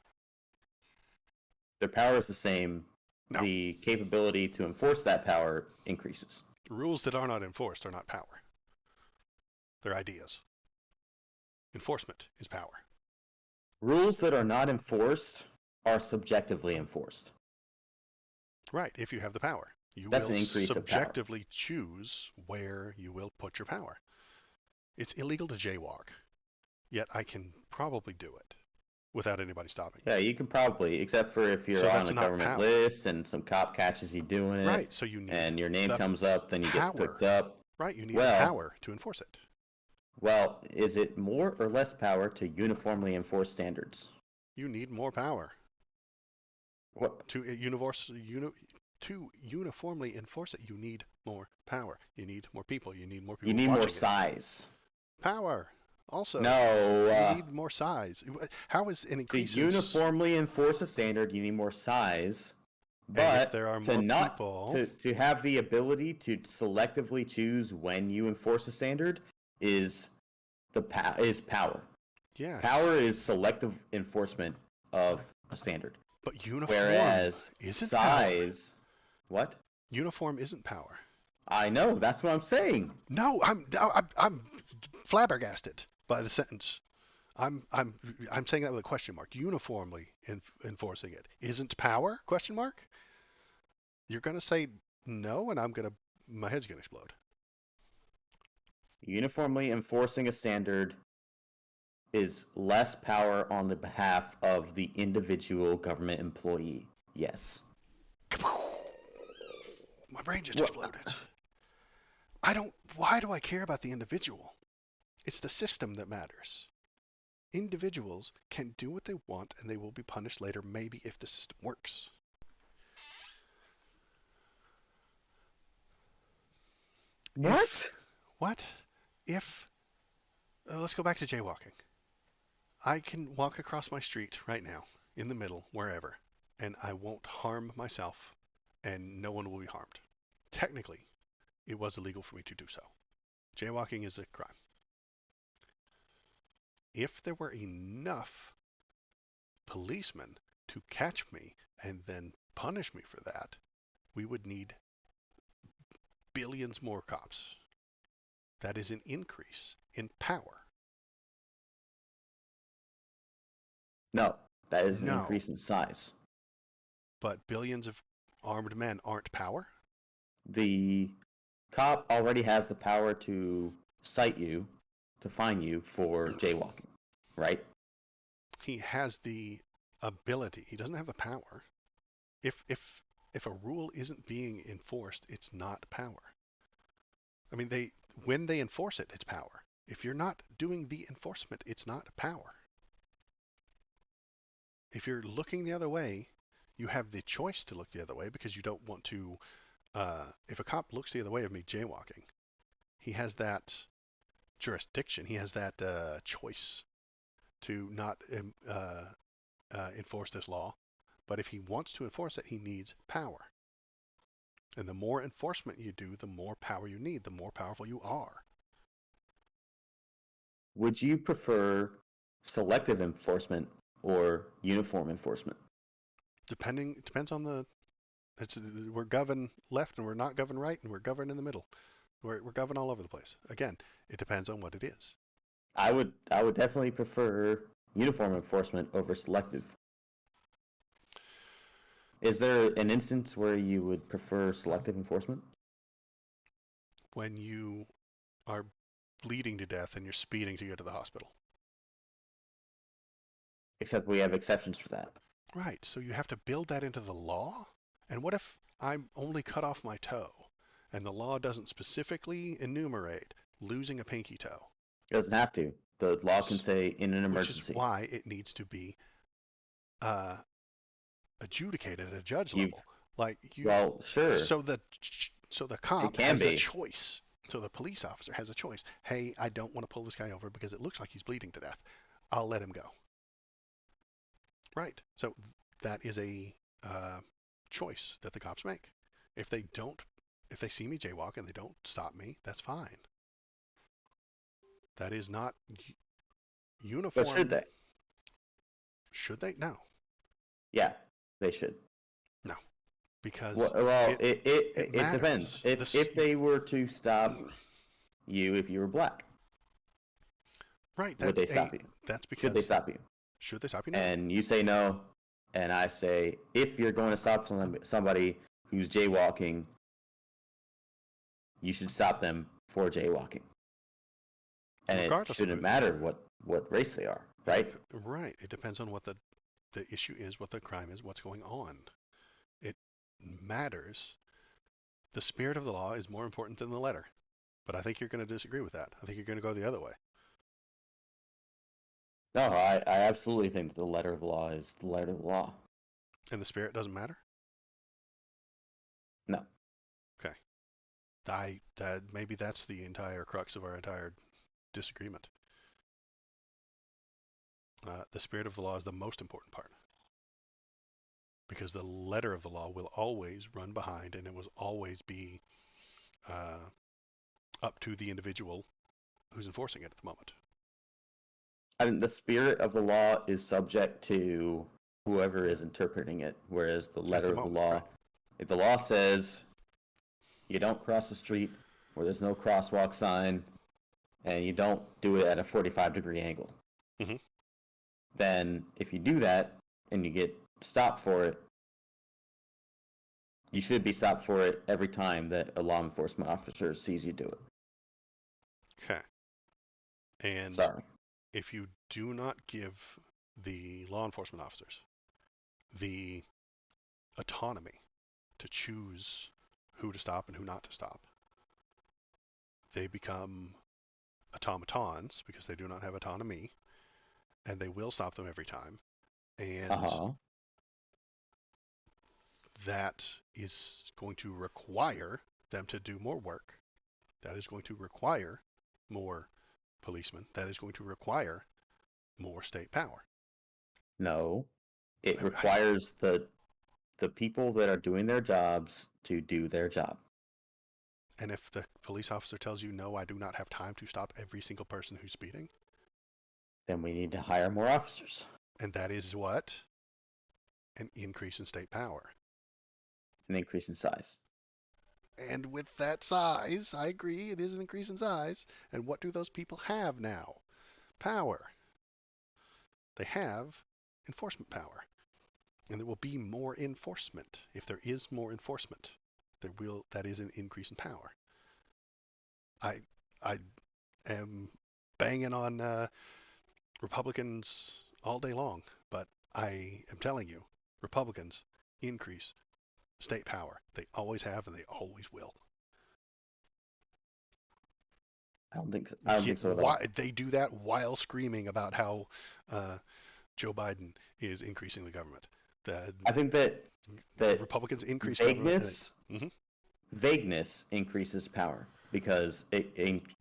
Their power is the same. No. The capability to enforce that power increases. Rules that are not enforced are not power. They're ideas. Enforcement is power. Rules that are not enforced are subjectively enforced. Right, if you have the power. You That's will an increase of power. subjectively choose where you will put your power. It's illegal to jaywalk, yet I can probably do it without anybody stopping me. Yeah, you can probably, except for if you're So on that's a not government power. list and some cop catches you doing it, Right, so you need and your name the comes up, then you get power. picked up. Right, you need the Well, power to enforce it. well, is it more or less power to uniformly enforce standards? You need more power What? to uniformly enforce it. You need more power. You need more people. You need more people You need more watching it. size. Power. Also, No. you need more size. How is an To increase in uniformly enforce a standard, you need more size. and But if there are to more not people, to have the ability to selectively choose when you enforce a standard is is power. yes. Power is selective enforcement of a standard. But uniform Whereas isn't size, power. what? Uniform isn't power. I know, that's what I'm saying. No, I'm flabbergasted by the sentence. I'm saying that with a question mark. Uniformly enforcing it isn't power? Question mark. You're gonna say no, and my head's gonna explode. Uniformly enforcing a standard is less power on the behalf of the individual government employee. Yes. My brain just What? exploded. Why do I care about the individual? It's the system that matters. Individuals can do what they want and they will be punished later, maybe if the system works. What? What? If, let's go back to jaywalking. I can walk across my street right now, in the middle, wherever, and I won't harm myself, and no one will be harmed. Technically, it was illegal for me to do so. Jaywalking is a crime. If there were enough policemen to catch me and then punish me for that, we would need billions more cops. That is an increase in power. No, That is an No, increase in size. but billions of armed men aren't power. The cop already has the power to cite you, to fine you for jaywalking, right? He has the ability. He doesn't have the power. If a rule isn't being enforced, it's not power. I mean, when they enforce it, it's power. If you're not doing the enforcement, it's not power. If you're looking the other way, you have the choice to look the other way because you don't want to. If a cop looks the other way of me jaywalking, he has that jurisdiction. He has that choice to not enforce this law. But if he wants to enforce it, he needs power. And the more enforcement you do, the more power you need, the more powerful you are. Would you prefer selective enforcement or uniform enforcement? Depends on the. We're governed left and we're not governed right and we're governed in the middle. We're governed all over the place. Again, it depends on what it is. I would definitely prefer uniform enforcement over selective. Is there an instance where you would prefer selective enforcement? When you are bleeding to death and you're speeding to get to the hospital. Except we have exceptions for that. Right, so you have to build that into the law? And what if I'm only cut off my toe and the law doesn't specifically enumerate losing a pinky toe? It doesn't have to. The law can say in an Which is emergency. why it needs to be adjudicated at a judge You've, level. Like you, well, sure, so the cop can has a be. choice. So the police officer has a choice. Hey, I don't want to pull this guy over because it looks like he's bleeding to death. I'll let him go. Right. So that is a choice that the cops make. If they see me jaywalk and they don't stop me, that's fine. That is not uniform. But should they? Should they? No. Yeah, they should. No. Because well, it it matters. depends. If they were to stop you if you were black, right, would they stop you? That's because Should they stop you? Should they stop you? No. And you say no, and I say if you're going to stop somebody who's jaywalking, you should stop them for jaywalking. And Regardless it shouldn't of matter what race they are, right? Right. It depends on what the issue is, what the crime is, what's going on. It matters. The spirit of the law is more important than the letter. But I think you're going to disagree with that. I think you're going to go the other way. No, I absolutely think that the letter of the law is the letter of the law. And the spirit doesn't matter? No. Okay. Maybe that's the entire crux of our entire disagreement. The spirit of the law is the most important part. Because the letter of the law will always run behind and it will always be up to the individual who's enforcing it at the moment. I mean, the spirit of the law is subject to whoever is interpreting it, whereas the letter of the law, right. If the law says you don't cross the street where there's no crosswalk sign, and you don't do it at a 45-degree angle, mm-hmm. then if you do that and you get stopped for it, you should be stopped for it every time that a law enforcement officer sees you do it. Okay. And sorry, if you do not give the law enforcement officers the autonomy to choose who to stop and who not to stop, they become automatons because they do not have autonomy, and they will stop them every time. And that is going to require them to do more work. That is going to require more policemen. That is going to require more state power. No, it requires the people that are doing their jobs to do their job. And if the police officer tells you, no, I do not have time to stop every single person who's speeding, then we need to hire more officers. And that is what? An increase in state power. An increase in size. And with that size, I agree, it is an increase in size. And what do those people have now? Power. They have enforcement power. And there will be more enforcement. If there is more enforcement, that is an increase in power. I am banging on Republicans all day long, but I am telling you, Republicans increase state power. They always have, and they always will. I don't think so. I don't Yeah, think so at all. they do that while screaming about how Joe Biden is increasing the government. The I think that Republicans increase government. vagueness Mhm. vagueness increases power because it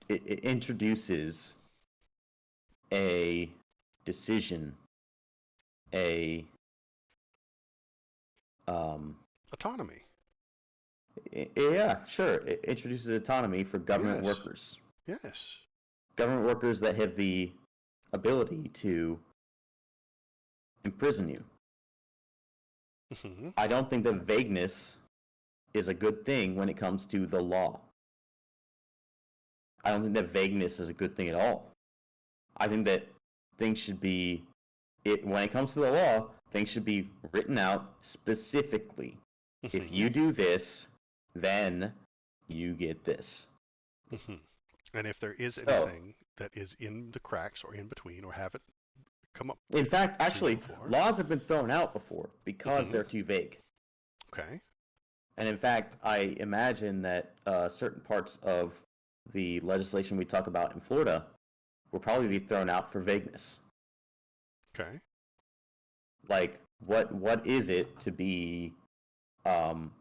introduces a decision, a um, Autonomy. yeah, sure, it introduces autonomy for government Yes. workers, Yes. that have the ability to imprison you. Hmm. I don't think that vagueness is a good thing when it comes to the law. I don't think that vagueness is a good thing at all. I think that things should be when it comes to the law, things should be written out specifically. If Hmm. you do this, then you get this. Hmm. And if there is So, anything that is in the cracks or in between or haven't come up in fact, to you actually, before. laws have been thrown out before because Hmm. they're too vague. Okay. And in fact, I imagine that certain parts of the legislation we talk about in Florida will probably be thrown out for vagueness. Okay. Like, what is it to be um,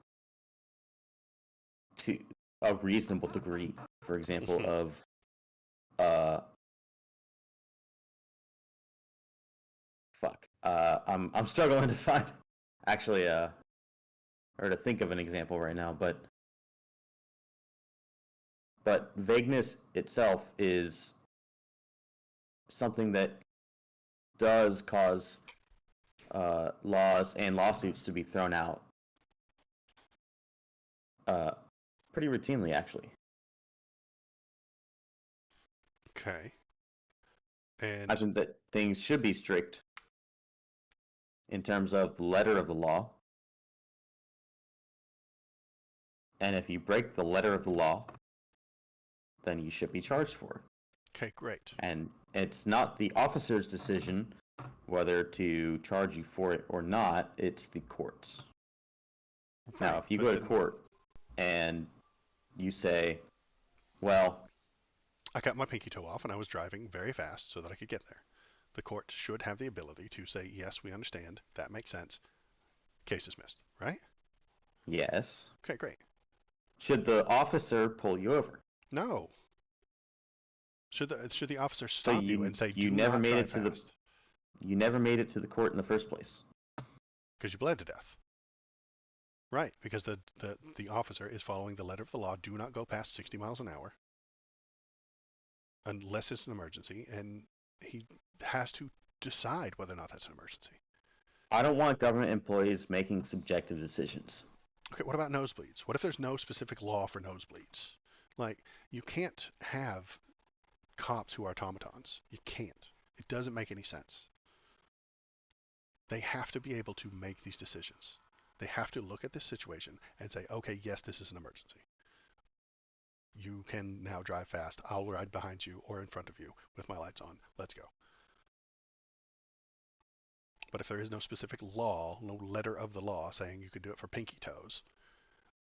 to a reasonable degree, for example, Hmm. of uh, I'm struggling to find actually or to think of an example right now, but vagueness itself is something that does cause laws and lawsuits to be thrown out uh, pretty routinely, actually. Okay. I And think that things should be strict in terms of the letter of the law. And if you break the letter of the law, then you should be charged for it. okay, great. And it's not the officer's decision whether to charge you for it or not, it's the court's. Now, Right. if you But go to then court and you say, well, I got my pinky toe off and I was driving very fast so that I could get there. The court should have the ability to say, yes, we understand. That makes sense. Case dismissed. Right? yes, Okay, great. should the officer pull you over? No. Should the officer So stop you and say, you do never not made drive it to the fast you never made it to the court in the first place. because you bled to death? Right, because the officer is following the letter of the law. Do not go past 60 miles an hour unless it's an emergency, and he has to decide whether or not that's an emergency. I don't want government employees making subjective decisions. Okay, what about nosebleeds? What if there's no specific law for nosebleeds? Like, you can't have cops who are automatons. You can't. It doesn't make any sense. They have to be able to make these decisions. They have to look at this situation and say, okay, yes, this is an emergency. You can now drive fast. I'll ride behind you or in front of you with my lights on. Let's go. But if there is no specific law, no letter of the law saying you could do it for pinky toes,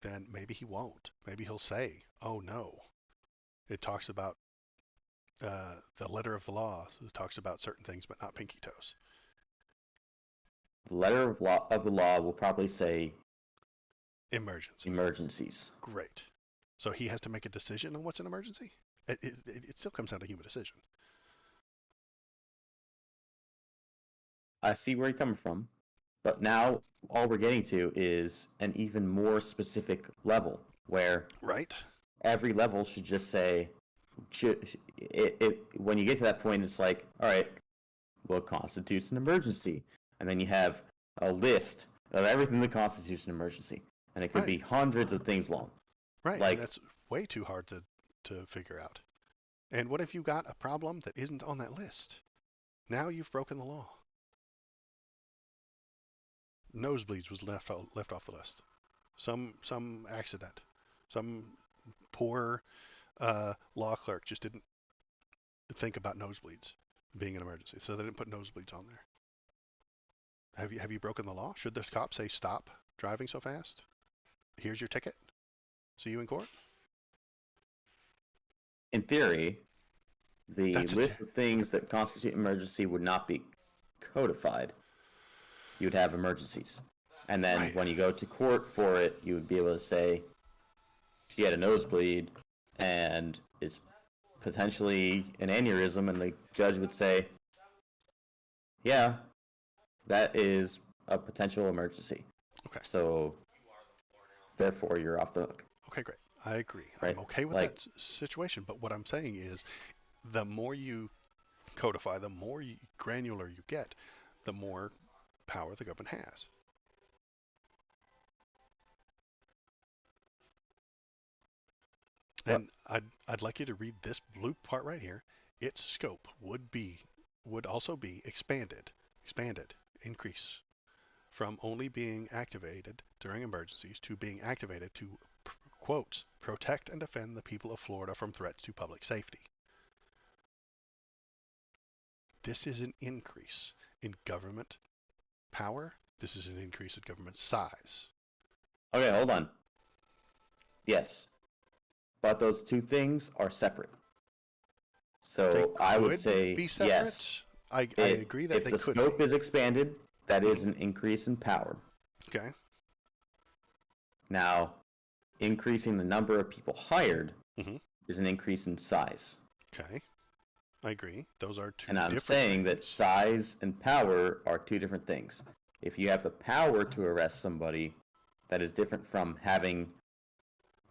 then maybe he won't. Maybe he'll say, oh no. It talks about the letter of the law. So it talks about certain things, but not pinky toes. The letter of the law will probably say Emergency. emergencies. Great. So he has to make a decision on what's an emergency? It still comes down to human decision. I see where you're coming from, but now all we're getting to is an even more specific level where Right? every level should just say, when you get to that point, it's like, all right, what constitutes an emergency? And then you have a list of everything that constitutes an emergency, and it could be Right. hundreds of things long. Right. And Like, that's way too hard to figure out. And what if you got a problem that isn't on that list? Now you've broken the law. nosebleeds was left off the list. Some accident, some poor law clerk just didn't think about nosebleeds being an emergency, so they didn't put nosebleeds on there. Have you broken the law? Should the cop say stop driving so fast? Here's your ticket. See you in court. In theory, the That's list of things that constitute emergency would not be codified. You would have emergencies. And then right. when you go to court for it, you would be able to say she had a nosebleed and it's potentially an aneurysm, and the judge would say, yeah, that is a potential emergency. Okay. So, therefore, you're off the hook. Okay, great. I agree. Right? I'm okay with that situation, but what I'm saying is the more you codify, the more granular you get, the more power the government has. And I'd like you to read this blue part right here. Its scope would also be expanded, increase from only being activated during emergencies to being activated to, quotes, protect and defend the people of Florida from threats to public safety. This is an increase in government power. This is an increase in government size. Okay, hold on. Yes. But those two things are separate. So I would say be separate. Yes. I agree that if they the could scope be. is expanded, that is an increase in power. Okay. Now, increasing the number of people hired Mm-hmm. is an increase in size. Okay. I agree. Those are two And I'm different saying that things. size and power are two different things. If you have the power to arrest somebody, that is different from having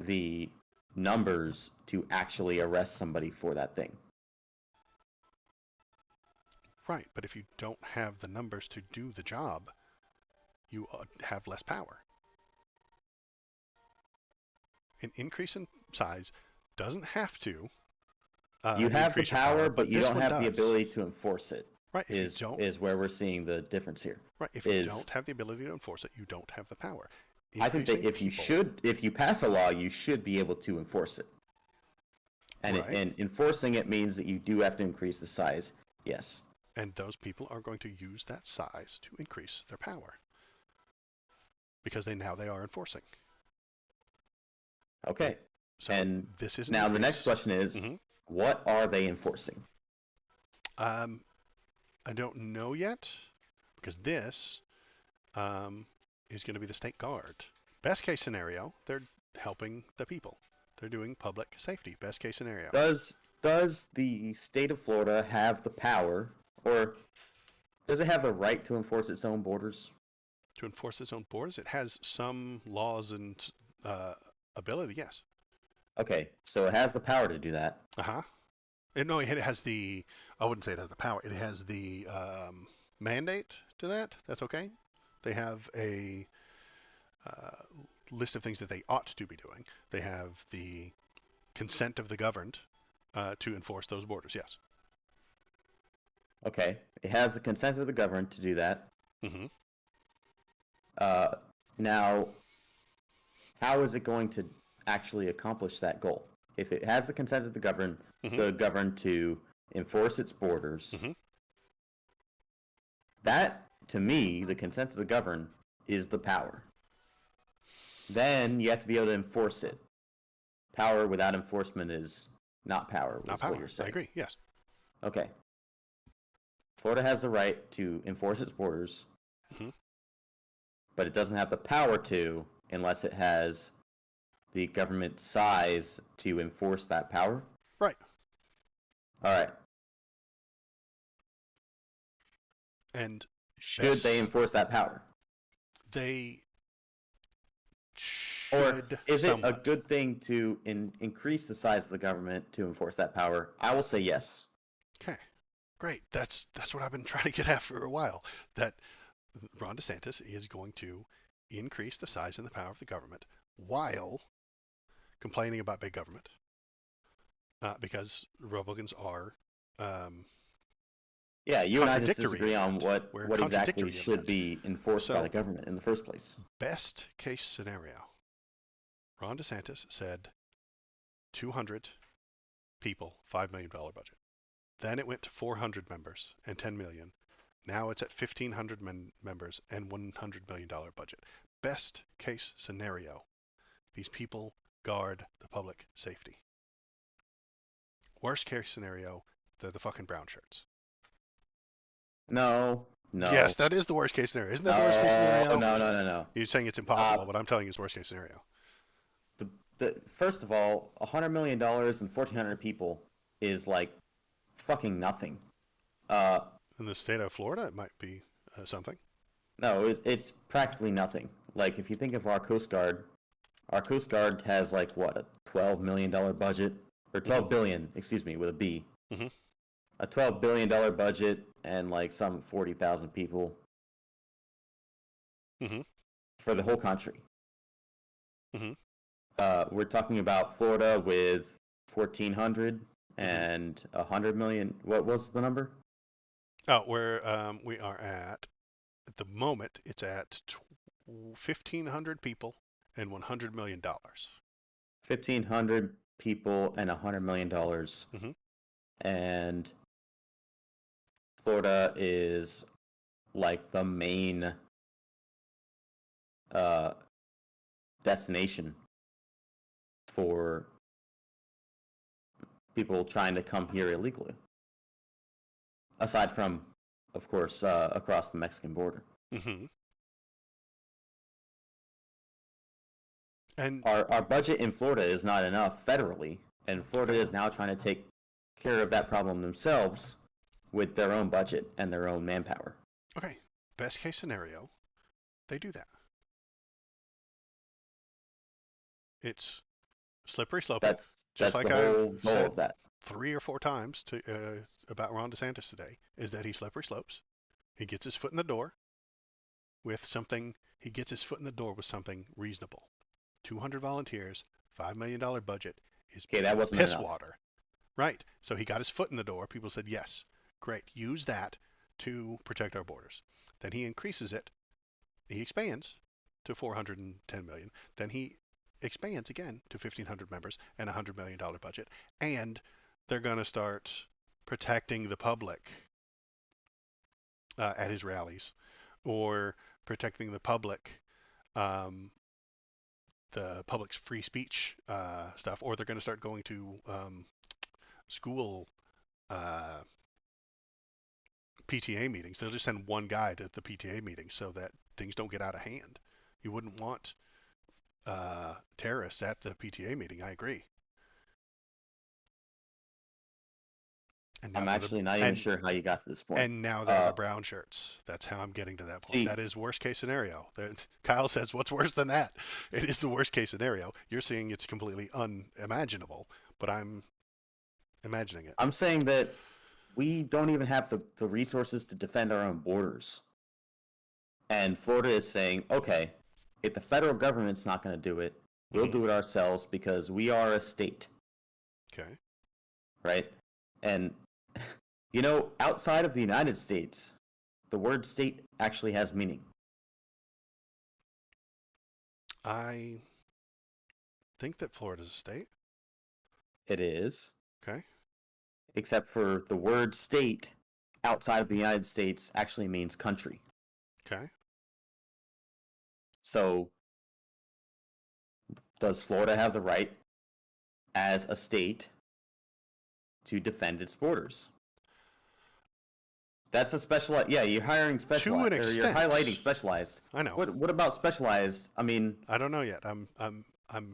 the numbers to actually arrest somebody for that thing. Right, but if you don't have the numbers to do the job, you have less power. An increase in size doesn't have to You have the increase your power, but you this don't one have the does. ability to enforce it. Right, if you Is don't, is where we're seeing the difference here. right, if you don't have the ability to enforce it, you don't have the power. I think that Increasing if you pass a law, you should be able to enforce it. And Right. and enforcing it means that you do have to increase the size. Yes. And those people are going to use that size to increase their power because they are enforcing. Okay. So and this is now the next question is, what are they enforcing? I don't know yet because this is going to be the state guard. Best case scenario, they're helping the people. They're doing public safety. Best case scenario. Does the state of Florida have the power, or does it have the right to enforce its own borders? To enforce its own borders, it has some laws and ability. Yes. Okay, so it has the power to do that. No, it has the. I wouldn't say it has the power. It has the mandate to that. That's okay. They have a list of things that they ought to be doing. They have the consent of the governed to enforce those borders. Yes. Okay, it has the consent of the governed to do that. Mm-hmm. Now, how is it going to actually accomplish that goal? If it has the consent of the governed to enforce its borders, that, to me, the consent of the governed is the power. Then you have to be able to enforce it. Power without enforcement is not power. Not power. What you're saying. I agree. Yes. Okay. Florida has the right to enforce its borders, but it doesn't have the power to unless it has the government size to enforce that power. Right. All right. And should they enforce that power? They should. Or is somewhat. it a good thing to increase the size of the government to enforce that power? I will say yes. Okay. Great. That's what I've been trying to get at for a while. That Ron DeSantis is going to increase the size and the power of the government while complaining about big government, because Republicans are Yeah, you and I just contradictory disagree on event. what We're a what exactly contradictory should event. be enforced by So, the government in the first place. best case scenario, Ron DeSantis said 200 people, $5 million budget. Then it went to 400 members and 10 million. Now it's at 1,500 members and $100 million budget. Best case scenario, these people guard the public safety. Worst case scenario, they're the fucking brown shirts. No, Yes, no, that is the worst case scenario. Isn't that the worst case no, scenario? no. You're saying it's impossible, but I'm telling you it's worst case scenario. First of all, $100 million and 1,400 people is like fucking nothing. Uh, In the state of Florida, it might be something. no, it's practically nothing. Like if you think of our Coast Guard has like what, a $12 million budget or 12 billion, excuse me, with a B. Mm-hmm. A $12 billion budget and like some 40,000 people Mm-hmm. for the whole country. Mm-hmm. We're talking about Florida with 1,400 and 100 million. What was the number? Oh, we are at the moment, it's at 1,500 people and $100 million. 1,500 people and $100 million. Mhm. And Florida is like the main destination for people trying to come here illegally. Aside from, of course, across the Mexican border. Mm-hmm. And Our budget in Florida is not enough federally, and Florida is now trying to take care of that problem themselves with their own budget and their own manpower. okay, best case scenario, they do that. It's slippery slope. That's Just the like whole I've goal said of that. 3 or 4 times about Ron DeSantis today, is that he slippery slopes. He gets his foot in the door with something. He gets his foot in the door with something reasonable. 200 volunteers, $5 million budget is Okay, that wasn't piss enough. water. Right. So he got his foot in the door. People said, yes, great. Use that to protect our borders. Then he increases it. He expands to 410 million. Then he expands again to 1,500 members and a $100 million budget. And they're going to start protecting the public at his rallies, or protecting the public, the public's free speech stuff, or they're going to start going to school PTA meetings. They'll just send one guy to the PTA meeting so that things don't get out of hand. You wouldn't want terrorists at the PTA meeting. I agree. And I'm actually not even sure how you got to this point. And now they're the brown shirts. That's how I'm getting to that point. See, that is worst case scenario. Kyle says, what's worse than that? It is the worst case scenario. You're saying it's completely unimaginable, but I'm imagining it. I'm saying that we don't even have the resources to defend our own borders. And Florida is saying, okay, if the federal government's not going to do it, we'll do it ourselves because we are a state. Okay. Right? And, you know, outside of the United States, the word state actually has meaning. I think that Florida's a state. It is. Okay. Except for the word state outside of the United States actually means country. Okay. So, does Florida have the right as a state to defend its borders? That's a specialized. Yeah, you're hiring specialized. To an extent. You're highlighting specialized. I know. What about specialized? I mean, I don't know yet. I'm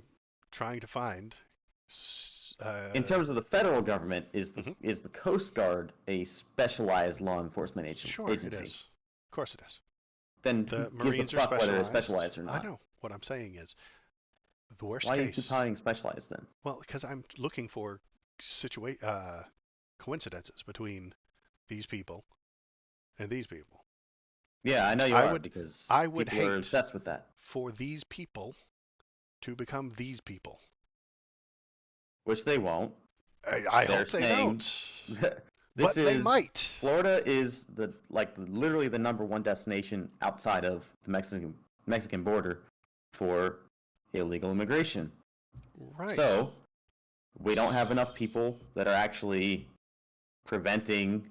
trying to find. In terms of the federal government, is the Coast Guard a specialized law enforcement agency? Sure, it is. Of course, it is. Then The who gives a Marines are fuck whether specialized. it's specialized or not? I know. What I'm saying is, the worst Why case. are you keep hiring specialized then? Well, because I'm looking for coincidences between these people and these people. Yeah, I know you are because I would people are hate obsessed with that. for these people to become these people. Which they won't. I hope they don't. This But they is might. Florida is literally the number one destination outside of the Mexican border for illegal immigration. Right. So we don't have enough people that are actually preventing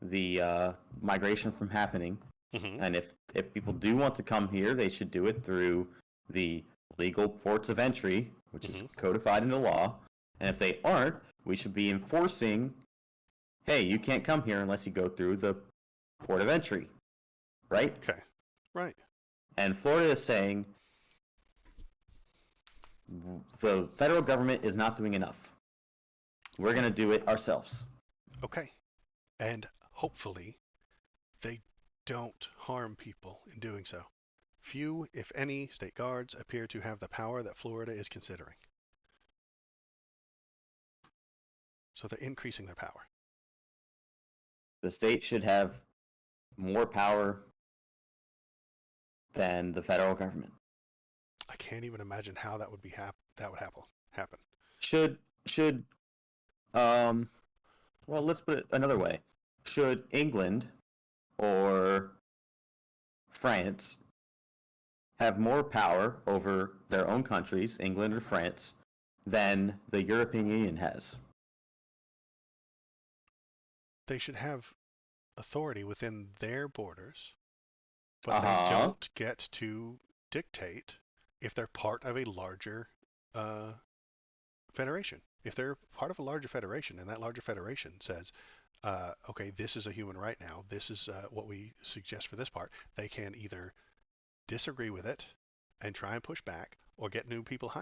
the migration from happening. Mm-hmm. And if people do want to come here, they should do it through the legal ports of entry, which is codified into law. And if they aren't, we should be enforcing, hey, you can't come here unless you go through the port of entry, right? Okay. Right. And Florida is saying the federal government is not doing enough. We're going to do it ourselves. Okay. And hopefully they don't harm people in doing so. Few, if any, state guards appear to have the power that Florida is considering. So they're increasing their power. The state should have more power than the federal government. I can't even imagine how that would be that would happen. Should well, let's put it another way. Should England or France have more power over their own countries, England or France, than the European Union has? They should have authority within their borders, but they don't get to dictate if they're part of a larger federation. If they're part of a larger federation and that larger federation says, okay, this is a human right now, this is what we suggest for this part, they can either disagree with it and try and push back or get new people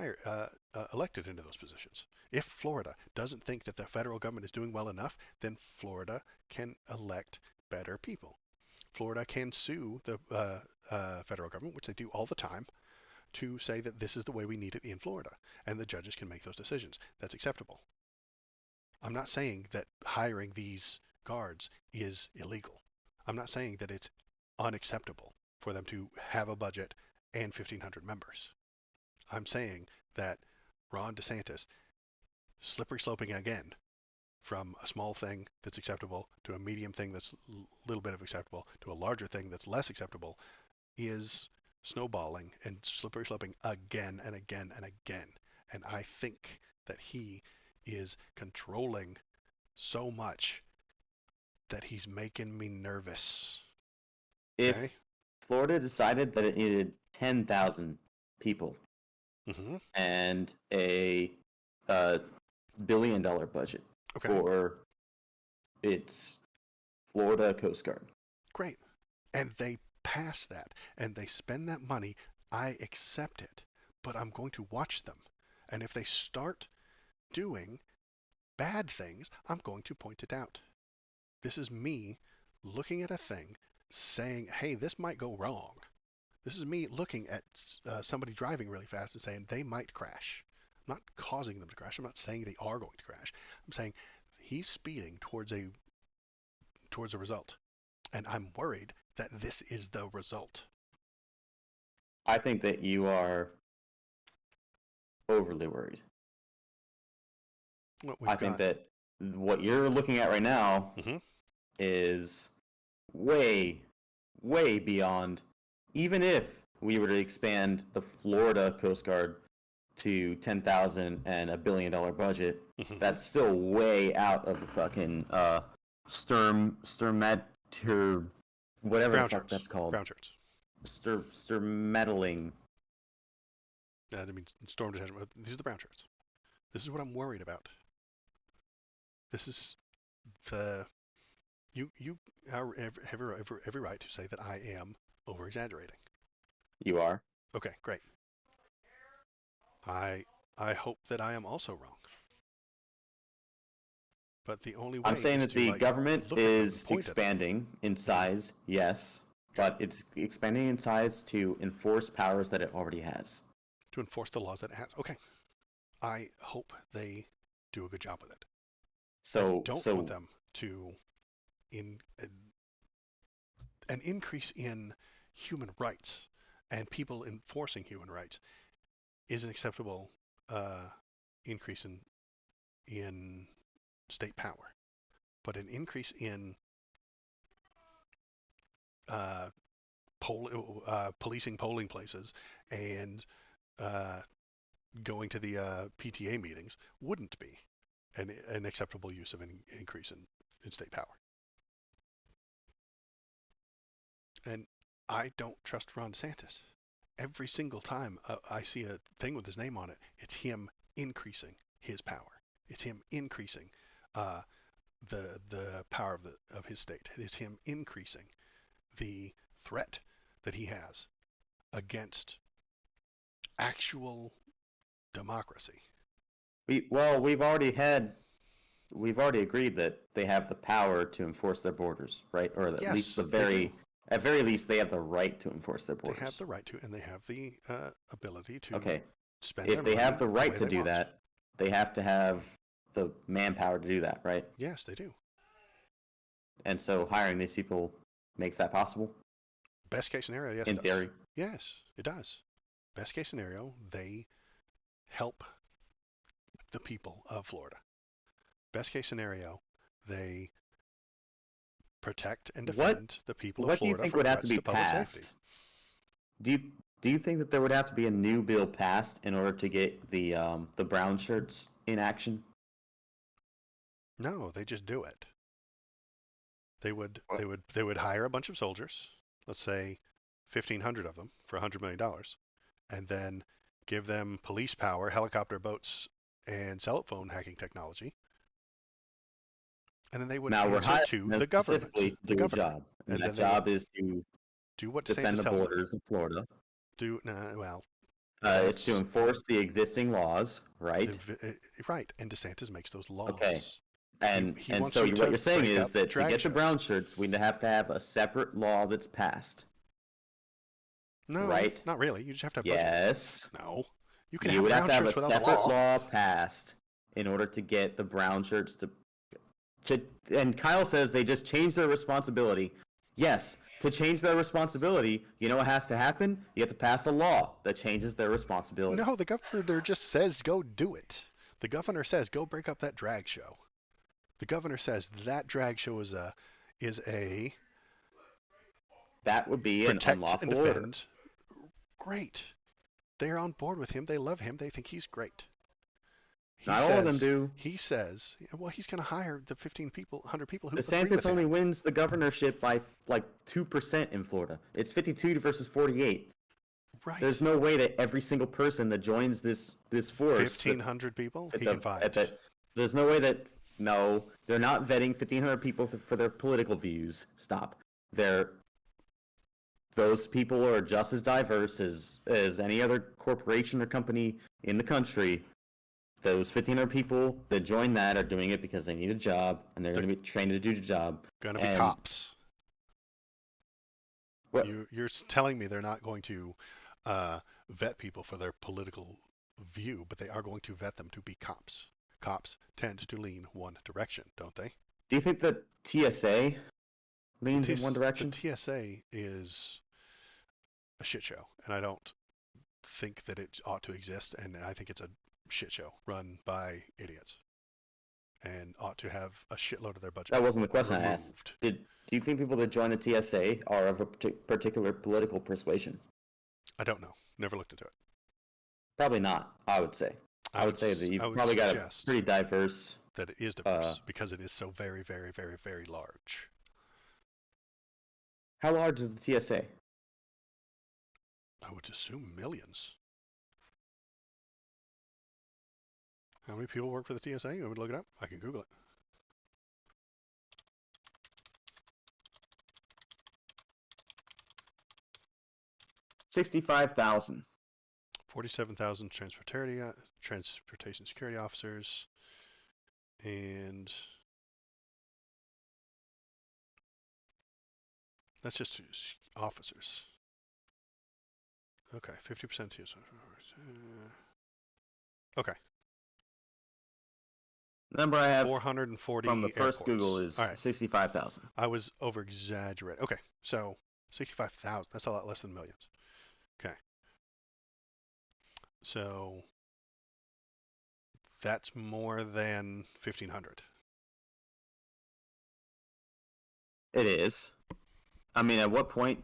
elected into those positions. If Florida doesn't think that the federal government is doing well enough, then Florida can elect better people. Florida can sue the federal government, which they do all the time, to say that this is the way we need it in Florida, and the judges can make those decisions. That's acceptable. I'm not saying that hiring these guards is illegal. I'm not saying that it's unacceptable for them to have a budget and 1,500 members. I'm saying that Ron DeSantis, slippery sloping again from a small thing that's acceptable to a medium thing that's a little bit of acceptable to a larger thing that's less acceptable, is snowballing and slippery sloping again and again and again. And I think that he is controlling so much that he's making me nervous. If Okay? Florida decided that it needed 10,000 people and a $1 billion budget for its Florida Coast Guard. Great. And they pass that and they spend that money, I accept it. But I'm going to watch them. And if they start doing bad things, I'm going to point it out. This is me looking at a thing saying, hey, this might go wrong. This is me looking at somebody driving really fast and saying they might crash. I'm not causing them to crash. I'm not saying they are going to crash. I'm saying he's speeding towards a result. And I'm worried that this is the result. I think that you are overly worried. I think that what you're looking at right now is way, way beyond. Even if we were to expand the Florida Coast Guard to 10,000 and $1 billion budget, that's still way out of the fucking Sturmetter, whatever the fuck that's called. Brown shirts. Sturmeddling. I mean, storm detachment. These are the brown shirts. This is what I'm worried about. This is the you have every right to say that I am over exaggerating. You are. Okay, great. I hope that I am also wrong. But the only way I'm saying that the government is expanding in size, yes, but it's expanding in size to enforce powers that it already has. To enforce the laws that it has. Okay. I hope they do a good job with it. So I don't want them to an increase in human rights and people enforcing human rights is an acceptable increase in state power. but an increase in policing polling places and going to the PTA meetings wouldn't be an acceptable use of an increase in state power. And I don't trust Ron DeSantis. Every single time I see a thing with his name on it, it's him increasing his power. It's him increasing uh, the power of his state. It is him increasing the threat that he has against actual democracy. We've already agreed that they have the power to enforce their borders, right? Or at least Yes, they do. at very least, they have the right to enforce their They have borders. the right to, and they have the ability to Okay. spend their If they have money the the right way to they do want. that, they have to have the manpower to do that, right? Yes, they do. And so hiring these people makes that possible, Best case scenario, yes, it in does. theory. Yes, it does. Best case scenario, they help the people of Florida. Best case scenario, they protect and What defend the people of what do you Florida think from would have to threats be to public safety. passed? Do you think that there would have to be a new bill passed in order to get the brown shirts in action? No, they just do it. They would hire a bunch of soldiers, let's say 1,500 of them for $100 million, and then give them police power, helicopter boats, and cell phone hacking technology. And then they would Now we're answer hiring to them the government, specifically the to do a governor, job, and and that then they would job is to do what defend DeSantis the tells them. borders of Florida. Well, It's to that's enforce the existing laws, right? right. And DeSantis makes those Okay. laws. He And wants so you what to you're saying break is up that to drag get the shows. brown shirts, we'd have to have a separate law that's passed, No, right? not really. You just have to have budget. Yes. No, you can You have would have brown to have a shirts without a separate law. law passed in order to get the brown shirts to and Kyle says they just change their responsibility. Yes, to change their responsibility, you know what has to happen? You have to pass a law that changes their responsibility. No, the governor just says go do it. The governor says go break up that drag show. The governor says that drag show is a That would be an protect and unlawful order. defend. Great. They're on board with him. They love him. They think he's great. Not all of them do. He says, well, he's going to hire the 15 people, 100 people who agree DeSantis with only him. wins the governorship by like 2% in Florida. It's 52 versus 48. Right. There's no way that every single person that joins this force 1,500 people he can find. There's no way that no, they're not vetting 1,500 people for their political views. Stop. Those people are just as diverse as any other corporation or company in the country. Those 1,500 people that join that are doing it because they need a job and they're going to be trained to do the job. Going to be cops. What? You're telling me they're not going to vet people for their political view, but they are going to vet them to be cops. Cops tend to lean one direction, don't they? Do you think that TSA leans in one direction? The TSA is a shit show, and I don't think that it ought to exist, and I think it's a shit show run by idiots and ought to have a shitload of their budget. That wasn't the question removed. I asked. Do you think people that join the TSA are of a particular political persuasion? I don't know. Never looked into it. Probably not, I would say. I would say that you've probably got a pretty diverse... That it is diverse because it is so very, very, very, very large. How large is the TSA? I would assume millions. How many people work for the TSA? You want me to look it up? I can Google it. $65,000. 47,000 transportation security officers, and that's just officers. Okay, 50% TSA. Okay. The number I have 440 from the first airports. Google is 65,000. I was over exaggerating. Okay, so 65,000. That's a lot less than millions. Okay. So that's more than 1,500. It is. I mean, at what point?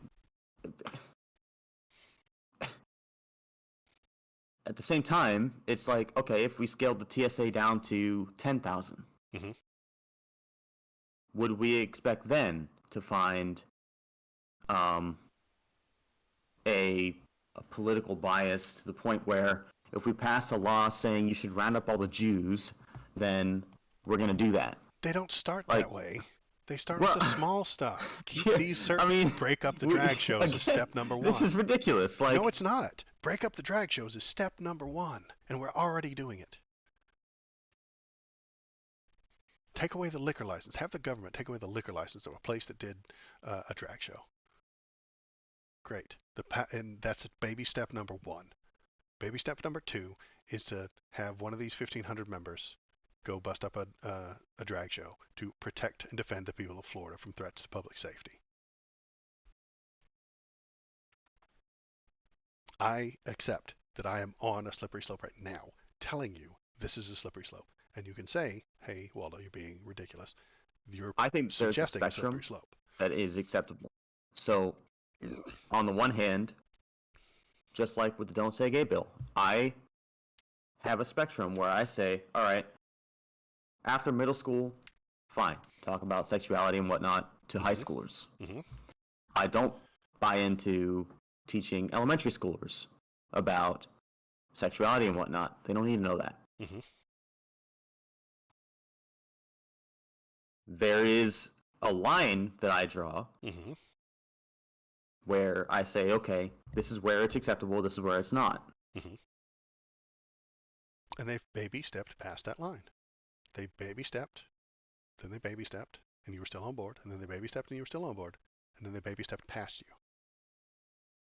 At the same time, it's like, okay, if we scaled the TSA down to 10,000, Mm-hmm. would we expect then to find um, a, a political bias to the point where if we pass a law saying you should round up all the Jews, then we're going to do that? They don't start Like, that way. They start with well, the small stuff. Keep yeah, these certain. I mean, Break up the drag shows is again, step number this one. is ridiculous. Like, No, it's not. Break up the drag shows is step number one, and we're already doing it. Take away the liquor license. Have the government take away the liquor license of a place that did a drag show. Great. And that's baby step number one. Baby step number two is to have one of these 1,500 members go bust up a drag show to protect and defend the people of Florida from threats to public safety. I accept that I am on a slippery slope right now, telling you this is a slippery slope. And you can say, hey, Waldo, you're being ridiculous. You're I think there's a suggesting a slippery spectrum slope. that is acceptable. So, on the one hand, just like with the Don't Say Gay bill, I have a spectrum where I say, all right, after middle school, fine, talk about sexuality and whatnot to high schoolers. Mm-hmm. I don't buy into teaching elementary schoolers about sexuality and whatnot. They don't need to know that. Mm-hmm. There is a line that I draw Mm-hmm. where I say, okay, this is where it's acceptable, this is where it's not. Mm-hmm. And they've baby stepped past that line. They baby stepped, then they baby stepped, and you were still on board, and then they baby stepped and you were still on board, and then they baby stepped past you.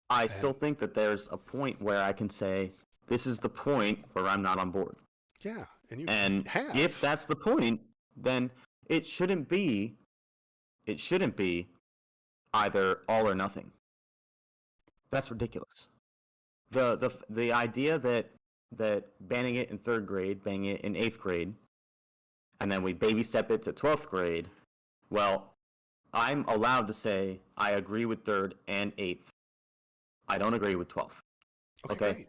I still think that there's a point where I can say, this is the point where I'm not on board. Yeah, and you And have. if that's the point, then it shouldn't be either all or nothing. That's ridiculous. The idea that banning it in 3rd grade, banning it in 8th grade, and then we baby step it to 12th grade, well, I'm allowed to say I agree with 3rd and 8th. I don't agree with 12th. Okay? Great.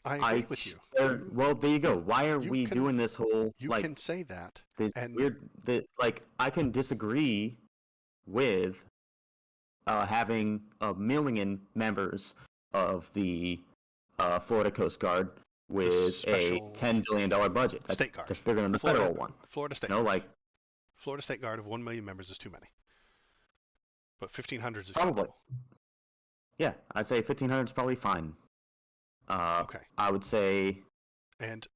I agree with you. Well, there you go. Why are we doing this whole You like can say that, this and weird? Like I can disagree with having 1,000,000 members of the Florida Coast Guard with a $10 billion budget. State Guard. That's bigger than the Florida, federal one. Florida State. No, like Florida State Guard of 1 million members is too many, but 1,500 is probably. acceptable. Yeah, I'd say 1,500 is probably fine. Okay. I would say. And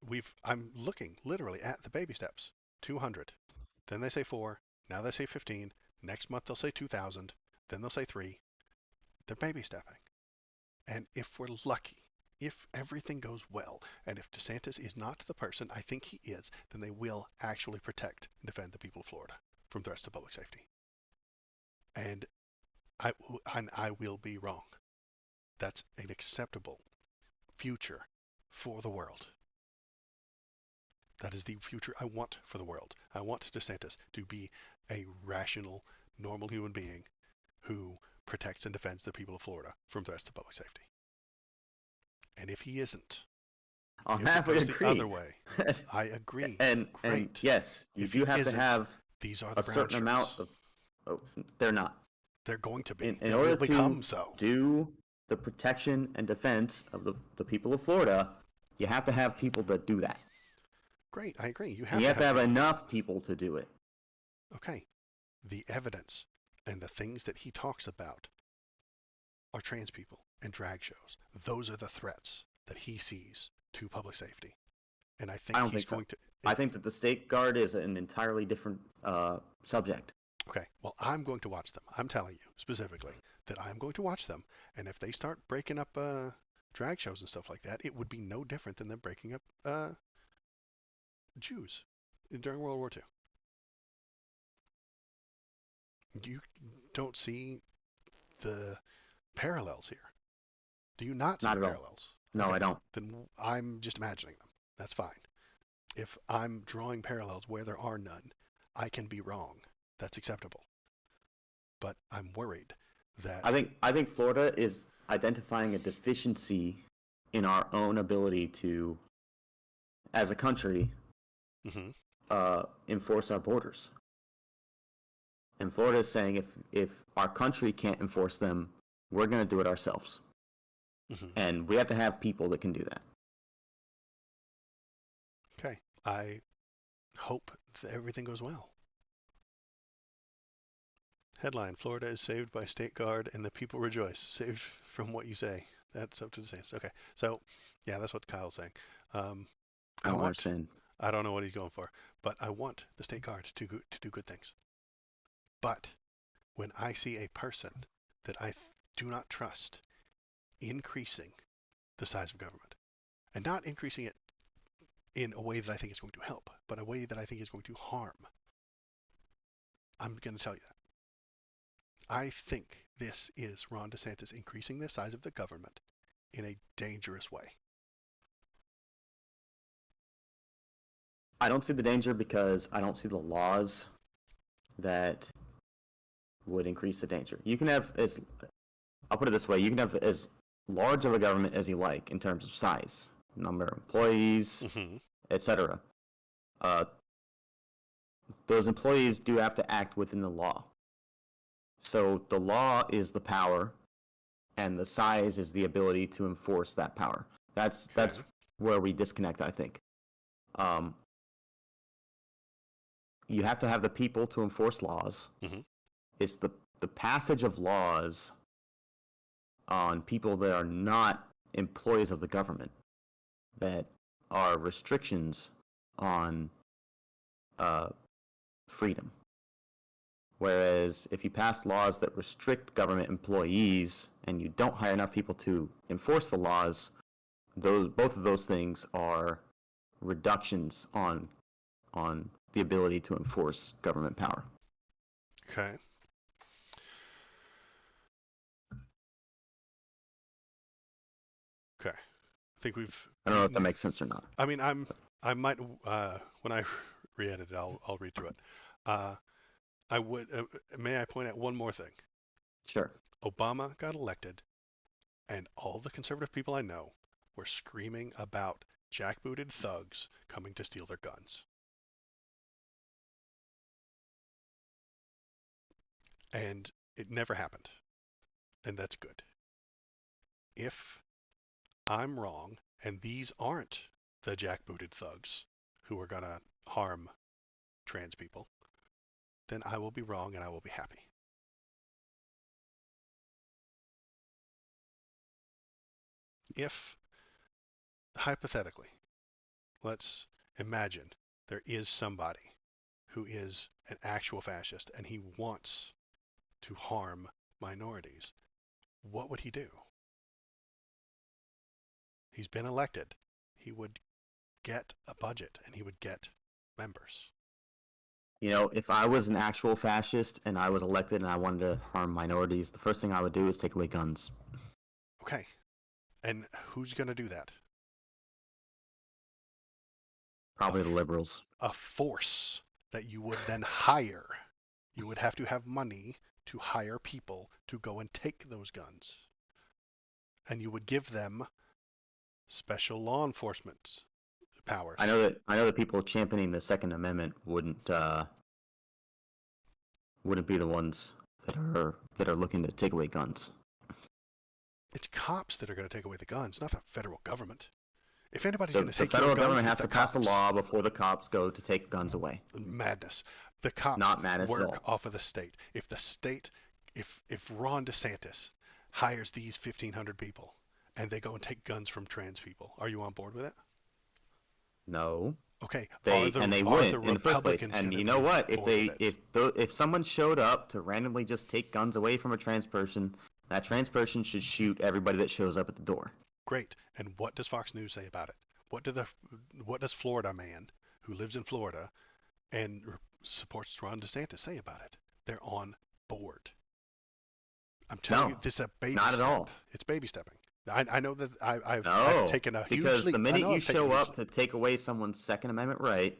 I'm looking literally at the baby steps. 200. Then they say 4. Now they say 15. Next month they'll say 2,000. Then they'll say 3. They're baby stepping. And if we're lucky, if everything goes well, and if DeSantis is not the person I think he is, then they will actually protect and defend the people of Florida from threats to public safety. And I will be wrong. That's an acceptable future for the world. That is the future I want for the world. I want DeSantis to be a rational, normal human being who protects and defends the people of Florida from threats to public safety. And if he isn't, I'll if it halfway goes agree. the other way, I agree. And yes, you If do he have to isn't, have these are the a brown certain shirts. amount of. Oh, they're not. They're going to be. In They order will become to so. do the protection and defense of the people of Florida, you have to have people that do that. Great, I agree. You And have you have to have people. enough people to do it. Okay. The evidence and the things that he talks about are trans people and drag shows. Those are the threats that he sees to public safety. And I think I don't he's think so. going to. I think that the state guard is an entirely different subject. Okay, well, I'm going to watch them. I'm telling you specifically that I'm going to watch them. And if they start breaking up drag shows and stuff like that, it would be no different than them breaking up Jews during World War II. You don't see the parallels here. Do you not see Not the at all. parallels? No, Okay, I don't. Then I'm just imagining them. That's fine. If I'm drawing parallels where there are none, I can be wrong. That's acceptable. But I'm worried that I think Florida is identifying a deficiency in our own ability to, as a country, Mhm. enforce our borders. And Florida is saying if our country can't enforce them, we're going to do it ourselves. Mhm. And we have to have people that can do that. Okay. I hope that everything goes well. Headline: Florida is saved by state guard and the people rejoice. Saved from what you say. That's up to the saints. Okay. So, yeah, that's what Kyle's saying. Um, I don't understand. I don't know what he's going for, but I want the state guard to do good things. But when I see a person that I do not trust increasing the size of government, and not increasing it in a way that I think is going to help, but a way that I think is going to harm, I'm going to tell you that. I think this is Ron DeSantis increasing the size of the government in a dangerous way. I don't see the danger because I don't see the laws that would increase the danger. You can have I'll put it this way, you can have as large of a government as you like in terms of size, number of employees, Mm-hmm. etc. Those employees do have to act within the law. So the law is the power, and the size is the ability to enforce that power. That's where we disconnect, I think. You have to have the people to enforce laws. Mm-hmm. It's the passage of laws on people that are not employees of the government that are restrictions on freedom. Whereas if you pass laws that restrict government employees and you don't hire enough people to enforce the laws, both of those things are reductions on the ability to enforce government power. Okay. Okay. I think we've. I don't know if that makes sense or not. I mean, I might when I re-edit it, I'll read through it. I would. May I point out one more thing? Sure. Obama got elected, and all the conservative people I know were screaming about jackbooted thugs coming to steal their guns. And it never happened. And that's good. If I'm wrong, and these aren't the jackbooted thugs who are going to harm trans people, then I will be wrong and I will be happy. If, hypothetically, let's imagine there is somebody who is an actual fascist and he wants to harm minorities, what would he do? He's been elected. He would get a budget and he would get members. You know, if I was an actual fascist and I was elected and I wanted to harm minorities, the first thing I would do is take away guns. Okay. And who's going to do that? Probably the liberals. A force that you would then hire. You would have to have money to hire people to go and take those guns. And you would give them special law enforcement powers. I know that people championing the Second Amendment wouldn't be the ones that are looking to take away guns. It's cops that are going to take away the guns, not the federal government. If anybody's going to take the federal your guns, government has it's to the pass a cops. law before the cops go to take guns away. Madness. The cops Not madness at work all. off of the state. If the state, if Ron DeSantis hires these 1,500 people and they go and take guns from trans people, are you on board with it? No. Okay. They wouldn't in the first place. And you know what? If someone showed up to randomly just take guns away from a trans person, that trans person should shoot everybody that shows up at the door. Great. And what does Fox News say about it? What does Florida man who lives in Florida and supports Ron DeSantis say about it? They're on board. I'm telling you, this is a baby step. Not at all. It's baby stepping. I know that I've taken a huge because leap. the minute you show up to take away someone's Second Amendment right,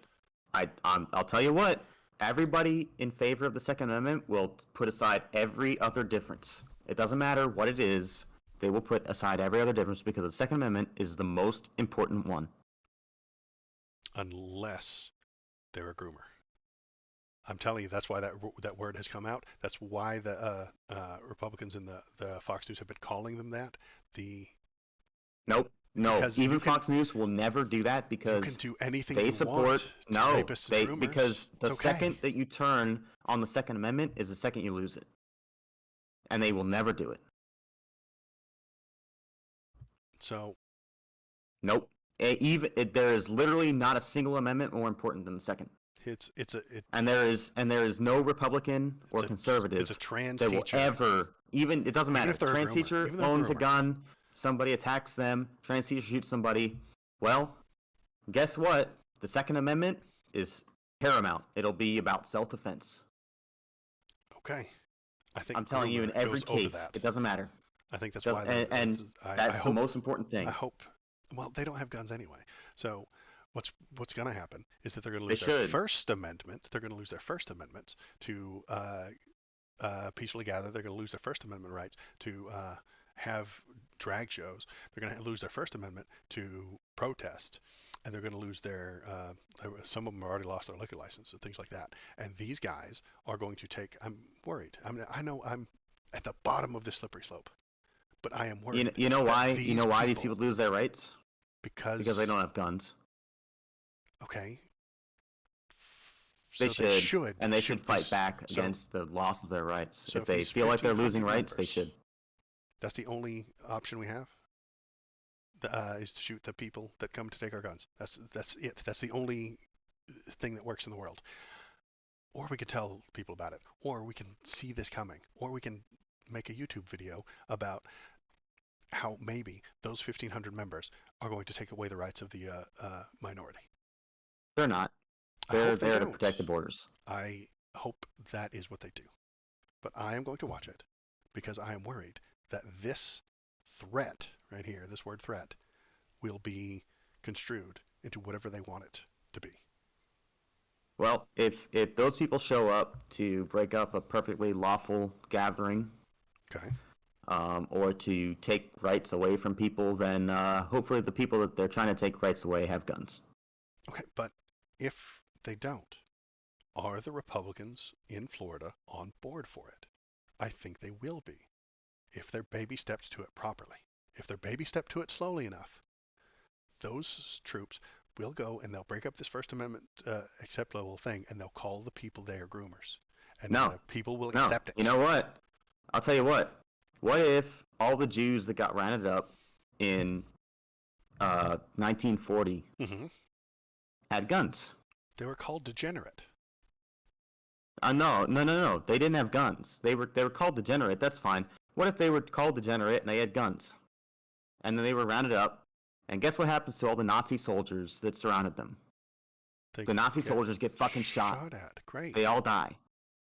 I'll tell you what, Everybody in favor of the Second Amendment will put aside every other difference. It doesn't matter what it is. They will put aside every other difference because the Second Amendment is the most important one. Unless they're a groomer. I'm telling you, that's why that word has come out. That's why the Republicans in the Fox News have been calling them that. Nope. No, Because even Fox News will never do that you can because do anything they you support want to rapists and groomers. because the It's okay. second that you turn on the Second Amendment is the second you lose it. And they will never do it. So Nope. There is literally not a single amendment more important than the second. And there is no Republican or conservative it's a trans that will teacher. ever it doesn't matter. If they're Trans teacher owns a gun, somebody attacks them, trans teacher shoots somebody. Well, guess what? The Second Amendment is paramount. It'll be about self-defense. Okay. I'm telling you, in every case, it doesn't matter. I think that's why. That's the most important thing. I hope. Well, they don't have guns anyway. So what's going to happen is that they're going to lose their First Amendment. They're going to lose their First Amendment to peacefully gather. They're going to lose their First Amendment rights to have drag shows. They're going to lose their First Amendment to protest. And they're going to lose their, some of them already lost their liquor license and things like that. And these guys are going to take, I'm worried. I know I'm at the bottom of this slippery slope, but I am worried. You know why? You know why these people lose their rights? Because they don't have guns. Okay. They should, and they should fight back against the loss of their rights. If they feel like they're losing rights, they should. That's the only option we have. Is to shoot the people that come to take our guns. That's it. That's the only thing that works in the world. Or we could tell people about it, or we can see this coming, or we can make a YouTube video about how maybe those 1,500 members are going to take away the rights of the minority. They're not. They're there to protect the borders. I hope that is what they do. But I am going to watch it because I am worried that this threat right here, this word threat, will be construed into whatever they want it to be. Well, if those people show up to break up a perfectly lawful gathering, okay, or to take rights away from people, then hopefully the people that they're trying to take rights away have guns. Okay, but if they don't, are the Republicans in Florida on board for it? I think they will be, if they're baby stepped to it properly. If they're baby stepped to it slowly enough, those troops will go and they'll break up this First Amendment accept level thing, and they'll call the people they are groomers. And people will accept it. You know what? I'll tell you what. What if all the Jews that got rounded up in 1940 had guns? They were called degenerate. No. They didn't have guns. They were called degenerate. That's fine. What if they were called degenerate and they had guns? And then they were rounded up. And guess what happens to all the Nazi soldiers that surrounded them? The Nazi soldiers get fucking shot. Great. They all die.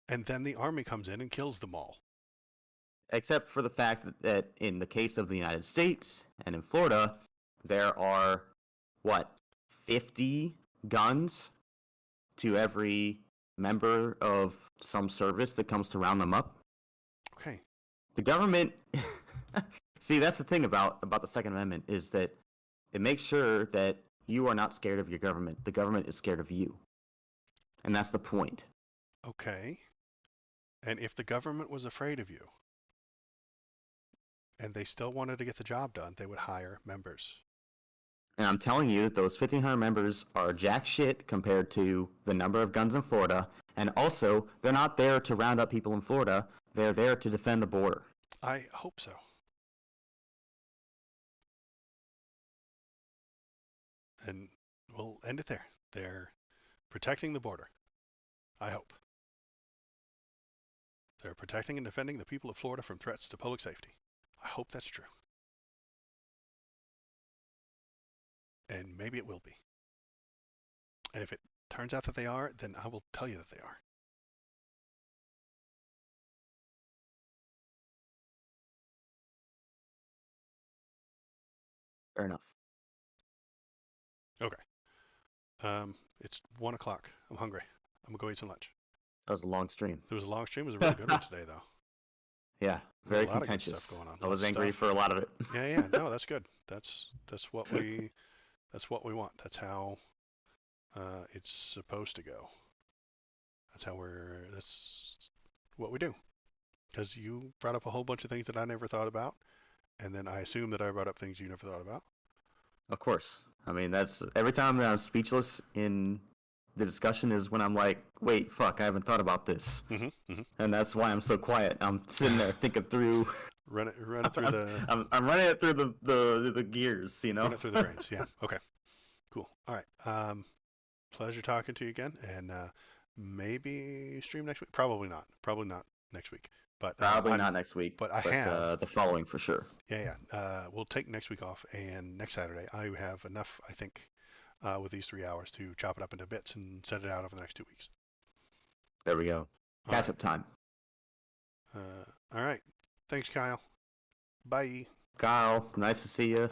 And then the army comes in and kills them all. Except for the fact that in the case of the United States and in Florida, there are, 50 guns to every member of some service that comes to round them up? Okay. The government... See, that's the thing about the Second Amendment, is that it makes sure that you are not scared of your government. The government is scared of you. And that's the point. Okay. And if the government was afraid of you, and they still wanted to get the job done, they would hire members. And I'm telling you, those 1,500 members are jack shit compared to the number of guns in Florida. And also, they're not there to round up people in Florida. They're there to defend the border. I hope so. And we'll end it there. They're protecting the border. I hope. They're protecting and defending the people of Florida from threats to public safety. I hope that's true. And maybe it will be. And if it turns out that they are, then I will tell you that they are. Fair enough. Okay. It's 1 o'clock. I'm hungry. I'm going to go eat some lunch. That was a long stream. It was a long stream. It was a really good one today, though. Yeah, A very lot of good stuff contentious. going on. I was Lots of angry stuff. for a lot of it. Yeah. No, that's good. That's what we want. That's how it's supposed to go. That's what we do. Because you brought up a whole bunch of things that I never thought about, and then I assume that I brought up things you never thought about. Of course. I mean, that's every time that I'm speechless in the discussion is when I'm like, wait, fuck, I haven't thought about this. And that's why I'm so quiet. I'm sitting there thinking through. Run it through the. I'm running it through the gears, you know. Run it through the brains. Yeah. Okay. Cool. All right. Pleasure talking to you again, and maybe stream next week. Probably not. Probably not next week. But Probably not next week. But I have the following for sure. Yeah. We'll take next week off, and next Saturday I have enough, I think, with these 3 hours to chop it up into bits and send it out over the next 2 weeks. There we go. Catch up time. All right. Thanks, Kyle. Bye. Kyle, nice to see you.